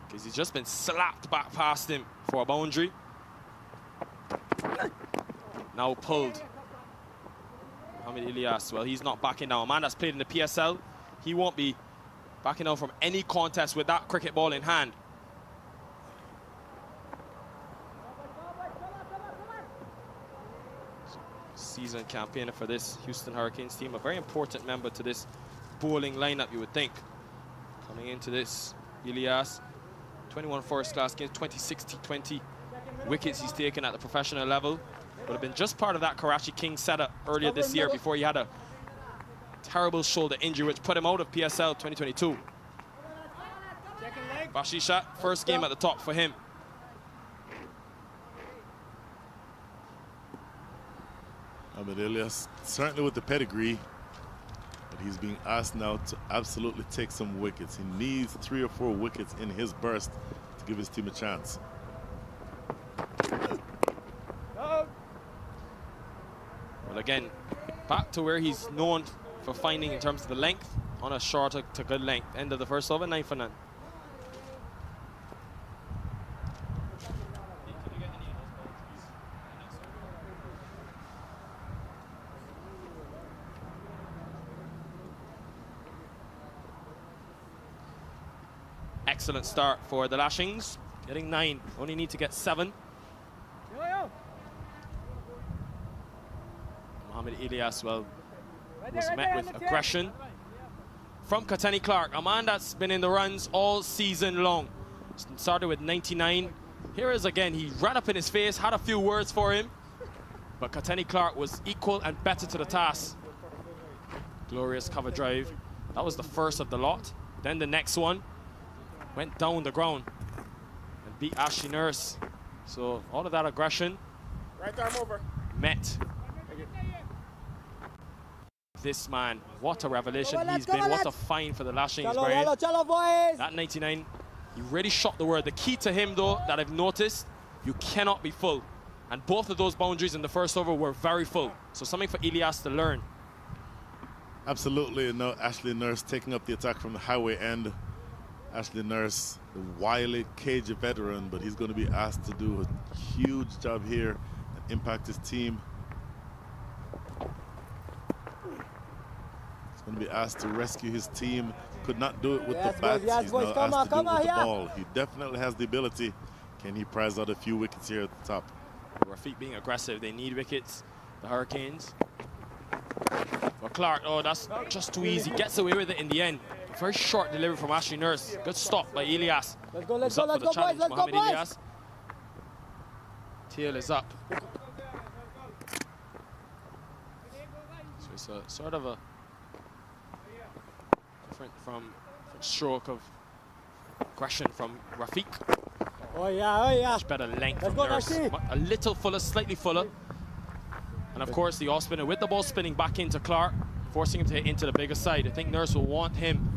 because he's just been slapped back past him for a boundary. Now pulled. Mohamed Ilyas, well, he's not backing down. A man that's played in the PSL, he won't be backing down from any contest with that cricket ball in hand. Season campaigner for this Houston Hurricanes team, a very important member to this bowling lineup, you would think. Coming into this, Ilyas, 21 first-class games, 20-60-20 wickets he's taken at the professional level. Would have been just part of that Karachi Kings setup earlier this year before he had a terrible shoulder injury which put him out of PSL 2022. Bashisha, first game at the top for him. Mohamed Ilyas, certainly with the pedigree, but he's being asked now to absolutely take some wickets. He needs 3 or 4 wickets in his burst to give his team a chance. Well, again, back to where he's known for finding in terms of the length, on a shorter to good length. End of the first over, 9 for none. Excellent start for the Lashings, getting 9. Only need to get 7. Mohamed Ilyas, well, was met with aggression from Katani Clark, a man that's been in the runs all season long. Started with 99. Here is again, he ran up in his face, had a few words for him, but Katani Clark was equal and better to the task. Glorious cover drive. That was the first of the lot. Then the next one went down the ground and beat Ashley Nurse. So all of that aggression Right arm over. met this man. What a revelation he's been. What a find for the Lashings, Brian. That 99, he really shot the word. The key to him, though, that I've noticed, you cannot be full. And both of those boundaries in the first over were very full. So something for Ilyas to learn. Absolutely. Now Ashley Nurse taking up the attack from the highway end. Ashley Nurse, the wily cage veteran, but he's going to be asked to do a huge job here and impact his team. He's going to be asked to rescue his team. Could not do it with the bat. He's now asked to do it with the ball. He definitely has the ability. Can he prize out a few wickets here at the top? Rafiq being aggressive. They need wickets, the Hurricanes. Well, Clark, oh, that's just too easy. Gets away with it in the end. A very short delivery from Ashley Nurse. Good stop by Ilyas. Let's go, let's go, let's go, boys, let's go, boys. Ilyas. Tail is up. So it's a sort of a different stroke of aggression from Rafiq. Oh yeah. Much better length from go, Nurse. Rashi. A little fuller, slightly fuller. And of course, the off spinner with the ball spinning back into Clark, forcing him to hit into the bigger side. I think Nurse will want him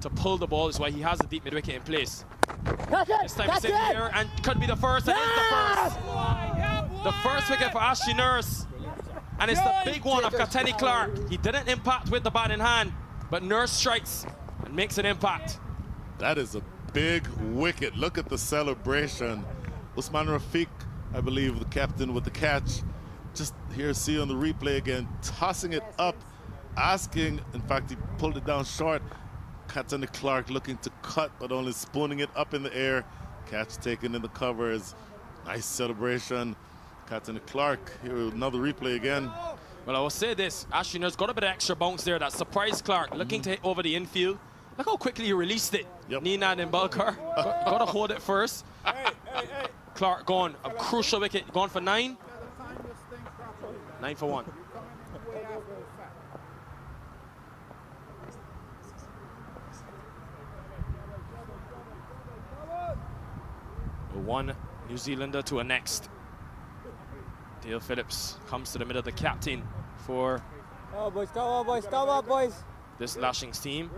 to pull the ball. That's why he has the deep mid wicket in place. This time he's in the air and could be the first. And it's the first. The first wicket for Ashley Nurse. And it's the big one of Katani Clark. He didn't impact with the bat in hand, but Nurse strikes and makes an impact. That is a big wicket. Look at the celebration. Usman Rafiq, I believe, the captain with the catch. Just here, see on the replay again, tossing it up, asking, in fact, he pulled it down short. Katani Clark looking to cut, but only spooning it up in the air. Catch taken in the covers. Nice celebration. Katani Clark, here another replay again. Well, I will say this, Ashley Nurse got a bit of extra bounce there that surprised Clark, looking to hit over the infield. Look how quickly he released it. Yep. Nina and Balkar, got to hold it first. Clark gone, a crucial wicket, gone for 9. 9 for 1. One New Zealander to a next. Dale Phillips comes to the middle, the captain for this Lashings team.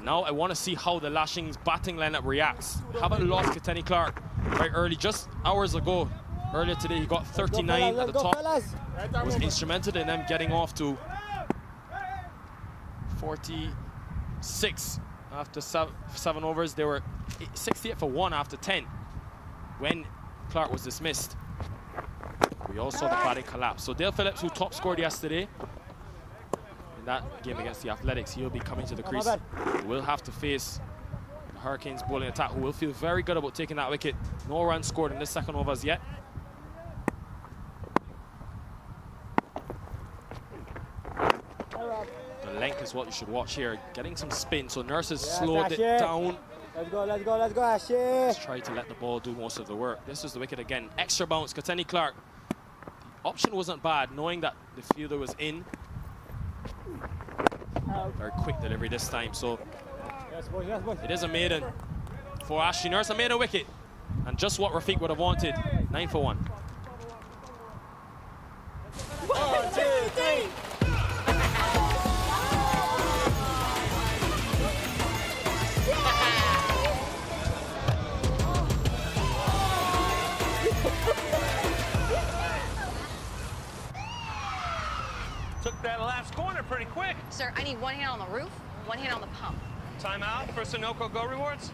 Now I want to see how the Lashings batting lineup reacts. Haven't lost Katani Clark very early, just hours ago. Earlier today, he got 39 at the top. Was instrumental in them getting off to 46 after 7 overs. They were 68 for 1 after 10 when Clark was dismissed. We all saw the batting collapse. So Dale Phillips, who top scored yesterday in that game against the Athletics, he'll be coming to the crease. He will have to face the Hurricanes bowling attack, who will feel very good about taking that wicket. No runs scored in this second over as yet. The length is what you should watch here. Getting some spin, so Nurse has slowed it down. Let's go, let's go, let's go, Ashley. Let's try to let the ball do most of the work. This is the wicket again. Extra bounce, Kateni Clark. The option wasn't bad, knowing that the fielder was in. Very quick delivery this time, so it is a maiden for Ashley Nurse. A maiden wicket, and just what Rafiq would have wanted. 9 for 1. 1, 2, 3. Took that last corner pretty quick. Sir, I need 1 hand on the roof, 1 hand on the pump. Timeout for Sunoco Go Rewards.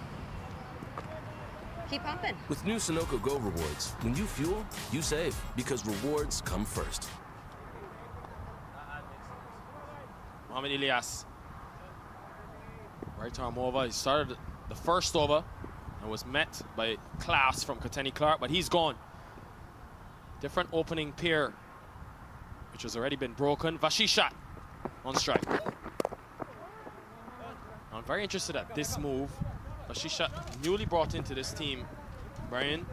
Keep pumping. With new Sunoco Go Rewards, when you fuel, you save, because rewards come first. Mohamed Ilyas. Right arm over. He started the first over and was met by class from Kateni Clark, but he's gone. Different opening pair, which has already been broken. Vashishat on strike. I'm very interested at this move. Vashishat, newly brought into this team, Brian.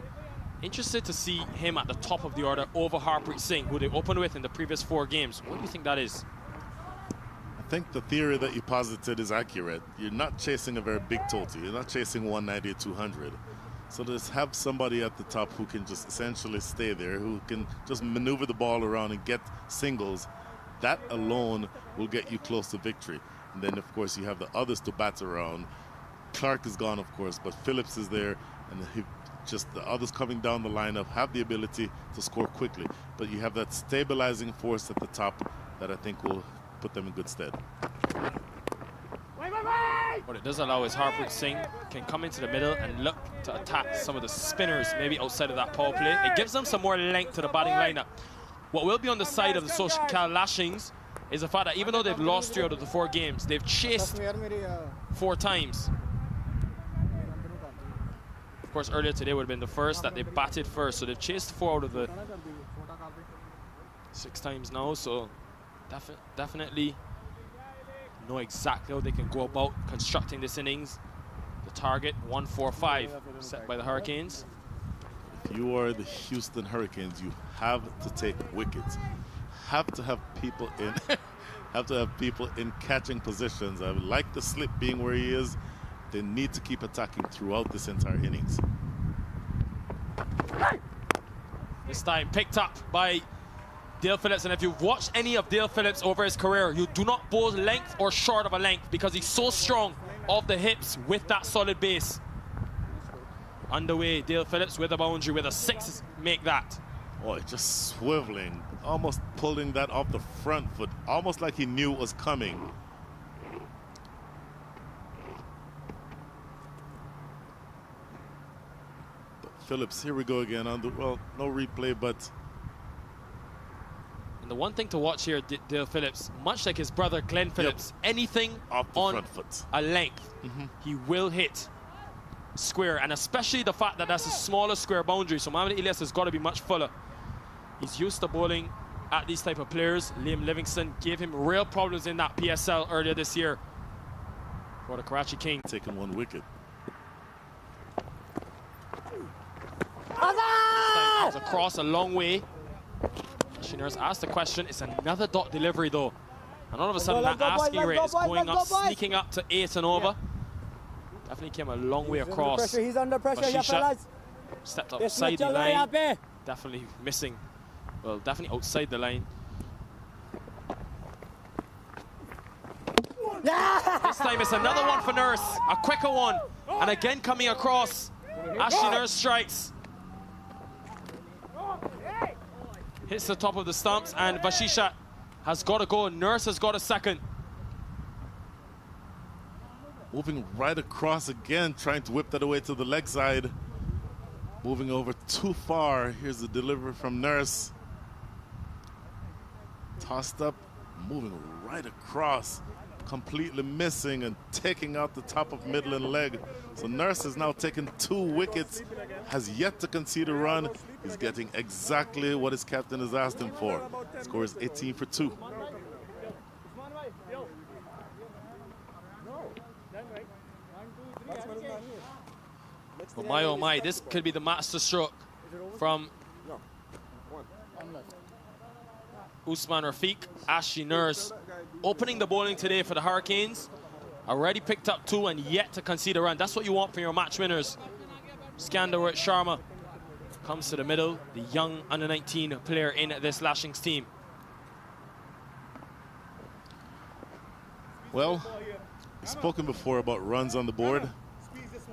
Interested to see him at the top of the order over Harpreet Singh, who they opened with in the previous 4 games. What do you think that is? I think the theory that you posited is accurate. You're not chasing a very big total. You're not chasing 190 or 200. So just have somebody at the top who can just essentially stay there, who can just maneuver the ball around and get singles. That alone will get you close to victory. And then, of course, you have the others to bat around. Clark is gone, of course, but Phillips is there, and just the others coming down the lineup have the ability to score quickly. But you have that stabilizing force at the top that I think will put them in good stead. What it does allow is Harpreet Singh can come into the middle and look to attack some of the spinners, maybe outside of that power play. It gives them some more length to the batting lineup. What will be on the side of the SoCal Lashings is the fact that even though they've lost 3 out of the 4 games, they've chased 4 times. Of course, earlier today would have been the first that they batted first, so they've chased 4 out of the 6 times now, so definitely know exactly how they can go about constructing this innings. The target 145 set by the Hurricanes. If you are the Houston Hurricanes, you have to take wickets. Have to have people in have to have people in catching positions. I would like the slip being where he is. They need to keep attacking throughout this entire innings. This time picked up by Dale Phillips, and if you've watched any of Dale Phillips over his career, you do not bowl length or short of a length because he's so strong off the hips with that solid base. Underway, Dale Phillips with a boundary with a 6 make that. Oh, just swiveling, almost pulling that off the front foot, almost like he knew it was coming. But Phillips, here we go again on the, well, no replay, but the one thing to watch here, Dale Phillips, much like his brother Glenn Phillips, anything off the on front foot, a length, he will hit square, and especially the fact that that's a smaller square boundary. So Mohamed Ilyas has got to be much fuller. He's used to bowling at these type of players. Liam Livingston gave him real problems in that PSL earlier this year for the Karachi King. Taking 1 wicket. It's across a long way. Shiners asked the question. It's another dot delivery though. And all of a sudden that asking rate is going up, sneaking up to 8 and over. Definitely came a long way across. He's under pressure. Stepped outside the line. Definitely missing. Well, definitely outside the line. This time it's another one for Nurse. A quicker one. And again coming across. Ashley Nurse strikes. Hits the top of the stumps, and Vashishat has got to go. Nurse has got a second. Moving right across again, trying to whip that away to the leg side. Moving over too far. Here's the delivery from Nurse. Tossed up, moving right across. Completely missing and taking out the top of middle and leg. So Nurse has now taken 2 wickets, has yet to concede a run. He's getting exactly what his captain has asked him for. Score is 18 for 2. But my oh my, this could be the master stroke from Usman Rafiq. Ashley Nurse opening the bowling today for the Hurricanes. Already picked up 2 and yet to concede a run. That's what you want from your match winners. Skandar Sharma comes to the middle, the young under-19 player in this Lashings team. Well, we've spoken before about runs on the board.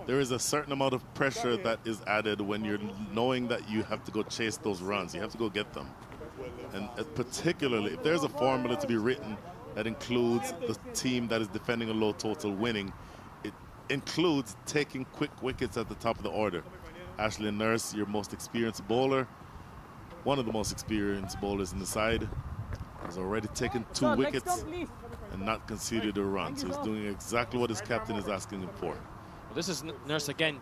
There is a certain amount of pressure that is added when you're knowing that you have to go chase those runs. You have to go get them. And particularly, if there's a formula to be written that includes the team that is defending a low total winning, it includes taking quick wickets at the top of the order. Ashley Nurse, your most experienced bowler, one of the most experienced bowlers in the side, has already taken 2 wickets and not conceded a run. So he's doing exactly what his captain is asking him for. This is Nurse again,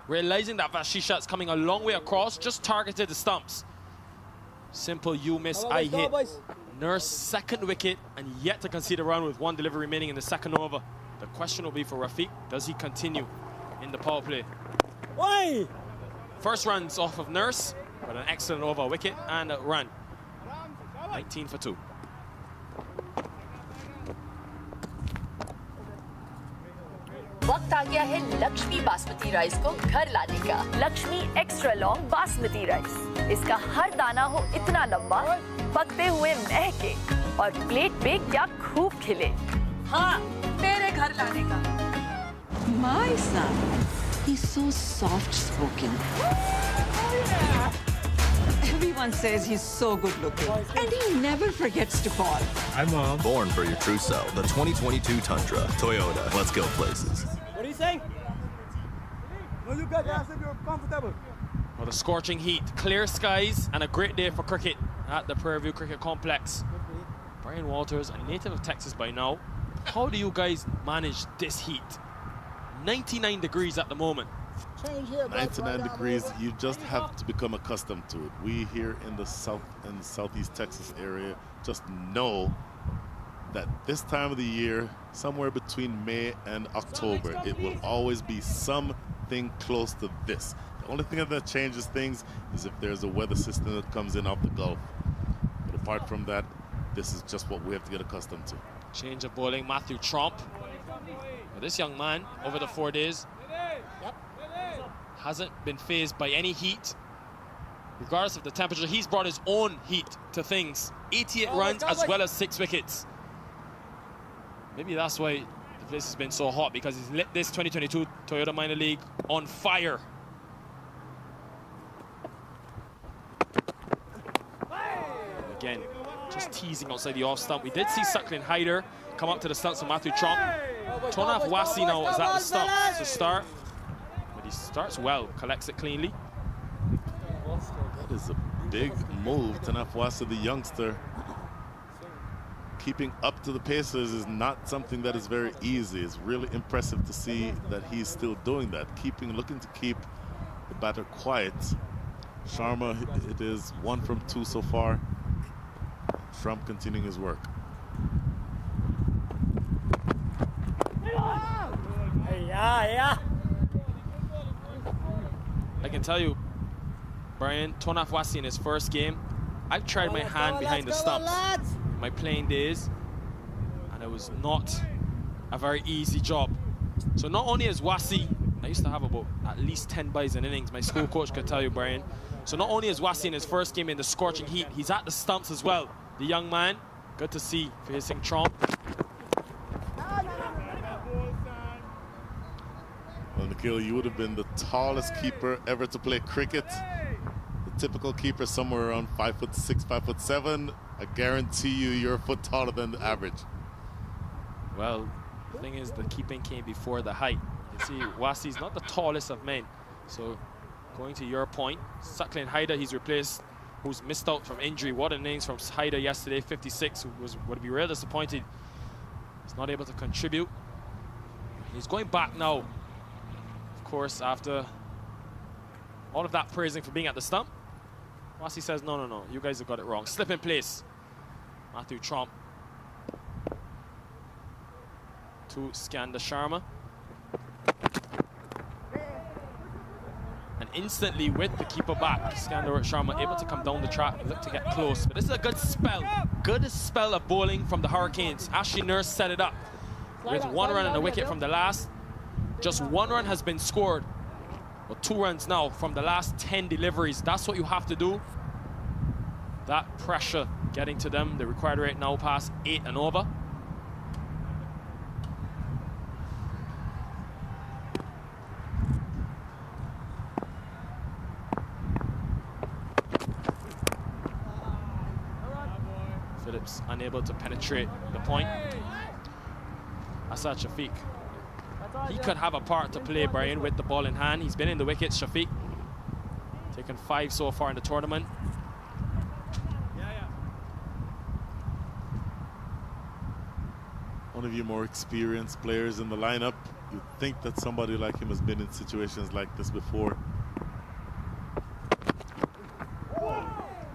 realizing that Vashishat's coming a long way across, just targeted the stumps. Simple you miss, I hit. Nurse 2nd wicket and yet to concede a run with 1 delivery remaining in the 2nd over. The question will be for Rafiq, does he continue in the power play? Why? First runs off of Nurse, but an excellent over, wicket and a run. 19 for 2. वक्त आ गया है Lakshmi basmati rice को घर लाने का। Lakshmi extra long basmati rice, इसका हर दाना हो इतना लंबा, पकते हुए महके और प्लेट पे क्या खूब खिले। हाँ, तेरे घर लाने का। My son, he's so soft-spoken. Everyone says he's so good-looking, and he never forgets to call. Hi, Mom. Born for your true self. The 2022 Tundra. Toyota. Let's go places. What are you saying? No, you guys asked if you're comfortable. Well, the scorching heat, clear skies, and a great day for cricket at the Prairie View Cricket Complex. Brian Walters, a native of Texas by now. How do you guys manage this heat? 99 degrees at the moment. 99 degrees, you just have to become accustomed to it. We here in the south and southeast Texas area just know that this time of the year, somewhere between May and October, it will always be something close to this. The only thing that changes things is if there's a weather system that comes in off the Gulf. But apart from that, this is just what we have to get accustomed to. Change of bowling, Matthew Tromp. Well, this young man, over the 4 days, hasn't been fazed by any heat. Regardless of the temperature, he's brought his own heat to things. 88 runs as well as 6 wickets. Maybe that's why the place has been so hot, because he's lit this 2022 Toyota Minor League on fire. Again, just teasing outside the off stump. We did see Suckling Hyder come up to the stumps of Matthew Tromp. Tonaf Wasi now is at the stumps to start. But he starts well, collects it cleanly. That is a big move. Tanafwasa, the youngster, keeping up to the Pacers is not something that is very easy. It's really impressive to see that he's still doing that, looking to keep the batter quiet. Sharma, it is 1 from 2 so far. Trump continuing his work. I can tell you, Brian, Tonaf Wasi in his first game, I've tried my hand behind the stumps in my playing days, and it was not a very easy job. So not only is Wasi, I used to have about at least 10 buys in innings, my school coach could tell you, Brian. So not only is Wasi in his first game in the scorching heat, he's at the stumps as well. The young man, good to see facing Trump. Well, Nikhil, you would have been the tallest keeper ever to play cricket. The typical keeper somewhere around 5'6", 5'7". I guarantee you, you're a foot taller than the average. Well, The thing is, the keeping came before the height. You can see Wasi's not the tallest of men. So going to your point, Suckling Haider, he's replaced, who's missed out from injury. What an innings from Haider yesterday, 56, who would be real disappointed. He's not able to contribute. He's going back now, of course, after all of that praising for being at the stump. Wasi says, no, no, no, you guys have got it wrong. Slip in place. Matthew Tromp to Skander Sharma. And instantly with the keeper back, Skander Sharma able to come down the track and look to get close. But this is a good spell of bowling from the Hurricanes. Ashley Nurse set it up with 1 run and a wicket from the last. Just 1 run has been scored. Well, 2 runs now from the last 10 deliveries. That's what you have to do. That pressure getting to them. The required rate now past 8 and over. Phillips unable to penetrate the point. Asad Shafiq. He could have a part to play, Brian, with the ball in hand. He's been in the wickets, Shafiq. Taken 5 so far in the tournament. One of your more experienced players in the lineup. You'd think that somebody like him has been in situations like this before.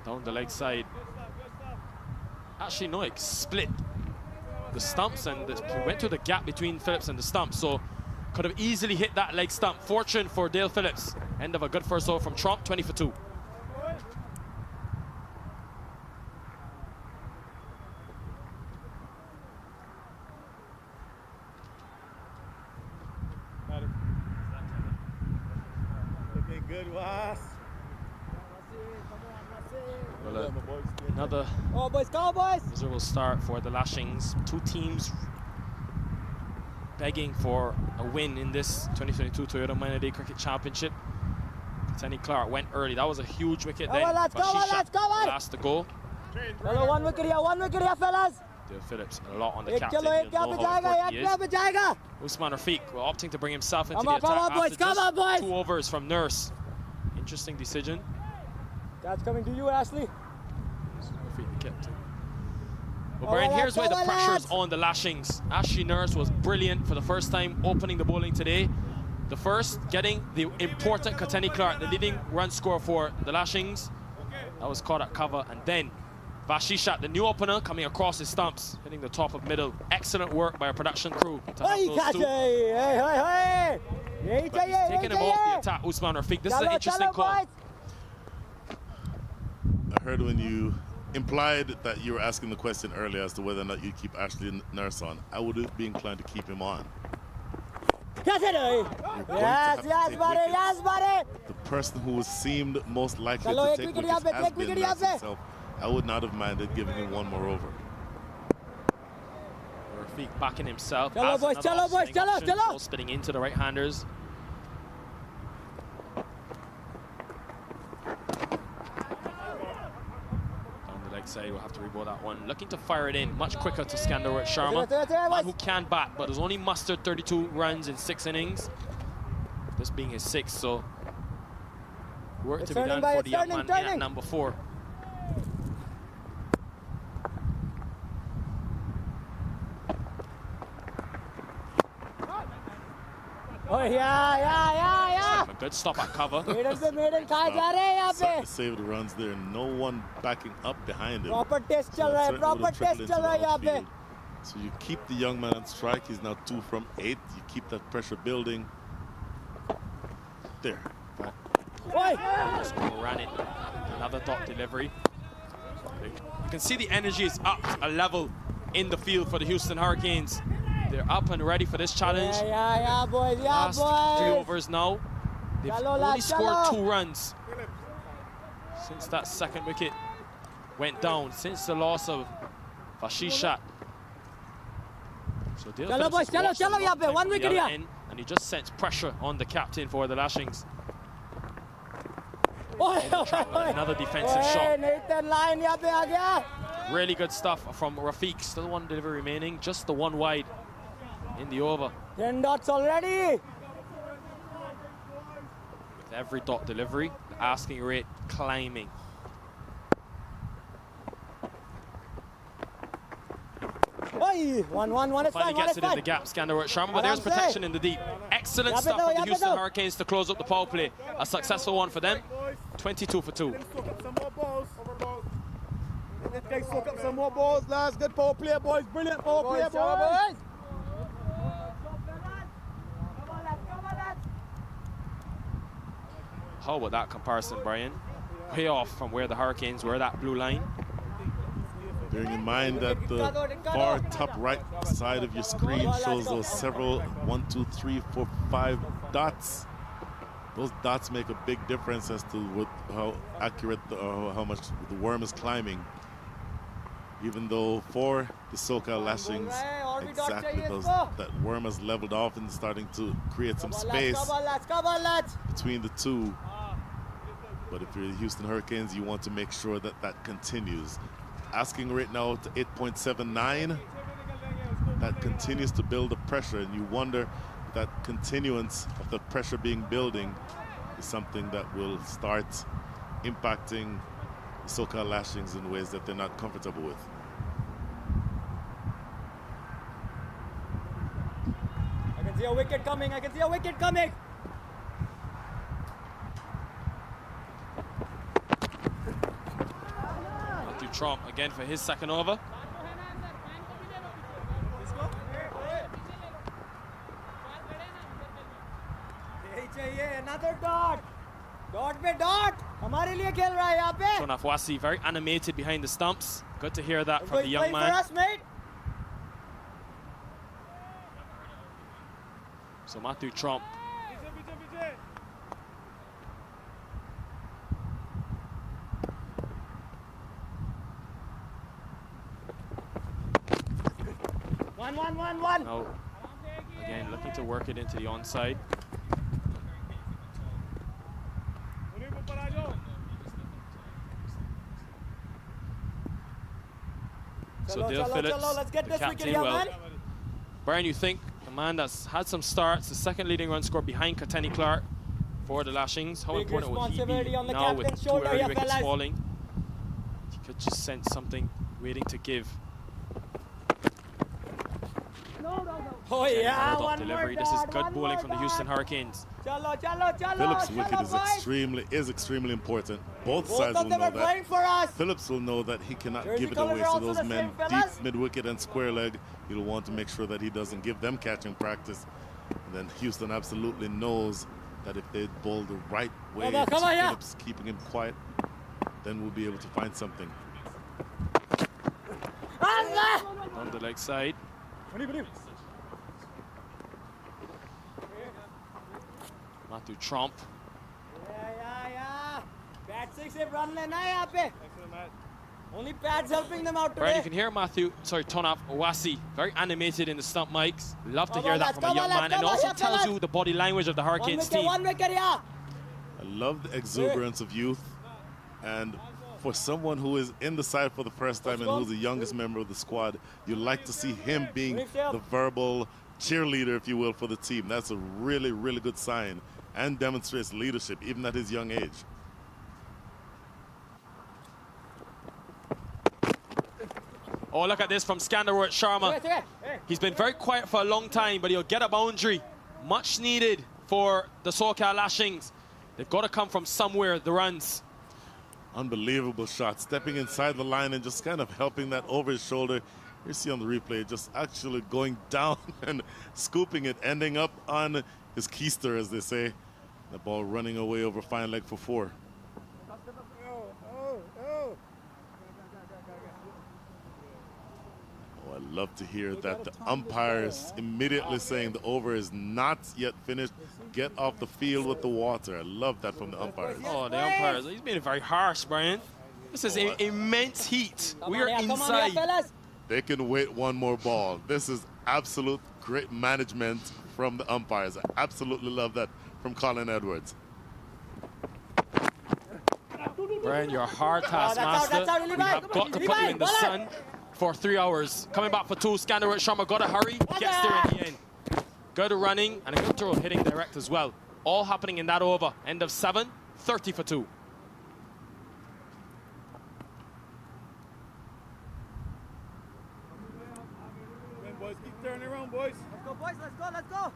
Down the leg side. Actually, no, it split the stumps and went to the gap between Phillips and the stump. So could have easily hit that leg stump. Fortune for Dale Phillips. End of a good first over from Trump, 20 for 2. Looking good, Was. Well, another miserable start for the Lashings. 2 teams begging for a win in this 2022 Toyota Minor League Cricket Championship. Kenny Clark went early. That was a huge wicket then. Let's go, last to go. 1 wicket here, fellas. Dale Phillips, a lot on the captain. He'll know how important he is. Usman Rafiq opting to bring himself into the attack after just 2 overs from Nurse. Interesting decision. That's coming to you, Ashley. But Brian, here's where the pressure is on the Lashings. Ashley Nurse was brilliant for the first time opening the bowling today. The first, getting the important Kenny Clark, the leading run scorer for the Lashings. That was caught at cover. And then Vashishat, the new opener, coming across his stumps, hitting the top of middle. Excellent work by our production crew to have those 2. But he's taking him off the attack, Usman Rafiq. This is an interesting call. I heard when you implied that you were asking the question earlier as to whether or not you keep Ashley Nurse on. I would be inclined to keep him on. Yes, buddy. The person who seemed most likely to take wickets has been Nurse himself. I would not have minded giving him 1 more over. Rafiq backing himself. Chalo, boys, spinning into the right-handers. Side will have to reboard that one. Looking to fire it in much quicker to Skander Sharma. Man who can bat, but has only mustered 32 runs in 6 innings. This being his 6th, so work to be done for the young man in at number 4. Oh, yeah. A good stop at cover. Saved the runs there. No one backing up behind him. Proper test chal raha hai. So you keep the young man on strike. He's now 2 from 8. You keep that pressure building. There. Just ran it. Another dot delivery. You can see the energy is up a level in the field for the Houston Hurricanes. They're up and ready for this challenge. Yeah, boys. Last 3 overs now. They've only scored 2 runs since that 2nd wicket went down, since the loss of Vashishat. So chalo, boys, chalo, yahan pe 1 wicket here. And he just sends pressure on the captain for the Lashings. Another defensive shot. Really good stuff from Rafiq. Still 1 delivery remaining, just the 1 wide. in the over. 10 dots already. With every dot delivery, the asking rate climbing. Oi, 1-1, Finally gets it in the gap, Skanderworth Sharma, but there's protection in the deep. Excellent stuff from the Houston Hurricanes to close up the power play. A successful one for them. 22 for 2. Soak up some more balls, lads. Good power play, boys. Brilliant power play, boys. How about that comparison, Brian? Way off from where the Hurricanes were, that blue line. Bearing in mind that the far top right side of your screen shows those several 1, 2, 3, 4, 5 dots. Those dots make a big difference as to how accurate how much the worm is climbing. Even though for the SoCal Lashings, exactly that worm has leveled off and starting to create some space between the two. But if you're the Houston Hurricanes, you want to make sure that that continues. Asking right now to 8.79. That continues to build the pressure, and you wonder if that continuance of the pressure building is something that will start impacting the SoCal Lashings in ways that they're not comfortable with. I can see a wicket coming. I can see a wicket coming. Matthew Trump again for his second over. Another dot. Dot पे dot. हमारे लिए खेल रहा है यहाँ पे. Tonaf Wasi very animated behind the stumps. Good to hear that from the young man. For us, mate. So Matthew Trump. One. Now, again, looking to work it into the onside. So Dale Phillips, let's get the this captain, wicket, well, man. Brian, you think the man that's had some starts, the second leading run score behind Katani Clark for the Lashings, how Big important would he be on the now with captain's 2 shoulder early here, wickets fellas. falling? He could just sense something waiting to give. Oh yeah, Dot one delivery. more This is dot, good one bowling more from the dot. Houston Hurricanes. Phillips' wicket is extremely important. Both sides will know that. For us. Phillips will know that he cannot Jersey give it away. colours are So also those the men same, deep fellas. mid-wicket and square leg, he'll want to make sure that he doesn't give them catching practice. And then Houston absolutely knows that if they bowl the right way to Phillips, keeping him quiet, then we'll be able to find something. On the leg side. Matthew Trump. Yeah. Bat 6 से run लेना है यहाँ पे. Only pads helping them out Brian, today. you can hear Tonaf Wasi, very animated in the stump mics. Love to hear that from a young man, and also tells you the body language of the Hurricanes team. One wicket, yeah. I love the exuberance of youth, and for someone who is in the side for the first time and who's the youngest member of the squad, you like to see him being the verbal cheerleader, if you will, for the team. That's a really, really good sign and demonstrates leadership, even at his young age. Oh, look at this from Skanderworth Sharma. He's been very quiet for a long time, but he'll get a boundary. Much needed for the SoCal Lashings. They've got to come from somewhere, the runs. Unbelievable shot, stepping inside the line and just kind of helping that over his shoulder. You see on the replay, just actually going down and scooping it, ending up on his keister, as they say. The ball running away over fine leg for 4. Oh, I love to hear that the umpires immediately saying the over is not yet finished. Get off the field with the water. I love that from the umpires. Oh, the umpires, he's been very harsh, Brian. This is immense heat. We are inside. They can wait one more ball. This is absolute great management from the umpires. I absolutely love that from Colin Edwards. Brian, you're a hard taskmaster. We have got to put you in the sun for 3 hours. Coming back for 2, Skanderworth Sharma got to hurry. Gets there in the end. good running, and a good throw hitting direct as well. All happening in that over. End of 7, 30 for 2. Boys, keep turning around, boys. Let's go, boys. Let's go. Let's go.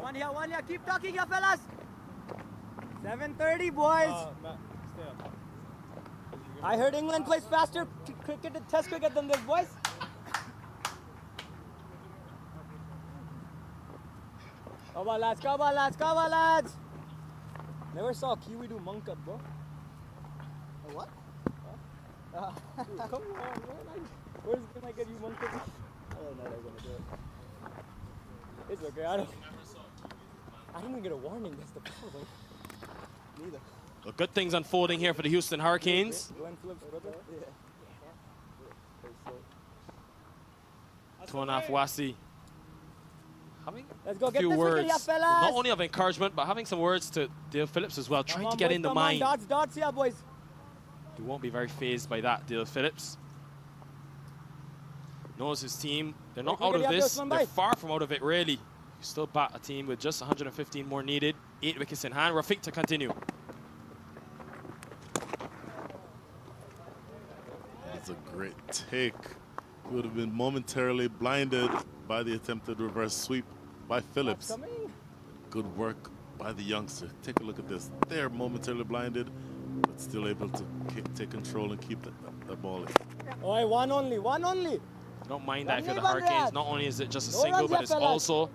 One here. Keep talking here, fellas. 7:30, boys. Matt, stay up. I heard England plays faster cricket, test cricket than this, boys. Come on, lads. Come on, lads. Come on, lads. Never saw Kiwi do monk up, bro. A what? Huh? Come on, man. Where's gonna get you monk up? Oh, no, they're gonna do it. It's okay. I didn't even get a warning. That's the problem. Neither. Well, good things unfolding here for the Houston Hurricanes. Glenn Phillips, brother. Yeah. Tonaf Wasi having Let's go. a Get few this words, wicket here, fellas. not only of encouragement, but having some words to Dale Phillips as well, trying to get in the mind. Dots here, boys. He won't be very phased by that, Dale Phillips. Knows his team. They're not out of this. They're far from out of it, really. You still bat a team with just 115 more needed. 8 wickets in hand. Rafiq to continue. That's a great take. He would have been momentarily blinded by the attempted reverse sweep by Phillips. Good work by the youngster. Take a look at this. They're momentarily blinded, but still able to take control and keep the ball in. Oi, one only. Don't mind that if you're the Hurricanes. Not only is it just a single, but it's also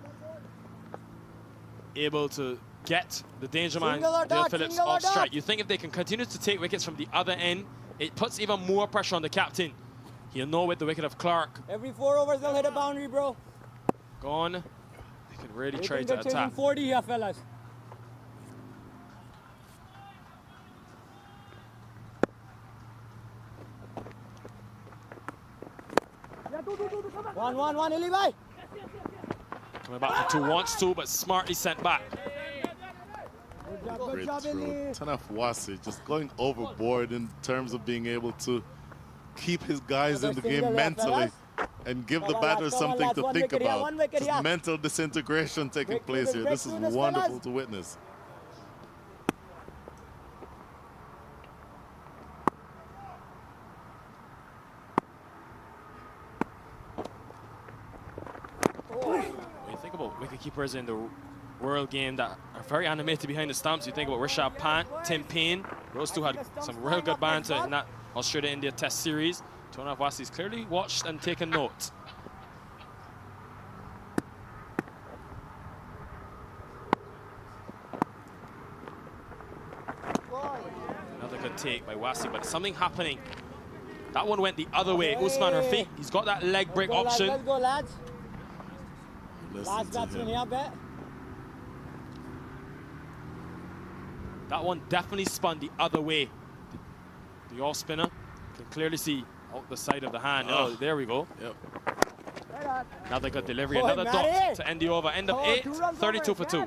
able to get the danger man, Dale Phillips, off strike. You think if they can continue to take wickets from the other end, it puts even more pressure on the captain. He'll know with the wicket of Clark. Every 4 overs they'll hit a boundary, bro. Gone. They can really try to They're attack. chasing 40 here, fellas. One, Illy bhai. Coming back for 2, wants to, but smartly sent back. Great throw. Tonaf Wasi just going overboard in terms of being able to keep his guys in the game mentally and give the batters something to think about. Just mental disintegration taking place here. This is wonderful to witness. When you think about wicketkeepers in the World game that are very animated behind the stumps, you think about Rishabh Pant, Tim Payne. Those two had some real good banter in that Australia-India Test series. Tonaf Wasi's clearly watched and taken note. Another good take by Wasi, but something happening. That one went the other way. Usman Rafiq, he's got that leg break option. Let's go, lads. Last batsman here, bet. That one definitely spun the other way. The off spinner can clearly see out the side of the hand. Oh, there we go. Yep. Another good delivery, another dot to end the over. End of 8, 32 for 2.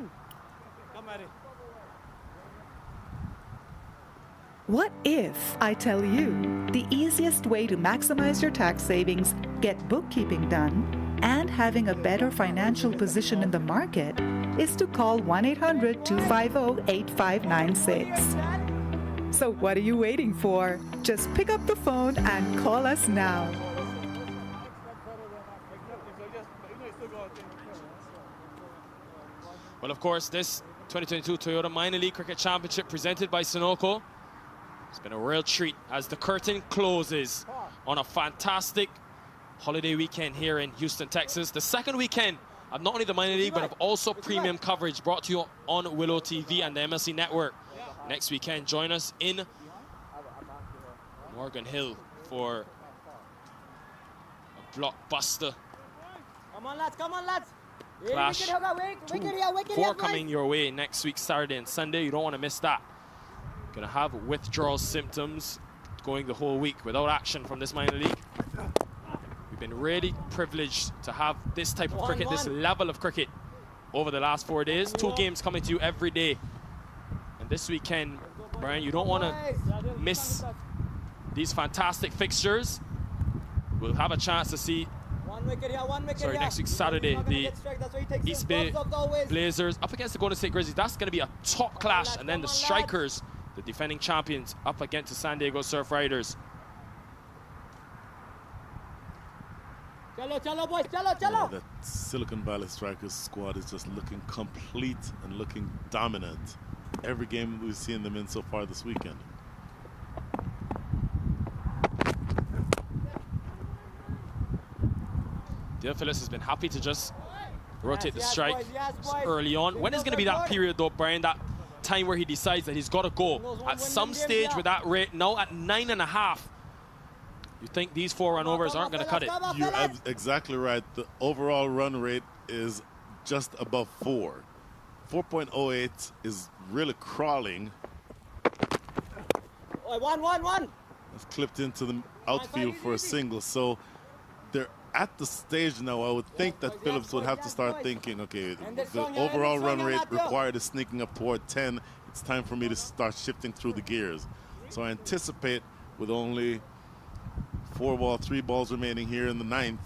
What if I tell you the easiest way to maximize your tax savings, get bookkeeping done, and having a better financial position in the market is to call 1-800-250-8596. So what are you waiting for? Just pick up the phone and call us now. Well, of course, this 2022 Toyota Minor League Cricket Championship presented by Sunoco, it's been a real treat as the curtain closes on a fantastic holiday weekend here in Houston, Texas. The second weekend of not only the minor league, but of also premium coverage brought to you on Willow TV and the MiLC network. Next weekend, join us in Morgan Hill for a blockbuster Come on, lads. Come on, lads. clash. 4 coming your way next week, Saturday and Sunday. You don't want to miss that. Gonna have withdrawal symptoms going the whole week without action from this minor league. We've been really privileged to have this type of cricket, this level of cricket over the last 4 days. 2 games coming to you every day. And this weekend, Brian, you don't want to miss these fantastic fixtures. We'll have a chance to see One wicket here, one wicket Sorry, here. next week Saturday, the East Bay Blazers Blazers up against the Golden State Grizzlies. That's going to be a top clash. And then the Strikers, the defending champions, up against the San Diego Surf Riders. Chalo, boys, chalo. That Silicon Valley Strikers squad is just looking complete and looking dominant. Every game we've seen them in so far this weekend. Dale Phillips has been happy to just rotate the strike early on. When is going to be that period though, Brian, that time where he decides that he's got to go? At some stage with that rate, now at 9.5, you think these 4 run overs aren't going to cut it? You're exactly right. The overall run rate is just above 4. 4.08 is really crawling. One. It's clipped into the outfield for a single. So they're at the stage now, I would think that Phillips would have to start thinking, okay, the overall run rate required is sneaking up toward 10. It's time for me to start shifting through the gears. So I anticipate with only 3 balls remaining here in the 9th,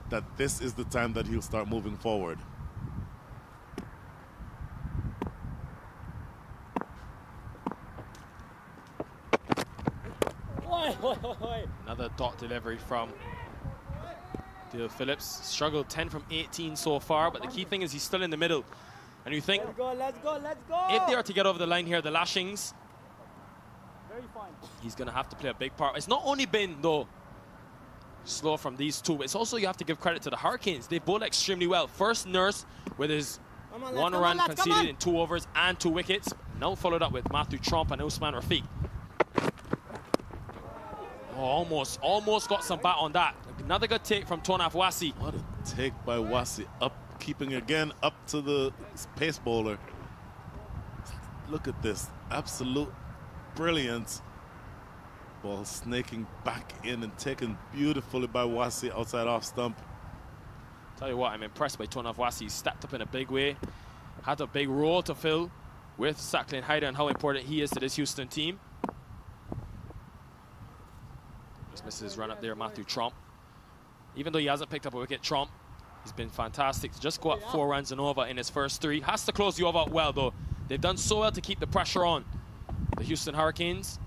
that this is the time that he'll start moving forward. Another dot delivery from Dale Phillips. Struggled 10 from 18 so far, but the key thing is he's still in the middle. And you think, Let's go. if they are to get over the line here, the Lashings, he's going to have to play a big part. It's not only been, though, slow from these two, but it's also you have to give credit to the Hurricanes. They bowled extremely well. First, Nurse with his 1 run conceded in 2 overs and 2 wickets. Now followed up with Matthew Trump and Usman Rafiq. Oh, almost got some bat on that. Another good take from Tonaf Wasi. What a take by Wasi, keeping again up to the pace bowler. Look at this, absolute brilliance. Ball snaking back in and taken beautifully by Wasi outside off stump. Tell you what, I'm impressed by Tonaf Wasi. He stepped up in a big way, had a big role to fill with Sacklin Hyder and how important he is to this Houston team. Just misses his run up there, Matthew Trump. Even though he hasn't picked up a wicket, Trump, he's been fantastic to just go up 4 runs and over in his first 3. Has to close the over out well, though. They've done so well to keep the pressure on the Houston Hurricanes.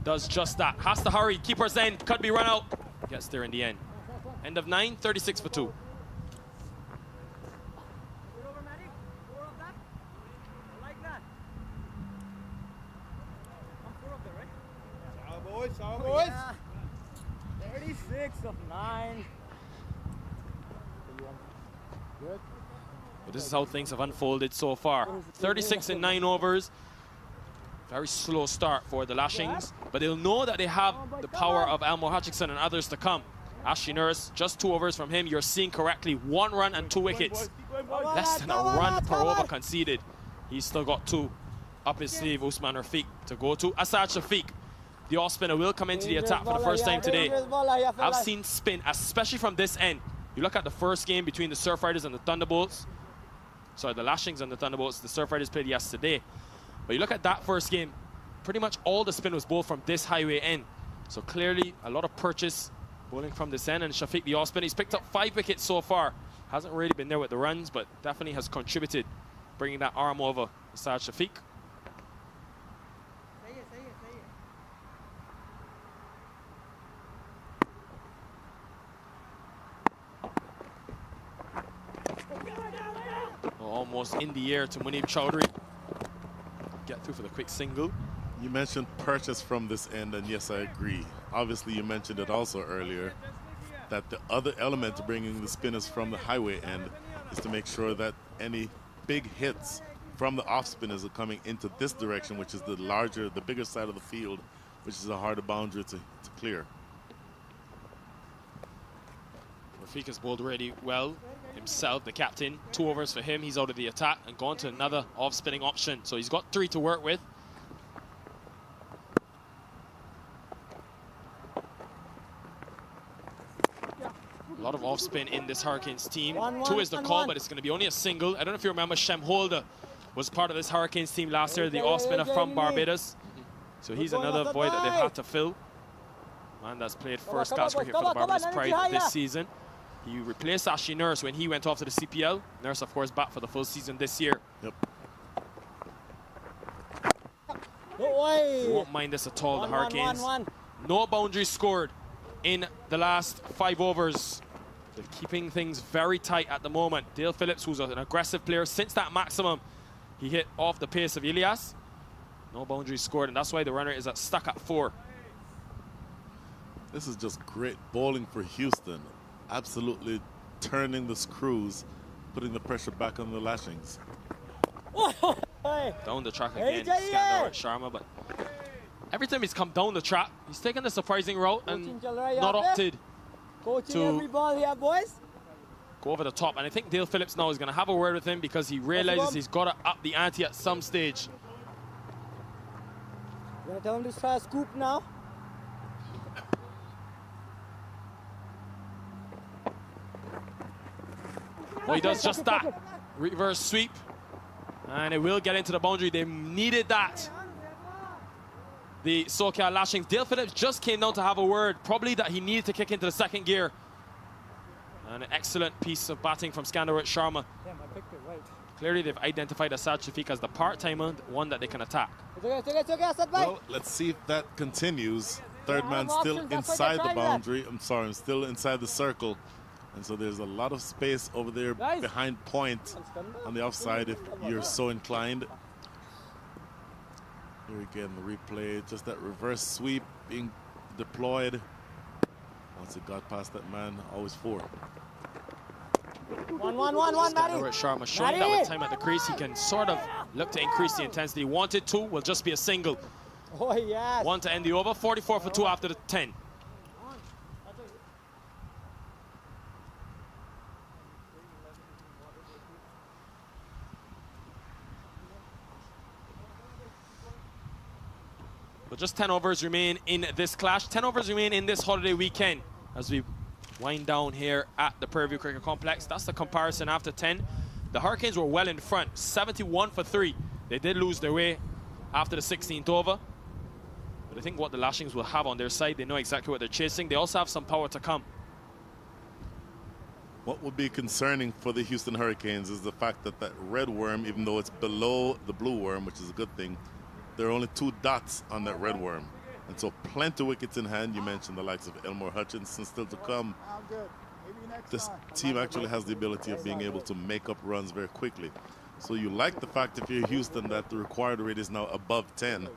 Does just that. Has to hurry. Keeper's end. Could be run out. Gets there in the end. End of 9, 36 for 2. Sour boys. 36 of 9. But this is how things have unfolded so far. 36 in 9 overs. Very slow start for the Lashings, but they'll know that they have the power of Elmore Hutchinson and others to come. Ashley Nurse, just 2 overs from him. You're seeing correctly 1 run and 2 wickets. Less than a run per over conceded. He's still got 2 up his sleeve. Usman Rafiq to go to. Asad Shafiq, the off spinner, will come into the attack for the first time today. I've seen spin, especially from this end. You look at the first game between the Surf Riders and the Thunderbolts. Sorry, the Lashings and the Thunderbolts. The Surf Riders played yesterday. But you look at that first game, pretty much all the spin was bowled from this highway end. So clearly a lot of purchase bowling from this end. And Shafiq, the off spin, he's picked up 5 wickets so far. Hasn't really been there with the runs, but definitely has contributed, bringing that arm over Asad Shafiq. Almost in the air to Munib Chowdhury. Get through for the quick single. You mentioned purchase from this end, and yes, I agree. Obviously, you mentioned it also earlier, that the other element to bringing the spinners from the highway end is to make sure that any big hits from the off spinners are coming into this direction, which is the larger, the bigger side of the field, which is a harder boundary to clear. Rafiq has bowled really well himself, the captain. 2 overs for him. He's out of the attack and gone to another off-spinning option. So he's got 3 to work with. A lot of off-spin in this Hurricanes team. 2 is the call, but it's going to be only a single. I don't know if you remember, Shem Holder was part of this Hurricanes team last year, the off-spinner from Barbados. So he's another void that they've had to fill. Man that's played first class cricket for the Barbados Pride this season. He replaced Ashley Nurse when he went off to the CPL. Nurse, of course, back for the full season this year. Yep. You won't mind this at all, the Hurricanes. No boundaries scored in the last 5 overs. They're keeping things very tight at the moment. Dale Phillips, who's an aggressive player, since that maximum, he hit off the pace of Ilias. No boundaries scored, and that's why the runner is stuck at 4. This is just great bowling for Houston. Absolutely turning the screws, putting the pressure back on the Lashings. Down the track again, Skandar Sharma, but every time he's come down the track, he's taken the surprising route and not opted to every ball here, boys. go over the top. And I think Dale Phillips now is going to have a word with him because he realizes he's got to up the ante at some stage. You want to tell him to try a scoop now? Well, he does just that. Reverse sweep. And it will get into the boundary. They needed that. The SoCal Lashings. Dale Phillips just came down to have a word. Probably that he needed to kick into the second gear. And an excellent piece of batting from Skandar Sharma. Damn, I picked it right. Clearly, they've identified Asad Shafiq as the part-timer, one that they can attack. It's okay, Asad, bye. Well, let's see if that continues. Third man still inside the boundary. I'm sorry, I'm still inside the circle. And so there's a lot of space over there behind point on the offside if you're so inclined. Here again, the replay, just that reverse sweep being deployed. Once it got past that man, always 4. 1, Matty. Sharma showing that with time at the crease, he can sort of look to increase the intensity. Wanted 2, will just be a single. Oh, yes. 1 to end the over, 44 for 2 after the 10. But just 10 overs remain in this clash. 10 overs remain in this holiday weekend as we wind down here at the Prairie Cricket Complex. That's the comparison after 10. The Hurricanes were well in front, 71 for 3. They did lose their way after the 16th over. But I think what the Lashings will have on their side, they know exactly what they're chasing. They also have some power to come. What would be concerning for the Houston Hurricanes is the fact that that red worm, even though it's below the blue worm, which is a good thing, there are only 2 dots on that red worm. And so plenty of wickets in hand. You mentioned the likes of Elmore Hutchinson still to come. This team actually has the ability of being able to make up runs very quickly. So you like the fact, if you're Houston, that the required rate is now above 10.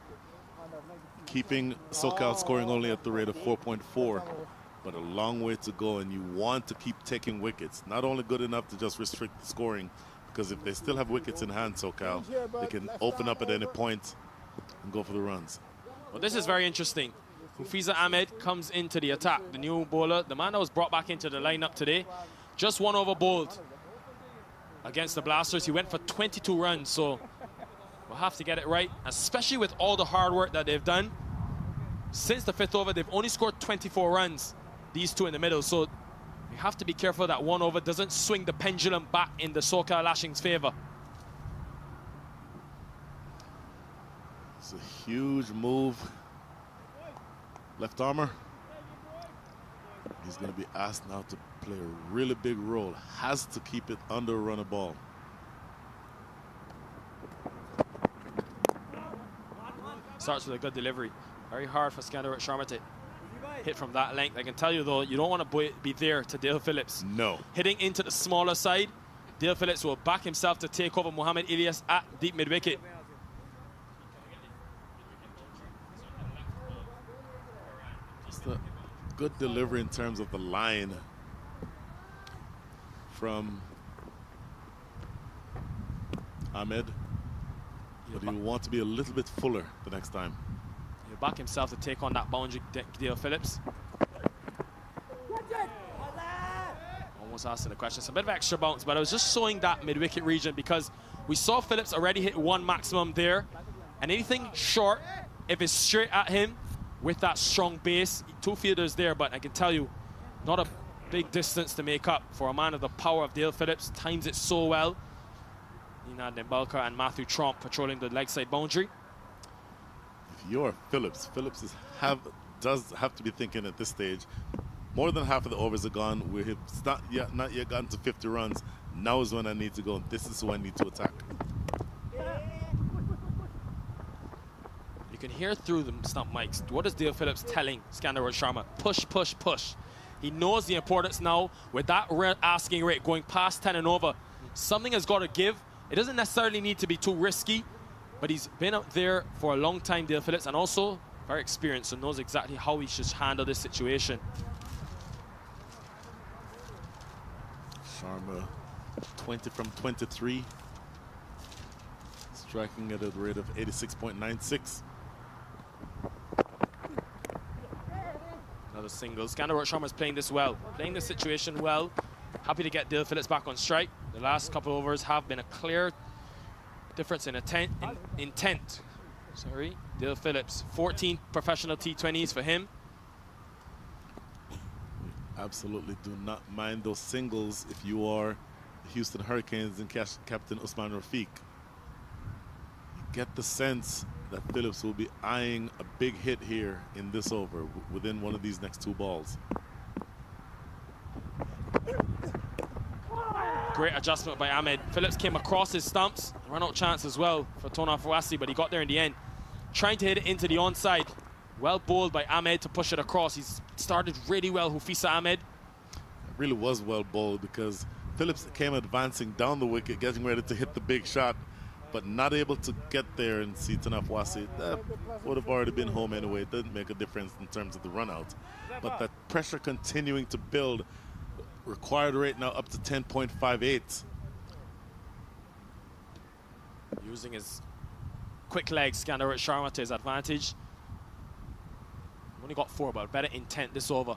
Keeping SoCal scoring only at the rate of 4.4, but a long way to go, and you want to keep taking wickets. Not only good enough to just restrict the scoring, because if they still have wickets in hand, SoCal, they can open up at any point and go for the runs. Well, this is very interesting. Hufiza Ahmed comes into the attack, the new bowler, the man that was brought back into the lineup today. Just 1 over bowled against the Blasters. He went for 22 runs, so we'll have to get it right, especially with all the hard work that they've done. Since the 5th over, they've only scored 24 runs, these 2 in the middle, so you have to be careful that 1 over doesn't swing the pendulum back in the SoCal Lashings' favor. It's a huge move. Left armor. He's going to be asked now to play a really big role. Has to keep it under a run of ball. Starts with a good delivery. Very hard for Skandar Sharma to hit from that length. I can tell you, though, you don't want to be there to Dale Phillips. No. Hitting into the smaller side, Dale Phillips will back himself to take over Mohamed Ilias at deep mid-wicket. Just a good delivery in terms of the line from Ahmed. But he'll want to be a little bit fuller the next time. He'll back himself to take on that boundary, Dale Phillips. Almost asking the question. It's a bit of extra bounce, but I was just showing that mid-wicket region because we saw Phillips already hit 1 maximum there. And anything short, if it's straight at him with that strong base, 2 fielders there, but I can tell you, not a big distance to make up for a man of the power of Dale Phillips. Times it so well. Ninad Nimbalkar and Matthew Tromp patrolling the leg side boundary. If you're Phillips, Phillips have does have to be thinking at this stage, more than half of the overs are gone. We have not yet gotten to 50 runs. Now is when I need to go. This is who I need to attack. You can hear through the stump mics. What is Dale Phillips telling Skander Sharma? Push, push, push. He knows the importance now. With that asking rate going past 10 and over, something has got to give. It doesn't necessarily need to be too risky, but he's been up there for a long time, Dale Phillips, and also very experienced, so knows exactly how he should handle this situation. Sharma, 20 from 23. Striking at a rate of 86.96. Another single. Skander Sharma is playing this well, playing this situation well. Happy to get Dale Phillips back on strike. The last couple of overs have been a clear difference in intent. Sorry, Dale Phillips, 14 professional T20s for him. Absolutely do not mind those singles if you are the Houston Hurricanes and Captain Usman Rafiq. You get the sense that Phillips will be eyeing a big hit here in this over within one of these next two balls. Great adjustment by Ahmed. Phillips came across his stumps. Run out chance as well for Tona Fawasi, but he got there in the end. Trying to hit it into the onside. Well bowled by Ahmed to push it across. He's started really well, Hufisa Ahmed. It really was well bowled because Phillips came advancing down the wicket, getting ready to hit the big shot, but not able to get there and see Tona Fawasi. That would have already been home anyway. It didn't make a difference in terms of the run out. But that pressure continuing to build. Required rate now up to 10.58. Using his quick legs, Skander Sharma to his advantage. Only got 4, but better intent this over.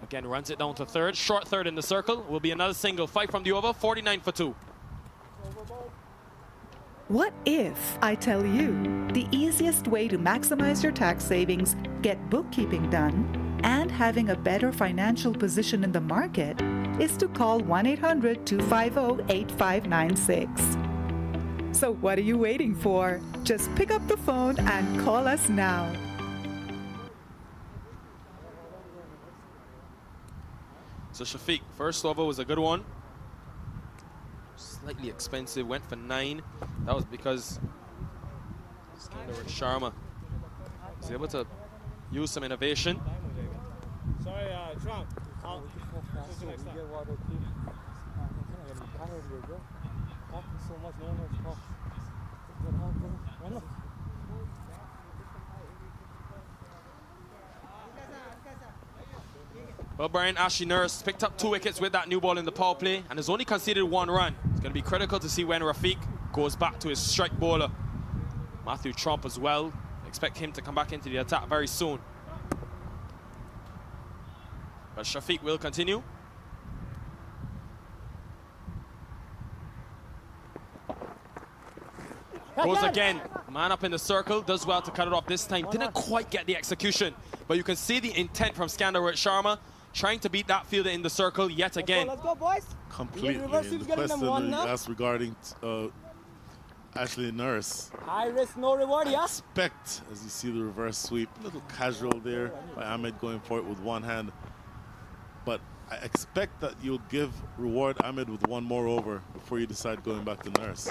Again, runs it down to third. Short third in the circle. Will be another single. 5 from the over. 49 for 2. What if I tell you the easiest way to maximize your tax savings, get bookkeeping done, and having a better financial position in the market is to call 1-800-250-8596. So what are you waiting for? Just pick up the phone and call us now. So Shafiq, first over was a good one. Slightly expensive, went for 9. That was because Skander Sharma was able to use some innovation. Sorry, Trump. Well, Brian, Ashley Nurse picked up 2 wickets with that new ball in the power play and has only conceded 1 run. It's going to be critical to see when Rafiq goes back to his strike bowler. Matthew Trump as well. Expect him to come back into the attack very soon. But Shafiq will continue. Goes again. Man up in the circle. Does well to cut it off this time. Didn't quite get the execution. But you can see the intent from Skander Sharma. Trying to beat that fielder in the circle yet again. Let's go, boys. Completely. And the question you asked regarding Ashley Nurse. High risk, no reward, yeah? Expect, as you see the reverse sweep, a little casual there by Ahmed going for it with one hand. But I expect that you'll reward Ahmed with 1 more over before you decide going back to Nurse.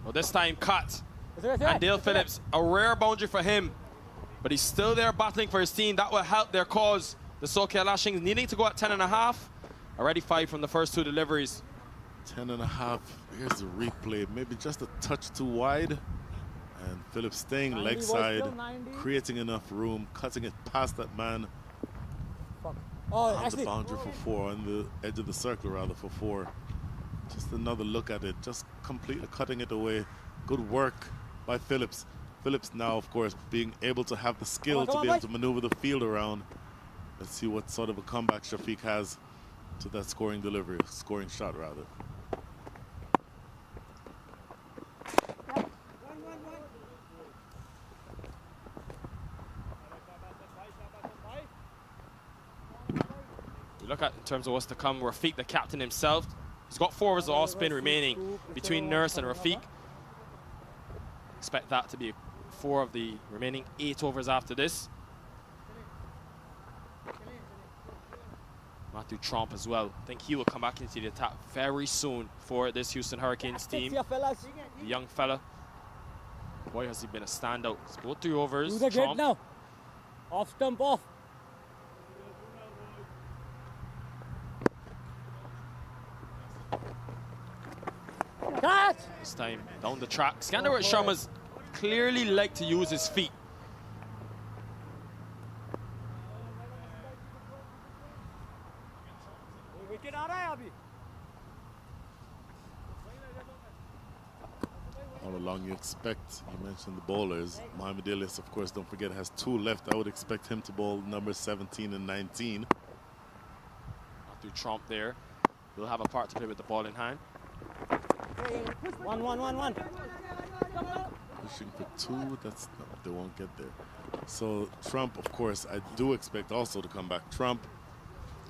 Well, this time cut. And Dale Phillips, a rare boundary for him. But he's still there battling for his team. That will help their cause. The SoCal Lashings needing to go at 10.5. Already 5 from the first 2 deliveries. 10.5. Here's the replay. Maybe just a touch too wide. And Phillips staying leg side, creating enough room, cutting it past that man. On the boundary for 4, on the edge of the circle rather for 4. Just another look at it, just completely cutting it away. Good work by Phillips. Phillips now, of course, being able to have the skill to be able to maneuver the field around. Let's see what sort of a comeback Shafiq has to that scoring delivery, scoring shot rather. We look at in terms of what's to come. Rafiq, the captain himself, he's got 4 overs of off spin remaining between Nurse and Rafiq. Expect that to be 4 of the remaining 8 overs after this. Matthew Trump as well. I think he will come back into the attack very soon for this Houston Hurricanes team. The young fella. Boy, has he been a standout. It's both 3 overs. Do the Trump. now. Off stump off. Catch! This time down the track. Skandar Sharma's clearly like to use his feet. All along you expect, you mentioned the bowlers. Mohamed Ilyas, of course, don't forget, has 2 left. I would expect him to bowl numbers 17 and 19. Matthew Trump there. Will have a part to play with the ball in hand. 1. Pushing for 2, that's no, they won't get there. So Trump, of course, I do expect also to come back. Trump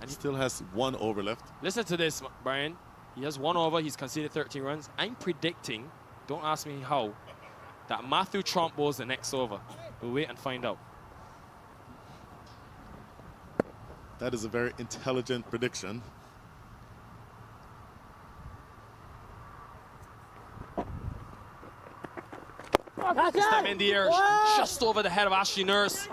and he still has 1 over left. Listen to this, Brian. He has 1 over. He's conceded 13 runs. I'm predicting, don't ask me how, that Matthew Trump bowls the next over. We'll wait and find out. That is a very intelligent prediction. This time in the air, just over the head of Ashley Nurse.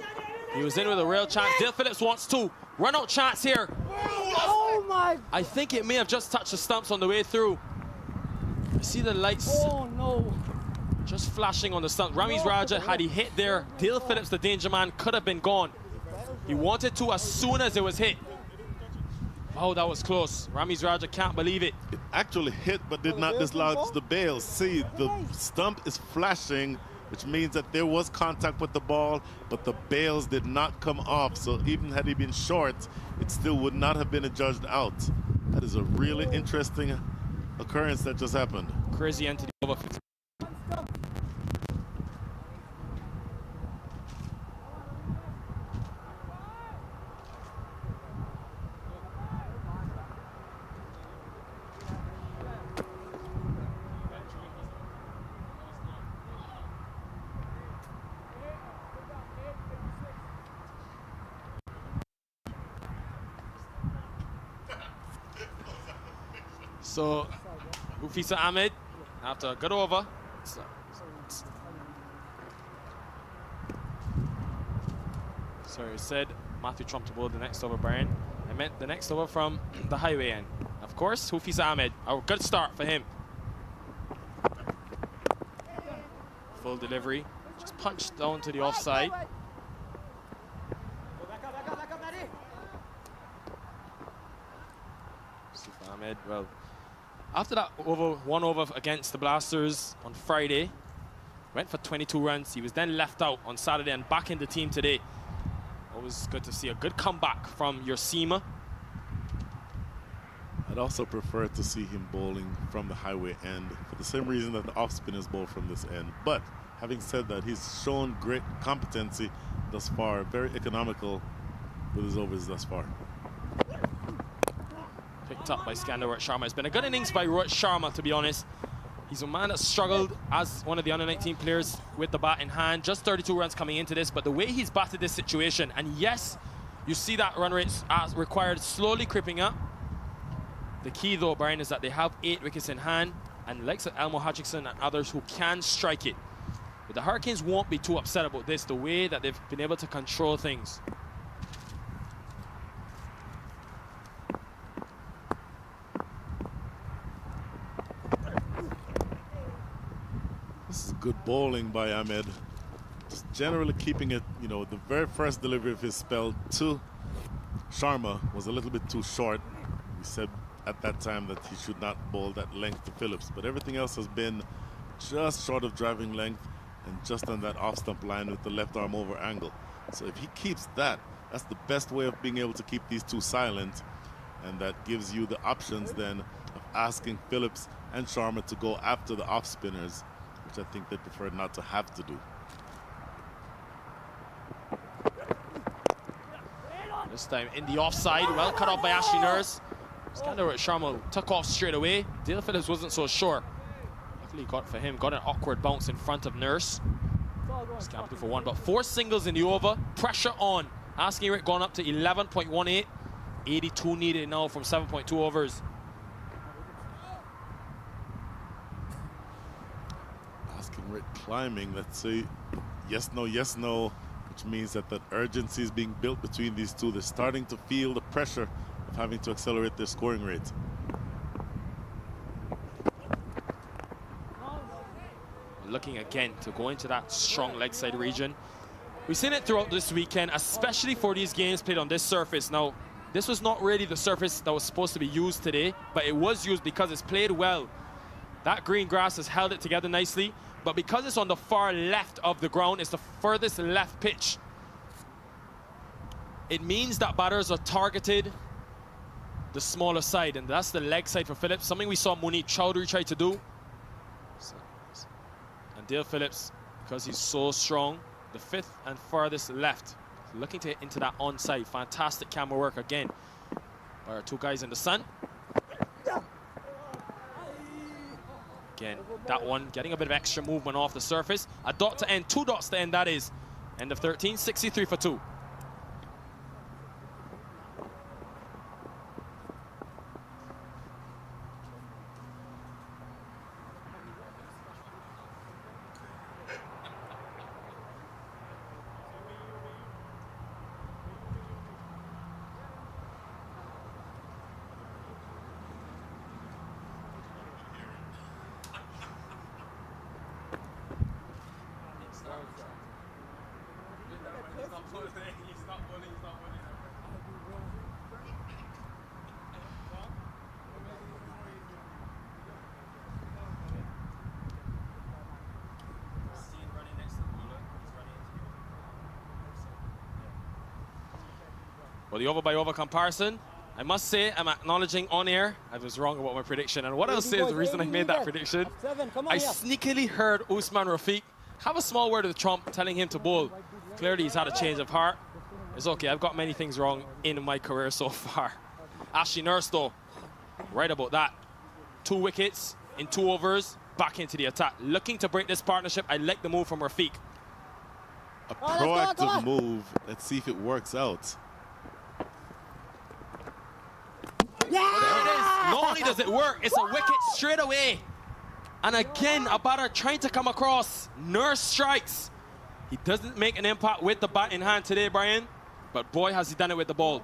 He was in with a real chance. Dale Phillips wants 2. Run out chance here. Oh my! I think it may have just touched the stumps on the way through. You see the lights just flashing on the stumps. Ramiz Raja, had he hit there, Dale Phillips, the danger man, could have been gone. He wanted to as soon as it was hit. Oh, that was close. Ramiz Raja can't believe it. It actually hit but did not dislodge the bail. See, the stump is flashing, which means that there was contact with the ball, but the bails did not come off. So even had he been short, it still would not have been adjudged out. That is a really interesting occurrence that just happened. Crazy end to the over 50. So, Hufisa Ahmed, after a good over. Sorry, I said Matthew Trump to bowl the next over, Brian. I meant the next over from the highway end. Of course, Hufisa Ahmed. A good start for him. Full delivery. Just punched down to the offside. Hufisa Ahmed, well, after that one over against the Blasters on Friday, went for 22 runs. He was then left out on Saturday and back in the team today. Always good to see a good comeback from your seamer. I'd also prefer to see him bowling from the highway end for the same reason that the off spinners bowl from this end. But having said that, he's shown great competency thus far, very economical with his overs thus far. Picked up by Skandar Sharma. It's been a good innings by Rohit Sharma, to be honest. He's a man that struggled as one of the under-19 players with the bat in hand. Just 32 runs coming into this, but the way he's batted this situation, and yes, you see that run rate required slowly creeping up. The key, though, Brian, is that they have 8 wickets in hand, and likes of Elmo Hutchinson and others who can strike it. But the Hurricanes won't be too upset about this, the way that they've been able to control things. This is good bowling by Ahmed. Just generally keeping it, you know, the very first delivery of his spell to Sharma was a little bit too short. We said at that time that he should not bowl that length to Phillips, but everything else has been just short of driving length and just on that off-stump line with the left arm over angle. So if he keeps that, that's the best way of being able to keep these two silent, and that gives you the options then of asking Phillips and Sharma to go after the off-spinners, which I think they prefer not to have to do. This time in the offside, well cut off by Ashley Nurse. Skandar Sharma took off straight away. Dale Phillips wasn't so sure. Luckily got an awkward bounce in front of Nurse. Scamper for one, but 4 singles in the over. Pressure on. Asking rate gone up to 11.18. 82 needed now from 7.2 overs. Asking rate climbing. Let's say yes, no, which means that that urgency is being built between these two. They're starting to feel the pressure of having to accelerate their scoring rate. Looking again to go into that strong leg side region. We've seen it throughout this weekend, especially for these games played on this surface. Now, this was not really the surface that was supposed to be used today, but it was used because it's played well. That green grass has held it together nicely, but because it's on the far left of the ground, it's the furthest left pitch. It means that batters are targeted the smaller side, and that's the leg side for Phillips, something we saw Munir Chowdhury try to do. And Dale Phillips, because he's so strong, the 5th and farthest left. Looking to hit into that onside. Fantastic camera work again by our 2 guys in the sun. Again, that one getting a bit of extra movement off the surface. A dot to end, 2 dots to end, that is. End of 13, 63 for 2. Well, the over-by-over comparison, I must say, I'm acknowledging on air, I was wrong about my prediction. And what I'll say is the reason I made that prediction, I sneakily heard Usman Rafiq have a small word with Trump telling him to bowl. Clearly, he's had a change of heart. It's okay, I've got many things wrong in my career so far. Ashley Nurse, though, right about that. 2 wickets in 2 overs, back into the attack. Looking to break this partnership, I like the move from Rafiq. A proactive move. Let's see if it works out. Yeah! There it is. Not only does it work, it's a wicket straight away. And again, a batter trying to come across. Nurse strikes. He doesn't make an impact with the bat in hand today, Brian. But boy, has he done it with the ball.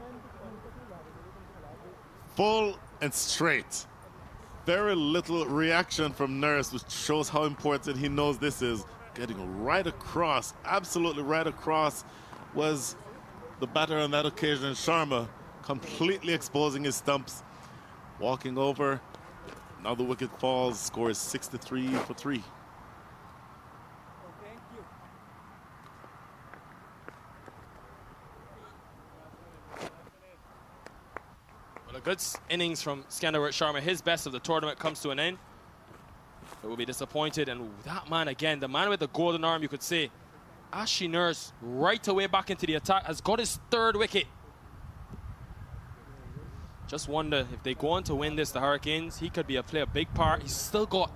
Full and straight. Very little reaction from Nurse, which shows how important he knows this is. Getting right across, absolutely right across, was the batter on that occasion, Sharma, completely exposing his stumps. Walking over. Now the wicket falls. Score is 63 for 3. Well, a good innings from Skandarat Sharma. His best of the tournament comes to an end. It will be disappointed. And that man again, the man with the golden arm, you could say. Ashley Nurse, right away back into the attack, has got his 3rd wicket. Just wonder if they go on to win this, the Hurricanes, he could play a big part. He's still got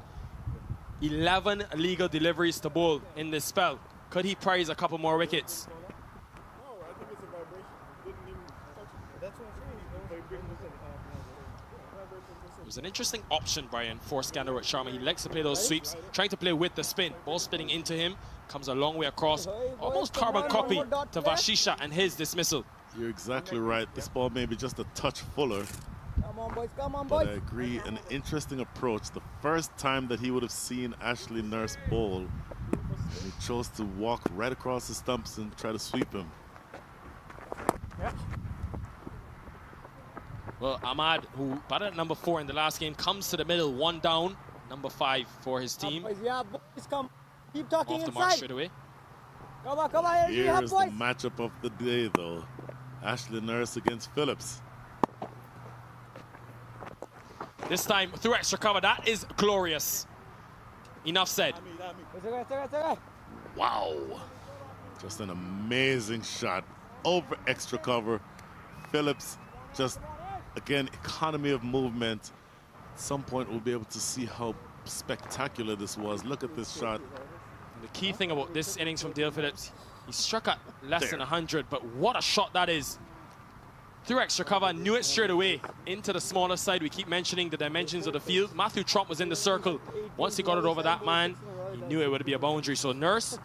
11 legal deliveries to bowl in this spell. Could he prize a couple more wickets? No, I think it's a vibration. Didn't even touch it. That's what I'm saying. It was an interesting option, Brian, for Skandarat Sharma. He likes to play those sweeps, trying to play with the spin. Ball spinning into him, comes a long way across. Almost carbon copy to Vashisha and his dismissal. You're exactly right. This ball may be just a touch fuller. Come on, boys. Come on, But boys. I agree, an interesting approach. The first time that he would have seen Ashley Nurse bowl, he chose to walk right across the stumps and try to sweep him. Well, Ahmad, who batted at number 4 in the last game, comes to the middle, 1 down, number 5 for his team. Yeah, boys, come. Keep talking Off the inside. mark straight away. Come on. Here's the matchup of the day, though. Ashley Nurse against Phillips. This time through extra cover. That is glorious. Enough said. Wow. Just an amazing shot over extra cover. Phillips just, again, economy of movement. At some point, we'll be able to see how spectacular this was. Look at this shot. And the key thing about this innings from Dale Phillips, he struck at less than 100, but what a shot that is. Through extra cover, knew it straight away into the smaller side. We keep mentioning the dimensions of the field. Matthew Trump was in the circle. Once he got it over that man, he knew it would be a boundary. So Nurse,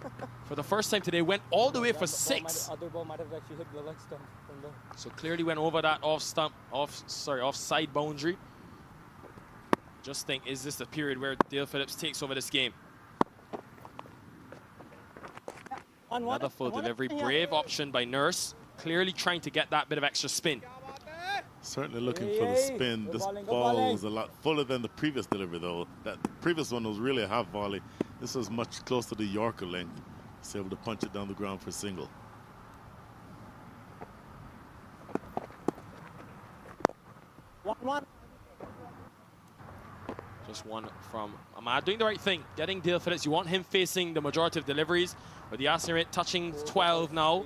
for the first time today, went all the way for 6. So clearly went over that offside boundary. Just think, is this the period where Dale Phillips takes over this game? Another full delivery. Brave option by Nurse. Clearly trying to get that bit of extra spin. Certainly looking for the spin. This ball was a lot fuller than the previous delivery, though. That previous one was really a half volley. This was much closer to the Yorker length. He's able to punch it down the ground for a single. Just one from Ahmad. Doing the right thing. Getting Dale Phillips. You want him facing the majority of deliveries. But the asking rate touching 12 now.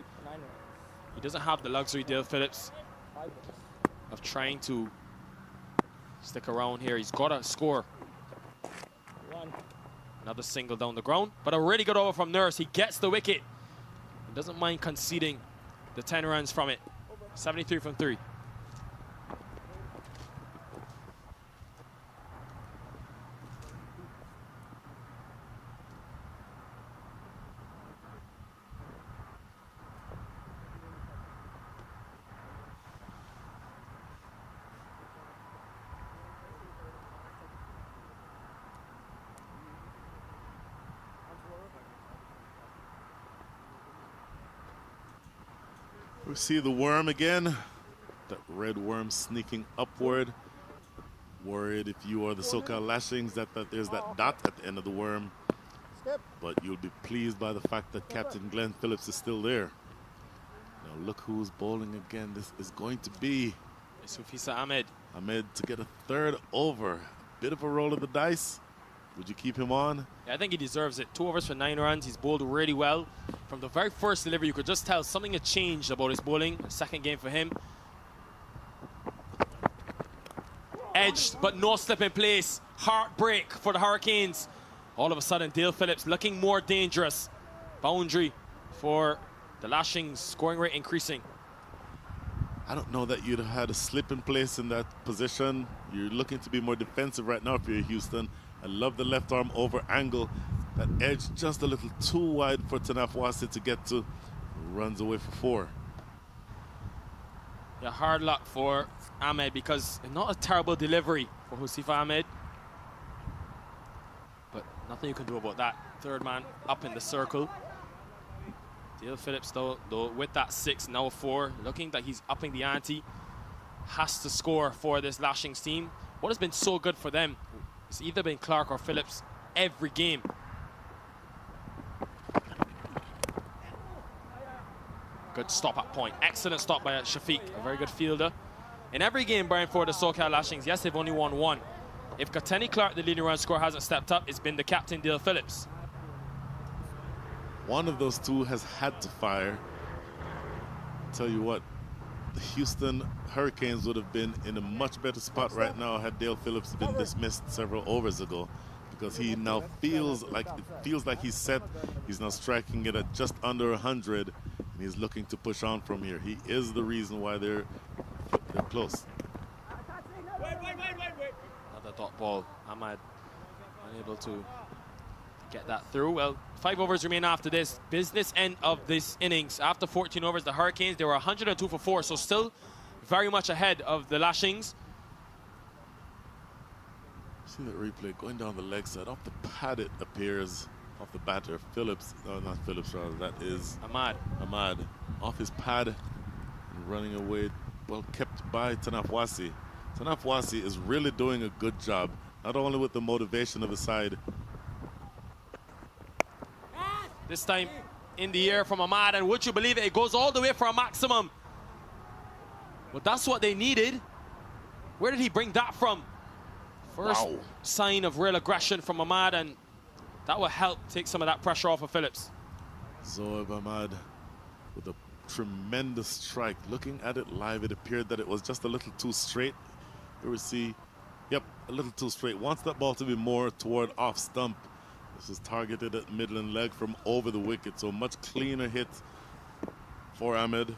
He doesn't have the luxury, Dale Phillips, of trying to stick around here. He's got to score. Another single down the ground, but a really good over from Nurse. He gets the wicket. He doesn't mind conceding the 10 runs from it. 73 from 3. We see the worm again, that red worm sneaking upward. Worried if you are the SoCal Lashings that there's that dot at the end of the worm. But you'll be pleased by the fact that Captain Glenn Phillips is still there. Now look who's bowling again. This is going to be Sufisa Ahmed. Ahmed to get a 3rd over. Bit of a roll of the dice. Would you keep him on? Yeah, I think he deserves it. 2 overs for 9 runs. He's bowled really well. From the very first delivery, you could just tell something had changed about his bowling. The second game for him. Edged, but no slip in place. Heartbreak for the Hurricanes. All of a sudden, Dale Phillips looking more dangerous. Boundary for the Lashings. Scoring rate increasing. I don't know that you'd have had a slip in place in that position. You're looking to be more defensive right now if you're Houston. I love the left arm over angle. That edge just a little too wide for Tanafwasi to get to. Runs away for 4. Yeah, hard luck for Ahmed because not a terrible delivery for Husifa Ahmed. But nothing you can do about that. 3rd man up in the circle. Dale Phillips, though with that 6, now a 4. Looking like he's upping the ante. Has to score for this Lashings team. What has been so good for them? It's either been Clark or Phillips every game. Good stop at point. Excellent stop by Shafiq, a very good fielder. In every game, Brian, for the SoCal Lashings, yes, they've only won 1. If Kateni Clark, the leading run scorer, hasn't stepped up, it's been the captain, Dale Phillips. One of those 2 has had to fire. Tell you what, the Houston Hurricanes would have been in a much better spot right now had Dale Phillips been dismissed several overs ago, because he now feels like he's set. He's now striking it at just under 100, and he's looking to push on from here. He is the reason why they're close. Another dot ball. Ahmad unable to get that through. Well, 5 overs remain after this. Business end of this innings. After 14 overs, the Hurricanes, they were 102 for 4, so still very much ahead of the Lashings. See that replay going down the leg side. Off the pad it appears, off the batter. Phillips, no, not Phillips rather, that is Ahmad. Ahmad. Off his pad and running away, well kept by Tanafwasi. Tanafwasi is really doing a good job, not only with the motivation of the side. This time in the air from Ahmad, and would you believe it, it goes all the way for a maximum. Well, that's what they needed. Where did he bring that from? First sign of real aggression from Ahmad, and that will help take some of that pressure off of Phillips. Zoeb Ahmad with a tremendous strike. Looking at it live, it appeared that it was just a little too straight. Here we see, yep, a little too straight. Wants that ball to be more toward off stump. This is targeted at middle and leg from over the wicket, so much cleaner hit for Ahmed.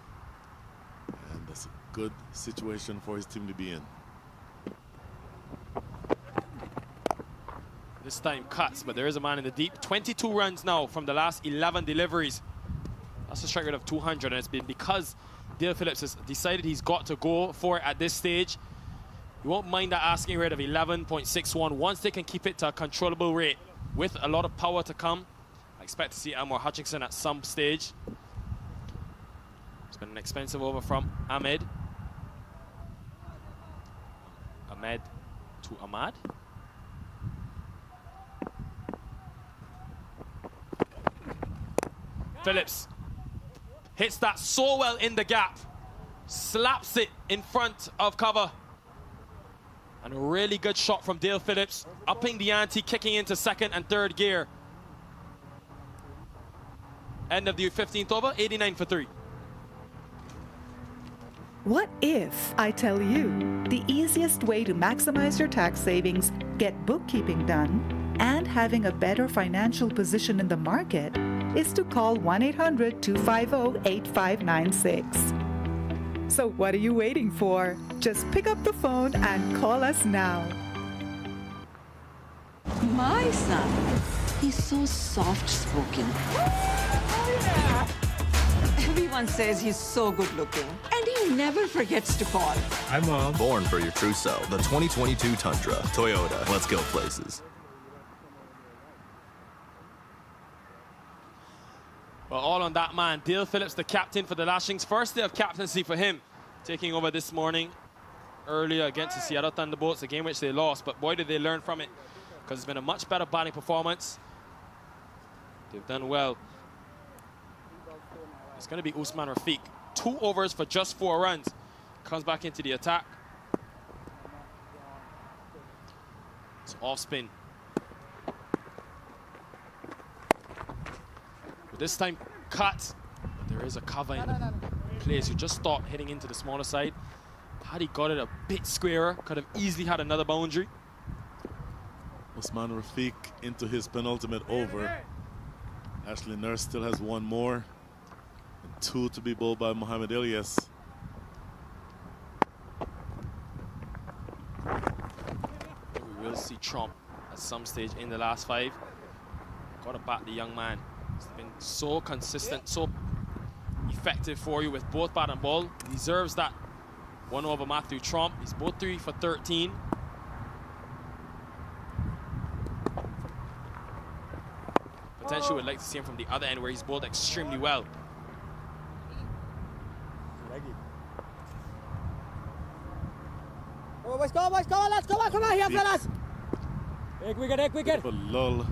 And that's a good situation for his team to be in. This time cuts, but there is a man in the deep. 22 runs now from the last 11 deliveries. That's a strike rate of 200, and it's been because Dale Phillips has decided he's got to go for it at this stage. You won't mind that asking rate of 11.61 once they can keep it to a controllable rate with a lot of power to come. I expect to see Elmore Hutchinson at some stage. It's been an expensive over from Ahmed. Ahmed to Ahmad. Phillips hits that so well in the gap, slaps it in front of cover. And a really good shot from Dale Phillips, upping the ante, kicking into second and third gear. End of the 15th over, 89 for 3. What if I tell you the easiest way to maximize your tax savings, get bookkeeping done, and having a better financial position in the market is to call 1-800-250-8596. So what are you waiting for? Just pick up the phone and call us now. My son, he's so soft-spoken. Everyone says he's so good-looking, and he never forgets to call. Hi, Mom. Born for your true self. The 2022 Tundra. Toyota. Let's go places. Well, all on that man. Dale Phillips, the captain for the Lashings. First day of captaincy for him, taking over this morning earlier against the Seattle Thunderbolts, a game which they lost. But boy, did they learn from it, because it's been a much better batting performance. They've done well. It's going to be Usman Rafiq. 2 overs for just 4 runs. Comes back into the attack. It's off spin. This time cut, but there is a cover in place. You just thought hitting into the smaller side. Had he got it a bit squarer, could have easily had another boundary. Usman Rafiq into his penultimate over. Ashley Nurse still has 1 more, and 2 to be bowled by Mohamed Ilyas. We will see Trump at some stage in the last 5. Got to bat the young man. He's been so consistent, so effective for you with both bat and ball. He deserves that 1 over Matthew Trump. He's both 3 for 13. Potentially would like to see him from the other end where he's bowled extremely well. Boys, come on, let's go on, come on here, fellas. Egg wicket. A lull in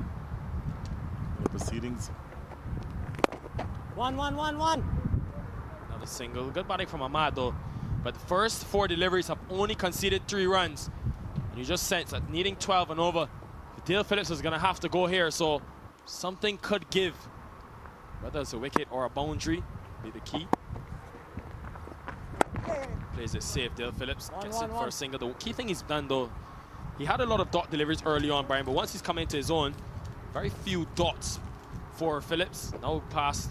the proceedings. 1. Another single. Good batting from Ahmad though. But the first 4 deliveries have only conceded 3 runs. And you just sense that needing 12 and over, Dale Phillips is going to have to go here. So something could give. Whether it's a wicket or a boundary be the key. Plays it safe. Dale Phillips gets it for a single. The key thing he's done though, he had a lot of dot deliveries early on, Brian, but once he's come into his own, very few dots for Phillips. Now past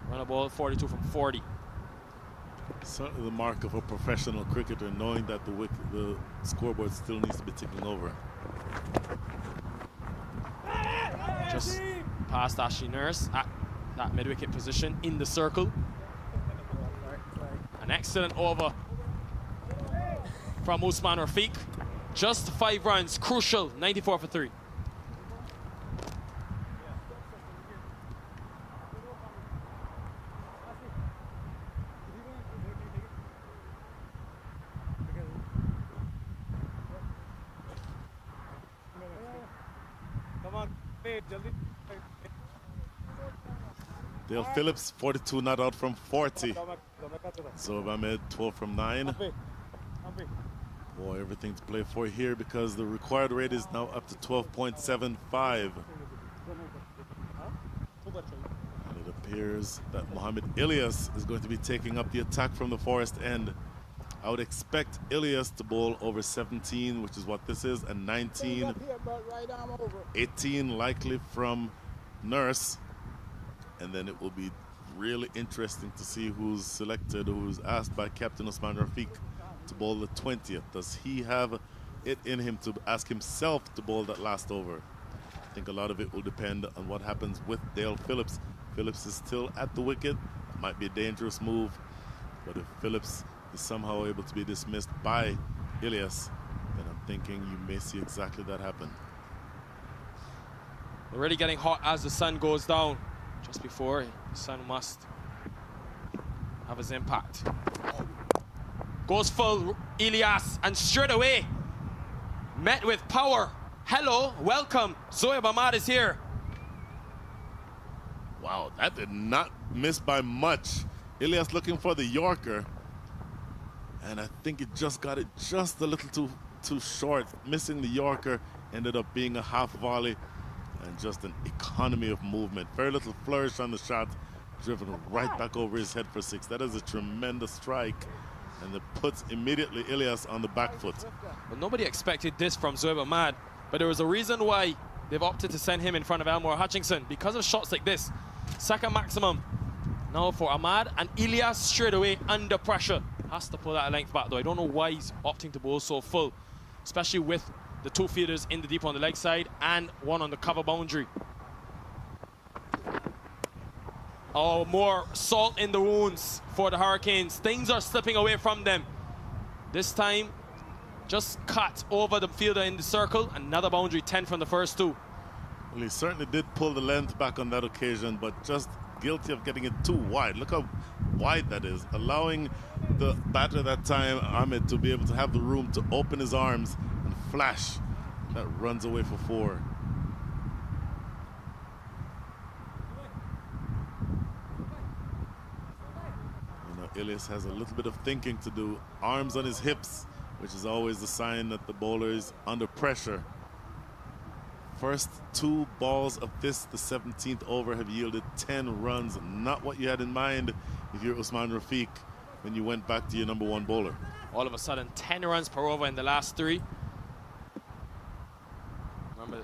run a ball 42 from 40. Certainly the mark of a professional cricketer, knowing that the scoreboard still needs to be ticking over. Just past Ashley Nurse at that mid-wicket position in the circle. An excellent over from Usman Rafiq. Just 5 runs, crucial, 94 for 3. Dale Phillips, 42 not out from 40. So Ahmed, 12 from 9. Boy, everything to play for here, because the required rate is now up to 12.75. And it appears that Mohamed Ilyas is going to be taking up the attack from the forest end. I would expect Ilias to bowl over 17, which is what this is, and 19, 18 likely from Nurse. And then it will be really interesting to see who's selected, who's asked by Captain Usman Rafiq to bowl the 20th. Does he have it in him to ask himself to bowl that last over? I think a lot of it will depend on what happens with Dale Phillips. Phillips is still at the wicket. It might be a dangerous move, but if Phillips is somehow able to be dismissed by Ilias, then I'm thinking you may see exactly that happen. Already getting hot as the sun goes down. Just before, the sun must have his impact. Goes full, Ilias, and straight away met with power. Hello, welcome. Zohaib Ahmad is here. Wow, that did not miss by much. Ilias looking for the Yorker, and I think it just got it just a little too short. Missing the Yorker, ended up being a half volley, and just an economy of movement. Very little flourish on the shot, driven right back over his head for 6. That is a tremendous strike, and it puts immediately Ilias on the back foot. Well, nobody expected this from Zohaib Ahmad, but there was a reason why they've opted to send him in front of Elmore Hutchinson, because of shots like this. Second maximum now for Ahmad, and Ilias straight away under pressure. Has to pull that length back though. I don't know why he's opting to bowl so full, especially with the 2 fielders in the deep on the leg side and 1 on the cover boundary. Oh, more salt in the wounds for the Hurricanes. Things are slipping away from them. This time, just cut over the fielder in the circle. Another boundary, 10 from the first 2. Well, he certainly did pull the length back on that occasion, but just guilty of getting it too wide. Look how wide that is, allowing the batter that time, Ahmed, to be able to have the room to open his arms and flash. That runs away for 4. You know, Ilias has a little bit of thinking to do. Arms on his hips, which is always the sign that the bowler is under pressure. First 2 balls of this, the 17th over, have yielded 10 runs. Not what you had in mind if you're Usman Rafiq when you went back to your #1 bowler. All of a sudden, 10 runs per over in the last 3. Remember,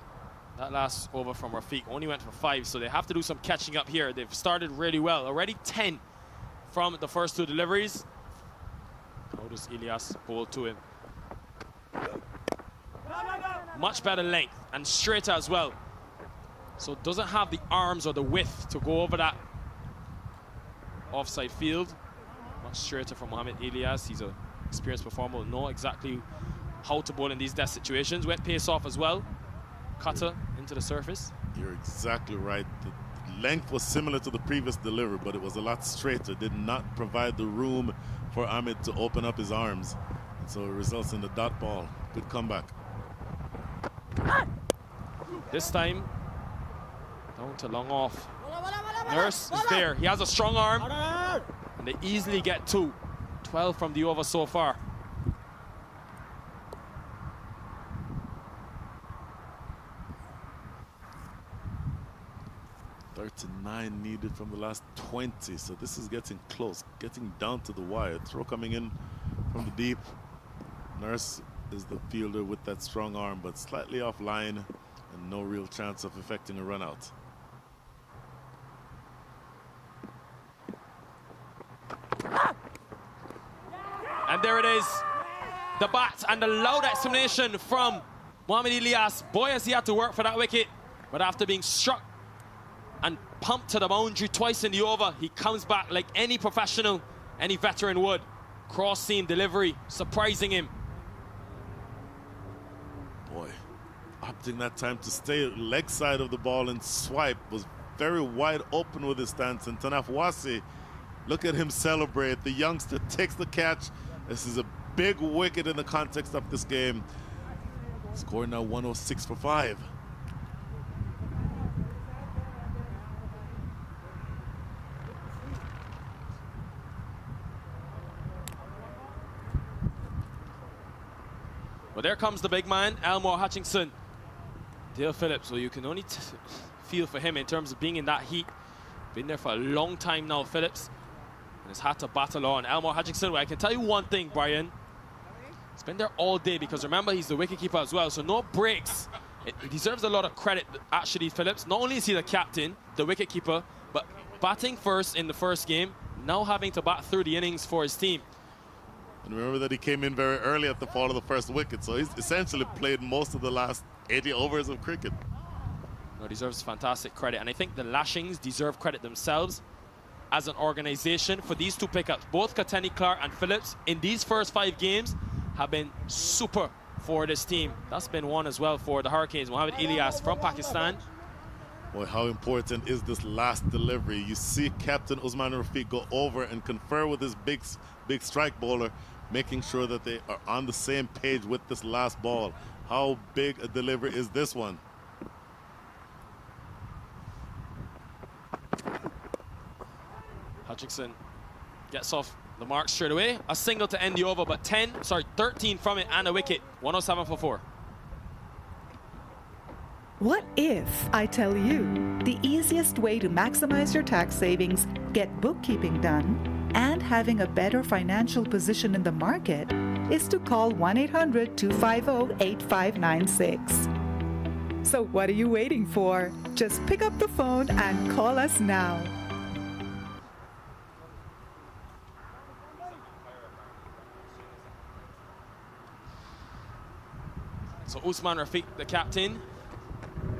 that last over from Rafiq only went for 5, so they have to do some catching up here. They've started really well. Already 10 from the first 2 deliveries. How does Ilias bowl to him? Much better length and straighter as well. So doesn't have the arms or the width to go over that offside field. Much straighter from Mohamed Ilias. He's an experienced performer, will know exactly how to bowl in these death situations. Went pace off as well. Cutter into the surface. You're exactly right. The length was similar to the previous delivery, but it was a lot straighter. Did not provide the room for Ahmed to open up his arms. And so it results in the dot ball. Good comeback. This time, down to long off. Nurse is there. He has a strong arm, and they easily get 2. 12 from the over so far. .39 needed from the last 20, so this is getting close, getting down to the wire. Throw coming in from the deep. Nurse is the fielder with that strong arm, but slightly off line and no real chance of effecting a run out. And there it is, the bat and the loud exclamation from Mohamed Ilias. Boy, has he had to work for that wicket, but after being struck and pumped to the boundary twice in the over, he comes back like any professional, any veteran would. Cross seam delivery, surprising him. Boy, opting that time to stay leg side of the ball and swipe, was very wide open with his stance. And Tanaf Wasi, look at him celebrate. The youngster takes the catch. This is a big wicket in the context of this game. Score now 106 for 5. Well, there comes the big man, Elmore Hutchinson. Dale Phillips, well, you can only feel for him in terms of being in that heat. Been there for a long time now, Phillips. and has had to battle on. Elmore Hutchinson, well, I can tell you one thing, Brian. He's been there all day because remember, he's the wicketkeeper as well, so no breaks. It deserves a lot of credit, actually, Phillips. Not only is he the captain, the wicketkeeper, but batting first in the first game, now having to bat through the innings for his team. And remember that he came in very early at the fall of the first wicket, so he's essentially played most of the last 80 overs of cricket. No, deserves fantastic credit, and I think the Lashings deserve credit themselves as an organization for these two pickups. Both Kateni Clark and Phillips in these first 5 games have been super for this team. That's been one as well for the Hurricanes. Mohammad Ilyas from Pakistan. Boy, how important is this last delivery? You see Captain Usman Rafiq go over and confer with his big strike bowler, making sure that they are on the same page with this last ball. How big a delivery is this one? Hutchinson gets off the mark straight away. A single to end the over, but 13 from it and a wicket. 107 for 4. What if I tell you the easiest way to maximize your tax savings, get bookkeeping done, and having a better financial position in the market is to call 1-800-250-8596. So what are you waiting for? Just pick up the phone and call us now. So Usman Rafiq, the captain,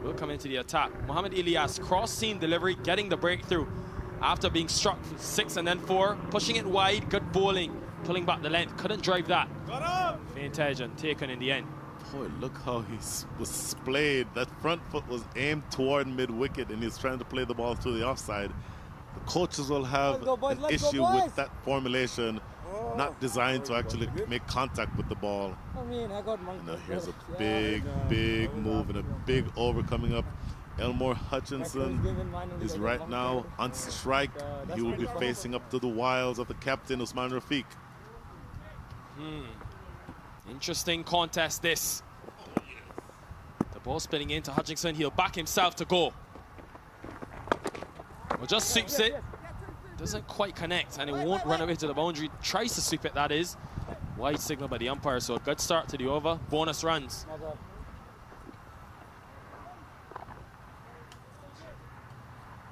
will come into the attack. Mohammad Ilyas, cross-seam delivery, getting the breakthrough after being struck for 6 and then 4, pushing it wide, good bowling, pulling back the length, couldn't drive that. Faint edge and taken in the end. Boy, look how he was splayed. That front foot was aimed toward mid-wicket and he's trying to play the ball to the offside. The coaches will have an issue with that formulation, not designed to actually make contact with the ball. Now here's a big move and a big over coming up. Elmore Hutchinson is right now on strike. He will be facing up to the wiles of the captain, Usman Rafiq. Interesting contest this. The ball spinning into Hutchinson. He'll back himself to go. Well, just sweeps it. Doesn't quite connect, and it won't run away to the boundary. Tries to sweep it, that is. Wide signal by the umpire, so a good start to the over. Bonus runs.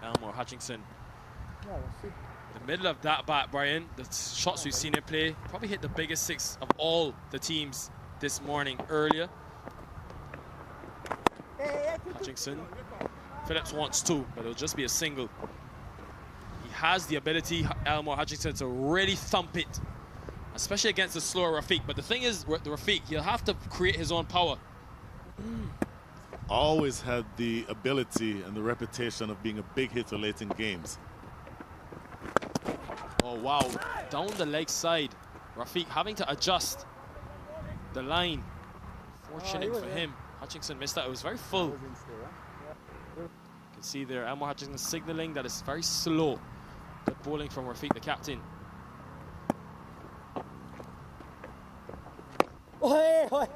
Elmore Hutchinson. The middle of that bat, Brian, the shots we've seen him play, probably hit the biggest 6 of all the teams this morning earlier. Hutchinson. Phillips wants 2, but it'll just be a single. He has the ability, Elmore Hutchinson, to really thump it, especially against the slower Rafiq. But the thing is, with the Rafiq, he'll have to create his own power. Always had the ability and the reputation of being a big hitter late in games. Oh, wow. Down the leg side. Rafiq having to adjust the line. Fortunate for him. Hutchinson missed that. It was very full. You can see there, Elmore Hutchinson signaling that it's very slow. Good bowling from Rafiq, the captain. Oh,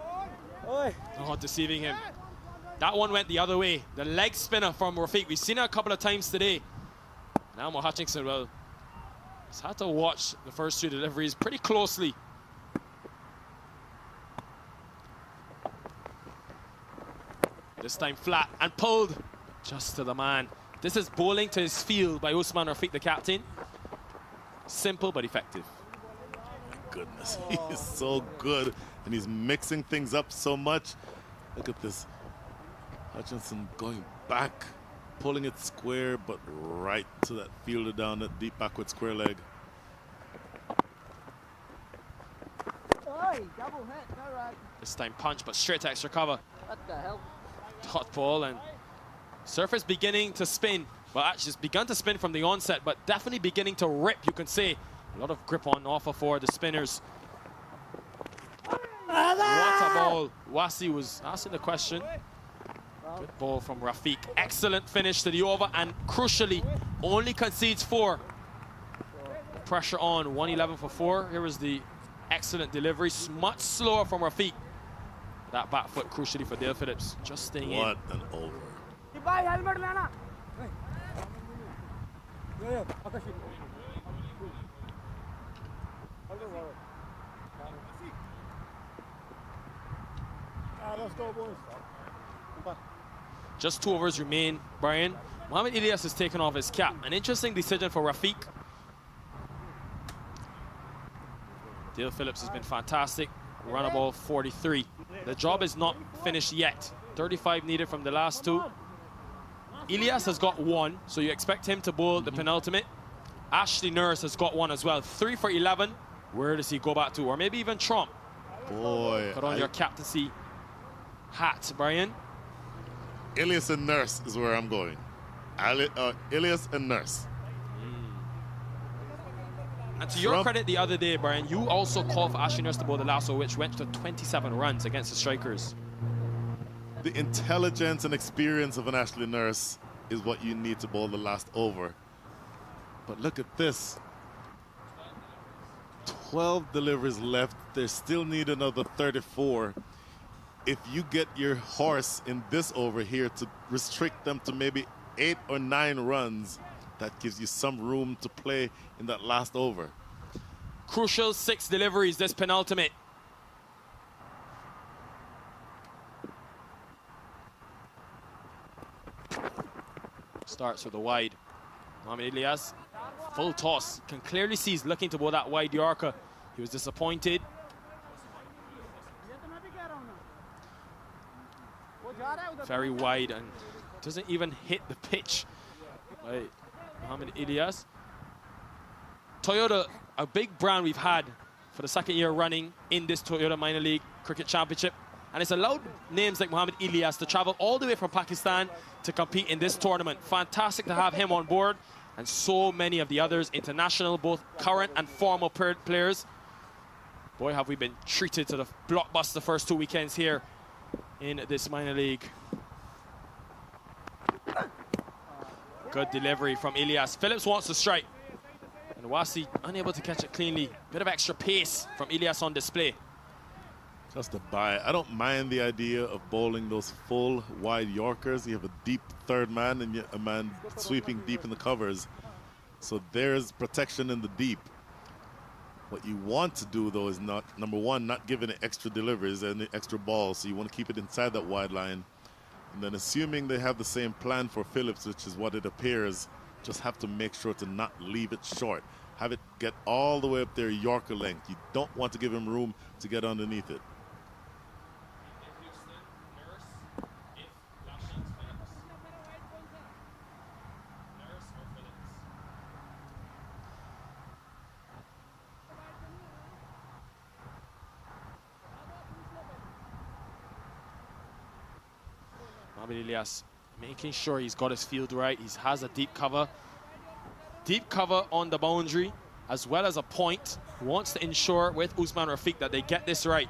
deceiving him. That one went the other way. The leg spinner from Rafiq. We've seen it a couple of times today. And Elmore Hutchinson, well, he's had to watch the first 2 deliveries pretty closely. This time flat and pulled just to the man. This is bowling to his field by Usman Rafiq, the captain. Simple but effective. Goodness, he is so good and he's mixing things up so much. Look at this. Hutchinson going back, pulling it square, but right to that fielder down that deep backward square leg. This time punch, but straight to extra cover. What the hell? Hot ball, and surface beginning to spin. Well, actually, it's begun to spin from the onset, but definitely beginning to rip, you can say. A lot of grip on offer for the spinners. What a ball. Wasi was asking the question. Good ball from Rafiq. Excellent finish to the over, and crucially, only concedes 4. The pressure on, 111 for 4. Here is the excellent delivery. Much slower from Rafiq. That back foot crucially for Dale Phillips. Just staying in. What an over. Let's go, boys. Just 2 overs remain, Brian. Mohamed Ilyas has taken off his cap. An interesting decision for Rafiq. Dale Phillips has been fantastic. Run a ball 43. The job is not finished yet. 35 needed from the last 2. Ilyas has got 1, so you expect him to bowl the penultimate. Ashley Nurse has got 1 as well. 3 for 11. Where does he go back to? Or maybe even Trump. Boy. Put on your captaincy hat, Brian. Ilyas and Nurse is where I'm going. Ilyas and Nurse. And to your credit the other day, Brian, you also called for Ashley Nurse to bowl the last over, which went to 27 runs against the strikers. The intelligence and experience of an Ashley Nurse is what you need to bowl the last over. But look at this. 12 deliveries left. They still need another 34. If you get your horse in this over here to restrict them to maybe 8 or 9 runs, that gives you some room to play in that last over. Crucial 6 deliveries this penultimate. Starts with a wide. Mohamed Ilyas, full toss. Can clearly see he's looking to bowl that wide Yorker. He was disappointed. Very wide and doesn't even hit the pitch. Right. Mohamed Ilyas. Toyota, a big brand we've had for the 2nd year running in this Toyota Minor League Cricket Championship. And it's allowed names like Mohamed Ilyas to travel all the way from Pakistan to compete in this tournament. Fantastic to have him on board. And so many of the others, international, both current and former players. Boy, have we been treated to the blockbuster first 2 weekends here in this minor league. Good delivery from Ilyas. Phillips wants to strike. And Wasi unable to catch it cleanly. Bit of extra pace from Ilyas on display. Just a buy. I don't mind the idea of bowling those full wide Yorkers. You have a deep third man and a man sweeping deep in the covers. So there's protection in the deep. What you want to do, though, is not, number one, not giving it extra deliveries and extra balls. So you want to keep it inside that wide line. And then assuming they have the same plan for Phillips, which is what it appears, just have to make sure to not leave it short. Have it get all the way up there Yorker length. You don't want to give him room to get underneath it. Mohamed Ilyas making sure he's got his field right. He has a deep cover. Deep cover on the boundary as well as a point. He wants to ensure with Usman Rafiq that they get this right.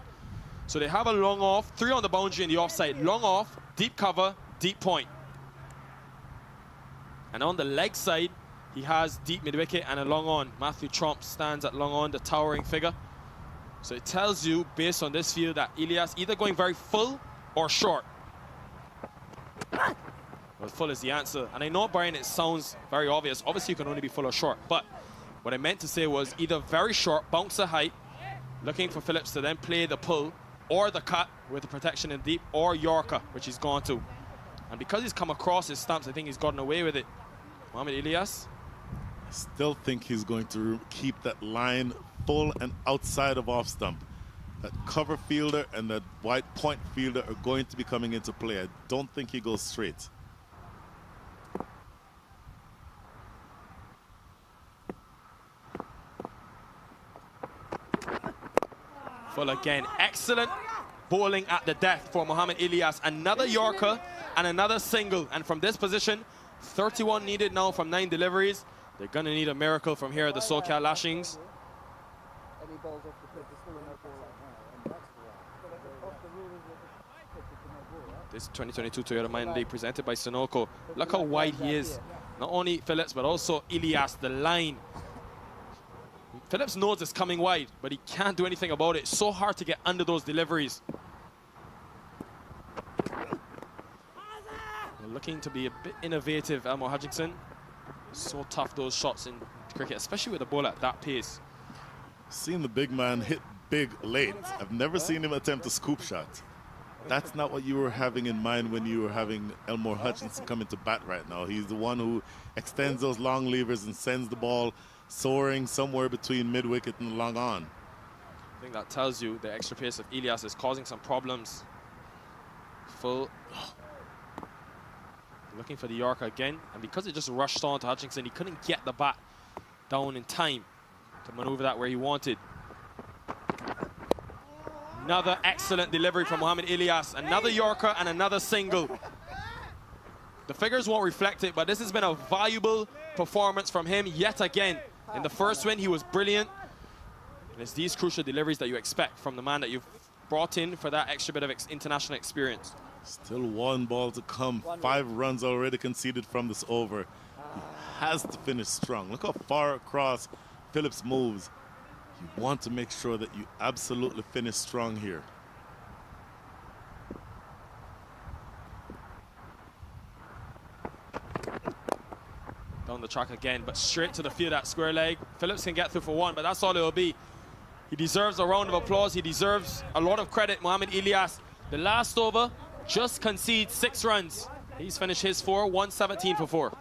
So they have a long off, 3 on the boundary in the offside. Long off, deep cover, deep point. And on the leg side, he has deep mid-wicket and a long on. Matthew Trump stands at long on, the towering figure. So it tells you, based on this field, that Ilyas either going very full or short. Well, full is the answer. And I know, Brian, it sounds very obvious. Obviously, you can only be full or short. But what I meant to say was either very short, bouncer height, looking for Phillips to then play the pull, or the cut with the protection in deep, or Yorker, which he's gone to. And because he's come across his stumps, I think he's gotten away with it. Mohamed Ilyas. I still think he's going to keep that line full and outside of off stump. That cover fielder and that wide point fielder are going to be coming into play. I don't think he goes straight. Full again. Excellent bowling at the death for Mohamed Ilyas. Another Yorker and another single. And from this position, 31 needed now from 9 deliveries. They're going to need a miracle from here at the SoCal Lashings. This 2022 Toyota Minor League presented by Sunoco. Look how wide he is. Not only Phillips, but also Ilyas, the line. Phillips knows it's coming wide, but he can't do anything about it. So hard to get under those deliveries. We're looking to be a bit innovative, Elmore Hutchinson. So tough, those shots in cricket, especially with a ball at that pace. Seen the big man hit big late. I've never seen him attempt a scoop shot. That's not what you were having in mind when you were having Elmore Hutchinson come into bat right now. He's the one who extends those long levers and sends the ball soaring somewhere between mid-wicket and long on. I think that tells you the extra pace of Elias is causing some problems. Full. Looking for the Yorker again, and because it just rushed on to Hutchinson, he couldn't get the bat down in time to maneuver that where he wanted. Another excellent delivery from Mohamed Elias. Another Yorker and another single. The figures won't reflect it, but this has been a valuable performance from him yet again. In the first win, he was brilliant. And it's these crucial deliveries that you expect from the man that you've brought in for that extra bit of international experience. Still one ball to come. 5 runs already conceded from this over. He has to finish strong. Look how far across Phillips moves. You want to make sure that you absolutely finish strong here. Down the track again, but straight to the field at square leg. Phillips can get through for 1, but that's all it will be. He deserves a round of applause. He deserves a lot of credit, Mohamed Elias. The last over just concedes 6 runs. He's finished his 4, 117 for 4.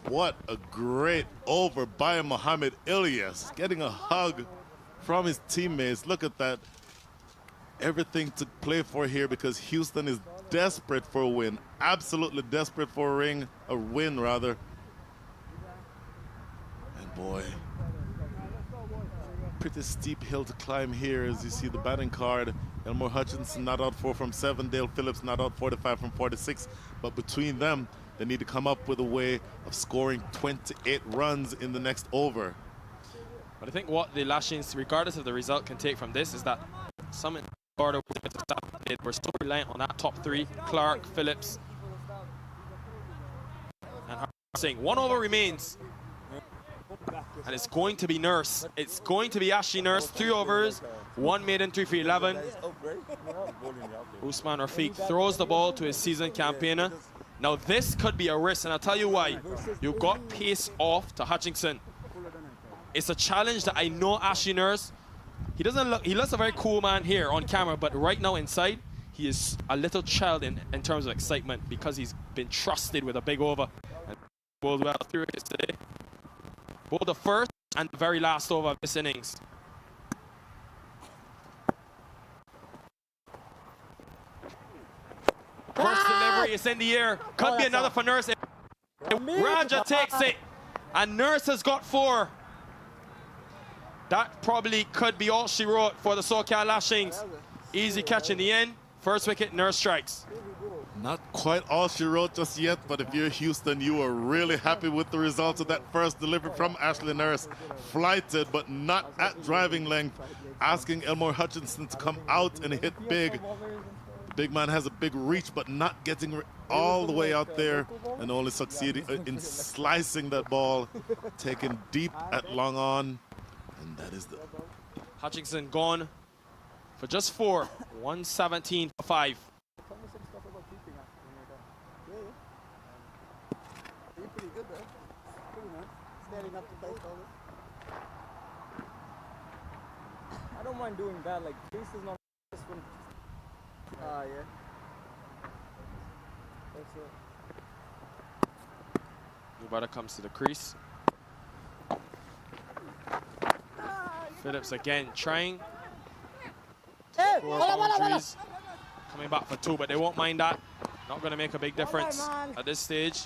What a great over by Mohamed Elias. Getting a hug from his teammates. Look at that. Everything to play for here because Houston is desperate for a win. Absolutely desperate for a win rather. And boy, pretty steep hill to climb here as you see the batting card. Elmore Hutchinson not out 4 from 7. Dale Phillips not out 45 from 46. But between them, they need to come up with a way of scoring 28 runs in the next over. But I think what the Lashings, regardless of the result, can take from this is that some order we're so reliant on that top 3, Clark, Phillips, and Singh. 1 over remains. And it's going to be Nurse. It's going to be Ashley Nurse. 3 overs, 1 maiden, 3 for 11. Usman Rafiq throws the ball to his season campaigner. Now this could be a risk, and I'll tell you why. You got pace off to Hutchinson. It's a challenge that I know Ashley Nurse. He looks a very cool man here on camera, but right now inside, he is a little child in terms of excitement because he's been trusted with a big over. And bowled well through it today. Both the first and the very last over of this innings. First delivery is in the air. Could be another for Nurse. Raja takes it. And Nurse has got 4. That probably could be all she wrote for the SoCal Lashings. Easy catch in the end. First wicket, Nurse strikes. Not quite all she wrote just yet, but if you're Houston, you are really happy with the results of that first delivery from Ashley Nurse. Flighted, but not at driving length. Asking Elmore Hutchinson to come out and hit big. The big man has a big reach, but not getting all the way out there and only succeeding in slicing that ball, taken deep at long on. And that is the... Hutchinson gone for just 4, 117 for 5. I don't mind doing that, like this is not this one. Yeah. That's it. Ubada comes to the crease. Phillips again trying to score boundaries. Coming back for 2, but they won't mind that. Not going to make a big difference at this stage.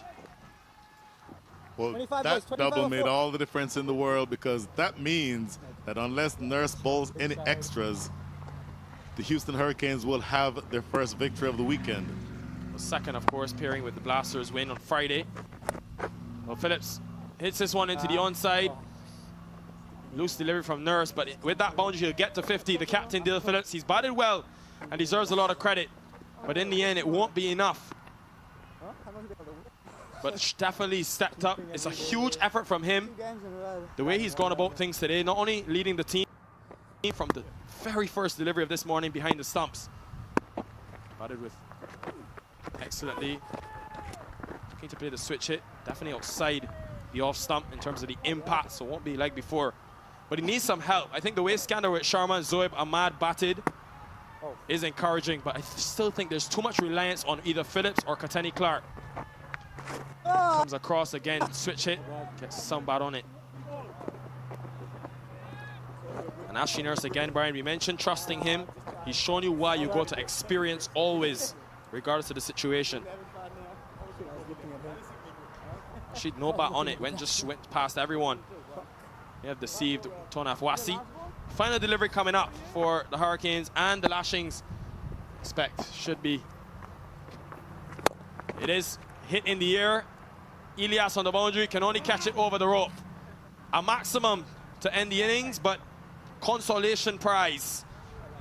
Well, that double made all the difference in the world because that means that unless Nurse bowls any extras, the Houston Hurricanes will have their first victory of the weekend. The second, of course, pairing with the Blasters win on Friday. Well, Phillips hits this one into the onside. Loose delivery from Nurse, but with that boundary, he'll get to 50. The captain, Dale Phillips, he's batted well and deserves a lot of credit. But in the end, it won't be enough. But definitely stepped up. It's a huge effort from him. The way he's gone about things today, not only leading the team from the very first delivery of this morning behind the stumps. Batted with excellently. Looking to play the switch hit. Definitely outside the off stump in terms of the impact, so it won't be like before. but he needs some help. I think the way Skandarwit Sharma and Zoeb Ahmad batted is encouraging, but I still think there's too much reliance on either Phillips or Kateni Clark. Comes across again, switch hit, gets some bat on it. And Ashley Nurse again, Brian, we mentioned trusting him. He's shown you why you go to experience always, regardless of the situation. She'd no bat on it, just went past everyone. They have deceived Tonaf Wasi. Final delivery coming up for the Hurricanes and the Lashings. Expect should be. It is hit in the air. Elias on the boundary can only catch it over the rope. A maximum to end the innings, but consolation prize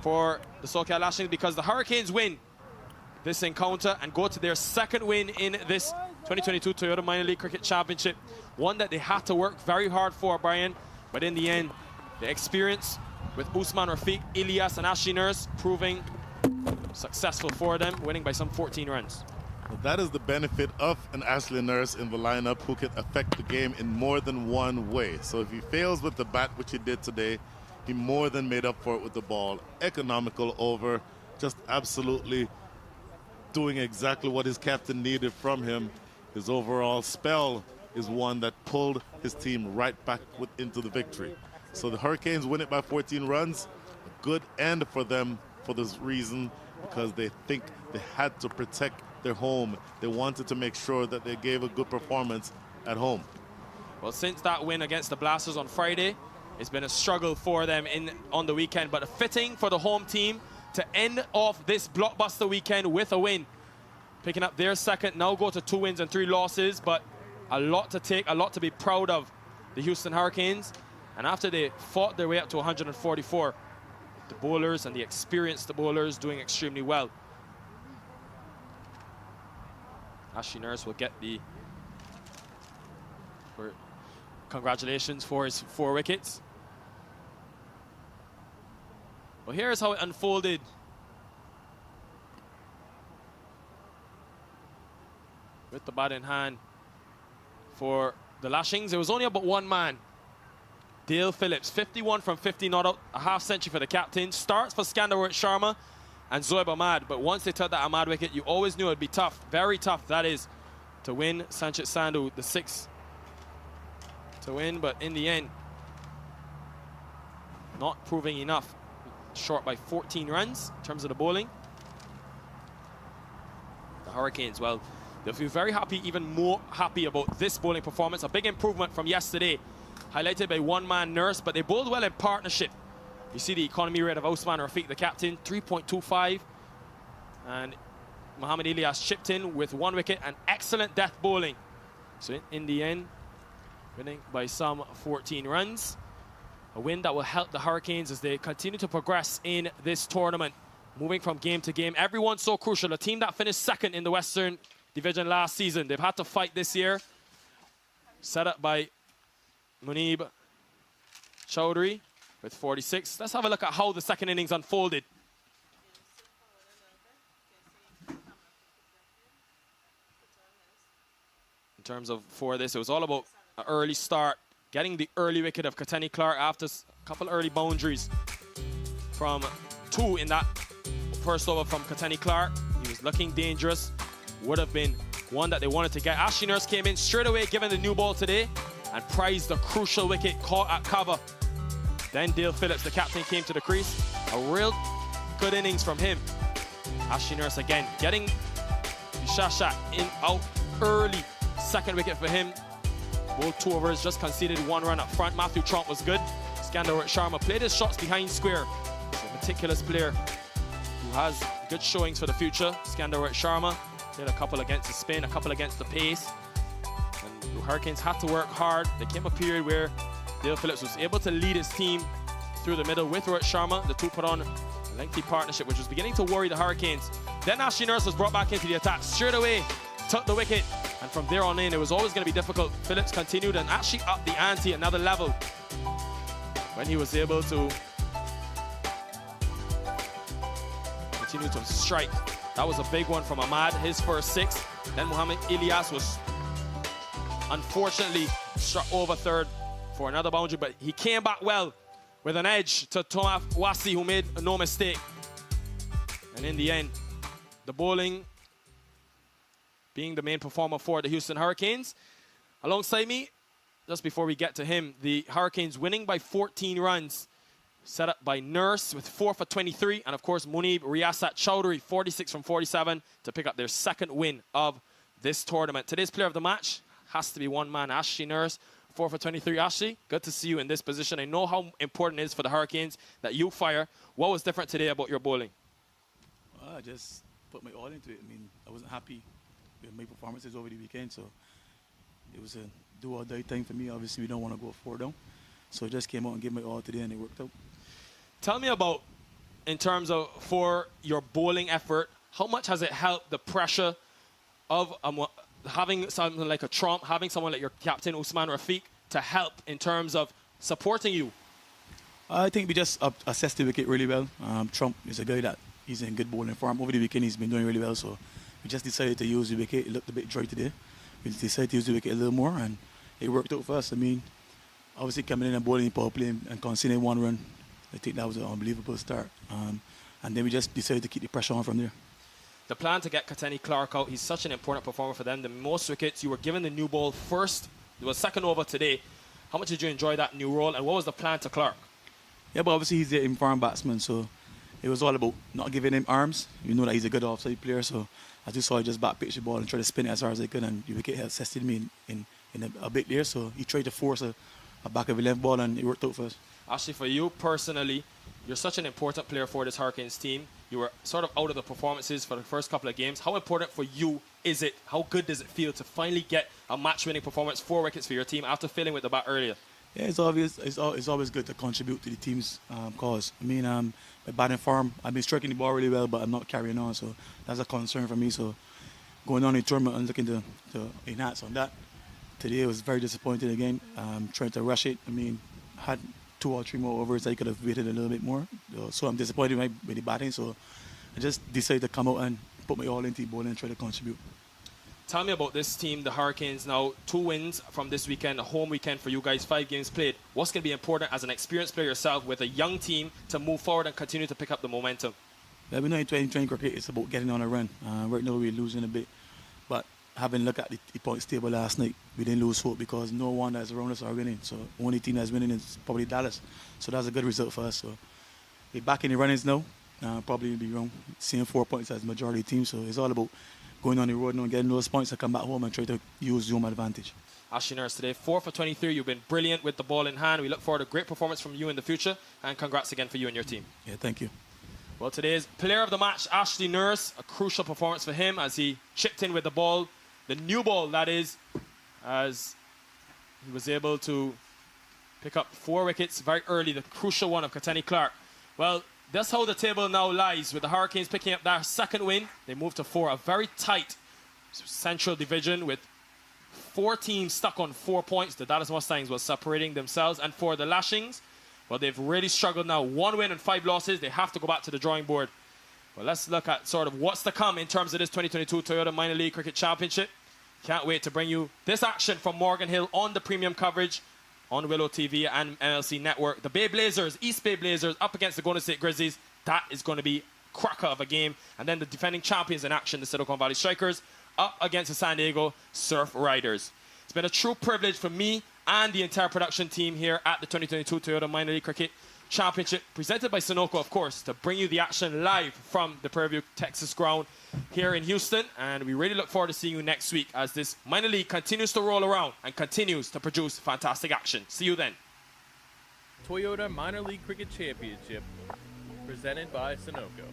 for the SoCal Lashings because the Hurricanes win this encounter and go to their second win in this 2022 Toyota Minor League Cricket Championship. One that they had to work very hard for, Brian, but in the end, the experience with Usman Rafiq, Elias, and Ashley Nurse proving successful for them, winning by some 14 runs. Well, that is the benefit of an Ashley Nurse in the lineup who can affect the game in more than one way. So if he fails with the bat, which he did today, he more than made up for it with the ball. Economical over, just absolutely doing exactly what his captain needed from him. His overall spell is one that pulled his team right back into the victory. So the Hurricanes win it by 14 runs. A good end for them for this reason, because they think they had to protect their home. They wanted to make sure that they gave a good performance at home. Well, since that win against the Blasters on Friday, it's been a struggle for them on the weekend, but fitting for the home team to end off this blockbuster weekend with a win. Picking up their second, now go to 2 wins and 3 losses, but a lot to take, a lot to be proud of the Houston Hurricanes. And after they fought their way up to 144, the bowlers and the experienced bowlers doing extremely well. Ashley Nurse will get the congratulations for his 4 wickets. Well, here's how it unfolded. With the bat in hand for the Lashings, it was only about 1 man. Dale Phillips, 51 from 50 not out, a half century for the captain. Starts for Skandarwit Sharma and Zoeb Ahmad, but once they took that Ahmad wicket, you always knew it'd be tough, very tough, that is, to win. Sanchit Sandhu, the 6th to win, but in the end, not proving enough. Short by 14 runs in terms of the bowling. The Hurricanes, well, they'll feel very happy, even more happy about this bowling performance. A big improvement from yesterday, highlighted by 1-man Nurse, but they bowled well in partnership. You see the economy rate of Usman Rafiq, the captain, 3.25. And Mohamed Elias chipped in with 1 wicket and excellent death bowling. So in the end, winning by some 14 runs. A win that will help the Hurricanes as they continue to progress in this tournament. Moving from game to game, everyone's so crucial. A team that finished 2nd in the Western Division last season, they've had to fight this year. Set up by Munib Chowdhury with 46. Let's have a look at how the second innings unfolded. In terms of for this, it was all about an early start, getting the early wicket of Kateni Clark after a couple early boundaries from 2 in that first over from Kateni Clark. He was looking dangerous, would have been one that they wanted to get. Ashley Nurse came in straight away, given the new ball today, and prized the crucial wicket caught at cover. Then Dale Phillips, the captain, came to the crease. A real good innings from him. Ashley Nurse again, getting the shot in out early. 2nd wicket for him. Both 2 overs, just conceded 1 run up front. Matthew Trump was good. Skandarwit Sharma played his shots behind square. He's a meticulous player who has good showings for the future. Skandarwit Sharma did a couple against the spin, a couple against the pace. And the Hurricanes had to work hard. There came a period where Dale Phillips was able to lead his team through the middle with Rohit Sharma. The 2 put on a lengthy partnership, which was beginning to worry the Hurricanes. Then Ashley Nurse was brought back into the attack straight away, took the wicket, and from there on in, it was always going to be difficult. Phillips continued and actually upped the ante another level when he was able to continue to strike. That was a big one from Ahmad, his first 6. Then Mohamed Elias was unfortunately struck over 3rd for another boundary, but he came back well with an edge to Tomaf Wasi, who made no mistake. And in the end, the bowling being the main performer for the Houston Hurricanes. Alongside me, just before we get to him, the Hurricanes winning by 14 runs, set up by Nurse with 4 for 23, and of course Munib Riyasat Chowdhury, 46 from 47, to pick up their second win of this tournament. Today's player of the match has to be one man, Ashley Nurse, 4 for 23. Ashley, good to see you in this position. I know how important it is for the Hurricanes that you fire. What was different today about your bowling? I just put my all into it. I mean, I wasn't happy with my performances over the weekend, so it was a do or die time for me. Obviously, we don't want to go 4 down. So I just came out and gave my all today, and it worked out. Tell me about, in terms of for your bowling effort, how much has it helped the pressure of having someone like a Trump, having someone like your captain Usman Rafiq to help in terms of supporting you? I think we just assessed the wicket really well. Trump is a guy that he's in good bowling form. Over the weekend, he's been doing really well, so we just decided to use the wicket. It looked a bit dry today. We decided to use the wicket a little more, and it worked out for us. I mean, obviously coming in and bowling in power play and conceding 1 run, I think that was an unbelievable start. And then we just decided to keep the pressure on from there. The plan to get Kateni Clark out, he's such an important performer for them. The most wickets, you were given the new ball first. It was second over today. How much did you enjoy that new role, and what was the plan to Clark? Yeah, but obviously he's the informed batsman, so it was all about not giving him arms. You know that he's a good offside player, so I just saw I just back pitch the ball and try to spin it as hard as I could, and the wicket had assisted me in a bit there, so he tried to force a back of a left ball, and it worked out for us. Actually, for you personally, you're such an important player for this Hurricanes team. You were sort of out of the performances for the first couple of games. How important for you is it? How good does it feel to finally get a match-winning performance, 4 wickets for your team after failing with the bat earlier? Yeah, it's obvious. It's always good to contribute to the team's cause. I mean, my batting form, I've been striking the ball really well, but I'm not carrying on, so that's a concern for me. So going on in the tournament and looking to enhance on that. Today was very disappointing again. Trying to rush it. I mean, had 2 or 3 more overs. I could have waited a little bit more. So I'm disappointed with the batting. So I just decided to come out and put my all into the bowling and try to contribute. Tell me about this team, the Hurricanes. Now, 2 wins from this weekend, a home weekend for you guys, 5 games played. What's going to be important as an experienced player yourself with a young team to move forward and continue to pick up the momentum? Yeah, we know in 2020 cricket, it's about getting on a run. Right now we're losing a bit. But having looked at the points table last night, we didn't lose hope because no one that's around us are winning. So the only team that's winning is probably Dallas. So that's a good result for us. So we're back in the runnings now. Probably will be wrong, seeing 4 points as majority team. So it's all about going on the road now and getting those points to come back home and try to use Zoom advantage. Ashley Nurse today, 4 for 23. You've been brilliant with the ball in hand. We look forward to a great performance from you in the future. And congrats again for you and your team. Yeah, thank you. Well, today's player of the match, Ashley Nurse. A crucial performance for him as he chipped in with the ball. The new ball, that is, as he was able to pick up 4 wickets very early, the crucial one of Kateni Clark. Well, that's how the table now lies, with the Hurricanes picking up their second win. They moved to 4, a very tight central division with 4 teams stuck on 4 points. The Dallas Mustangs were separating themselves. And for the Lashings, well, they've really struggled now. 1 win and 5 losses. They have to go back to the drawing board. Well, let's look at sort of what's to come in terms of this 2022 Toyota Minor League Cricket Championship. Can't wait to bring you this action from Morgan Hill on the premium coverage on Willow TV and MiLC Network. The Bay Blazers, East Bay Blazers, up against the Golden State Grizzlies. That is going to be a cracker of a game. And then the defending champions in action, the Silicon Valley Strikers, up against the San Diego Surf Riders. It's been a true privilege for me and the entire production team here at the 2022 Toyota Minor League Cricket Championship, presented by Sunoco, of course, to bring you the action live from the Prairie, Texas ground here in Houston. And we really look forward to seeing you next week as this minor league continues to roll around and continues to produce fantastic action. See you then. Toyota Minor League Cricket Championship, presented by Sunoco.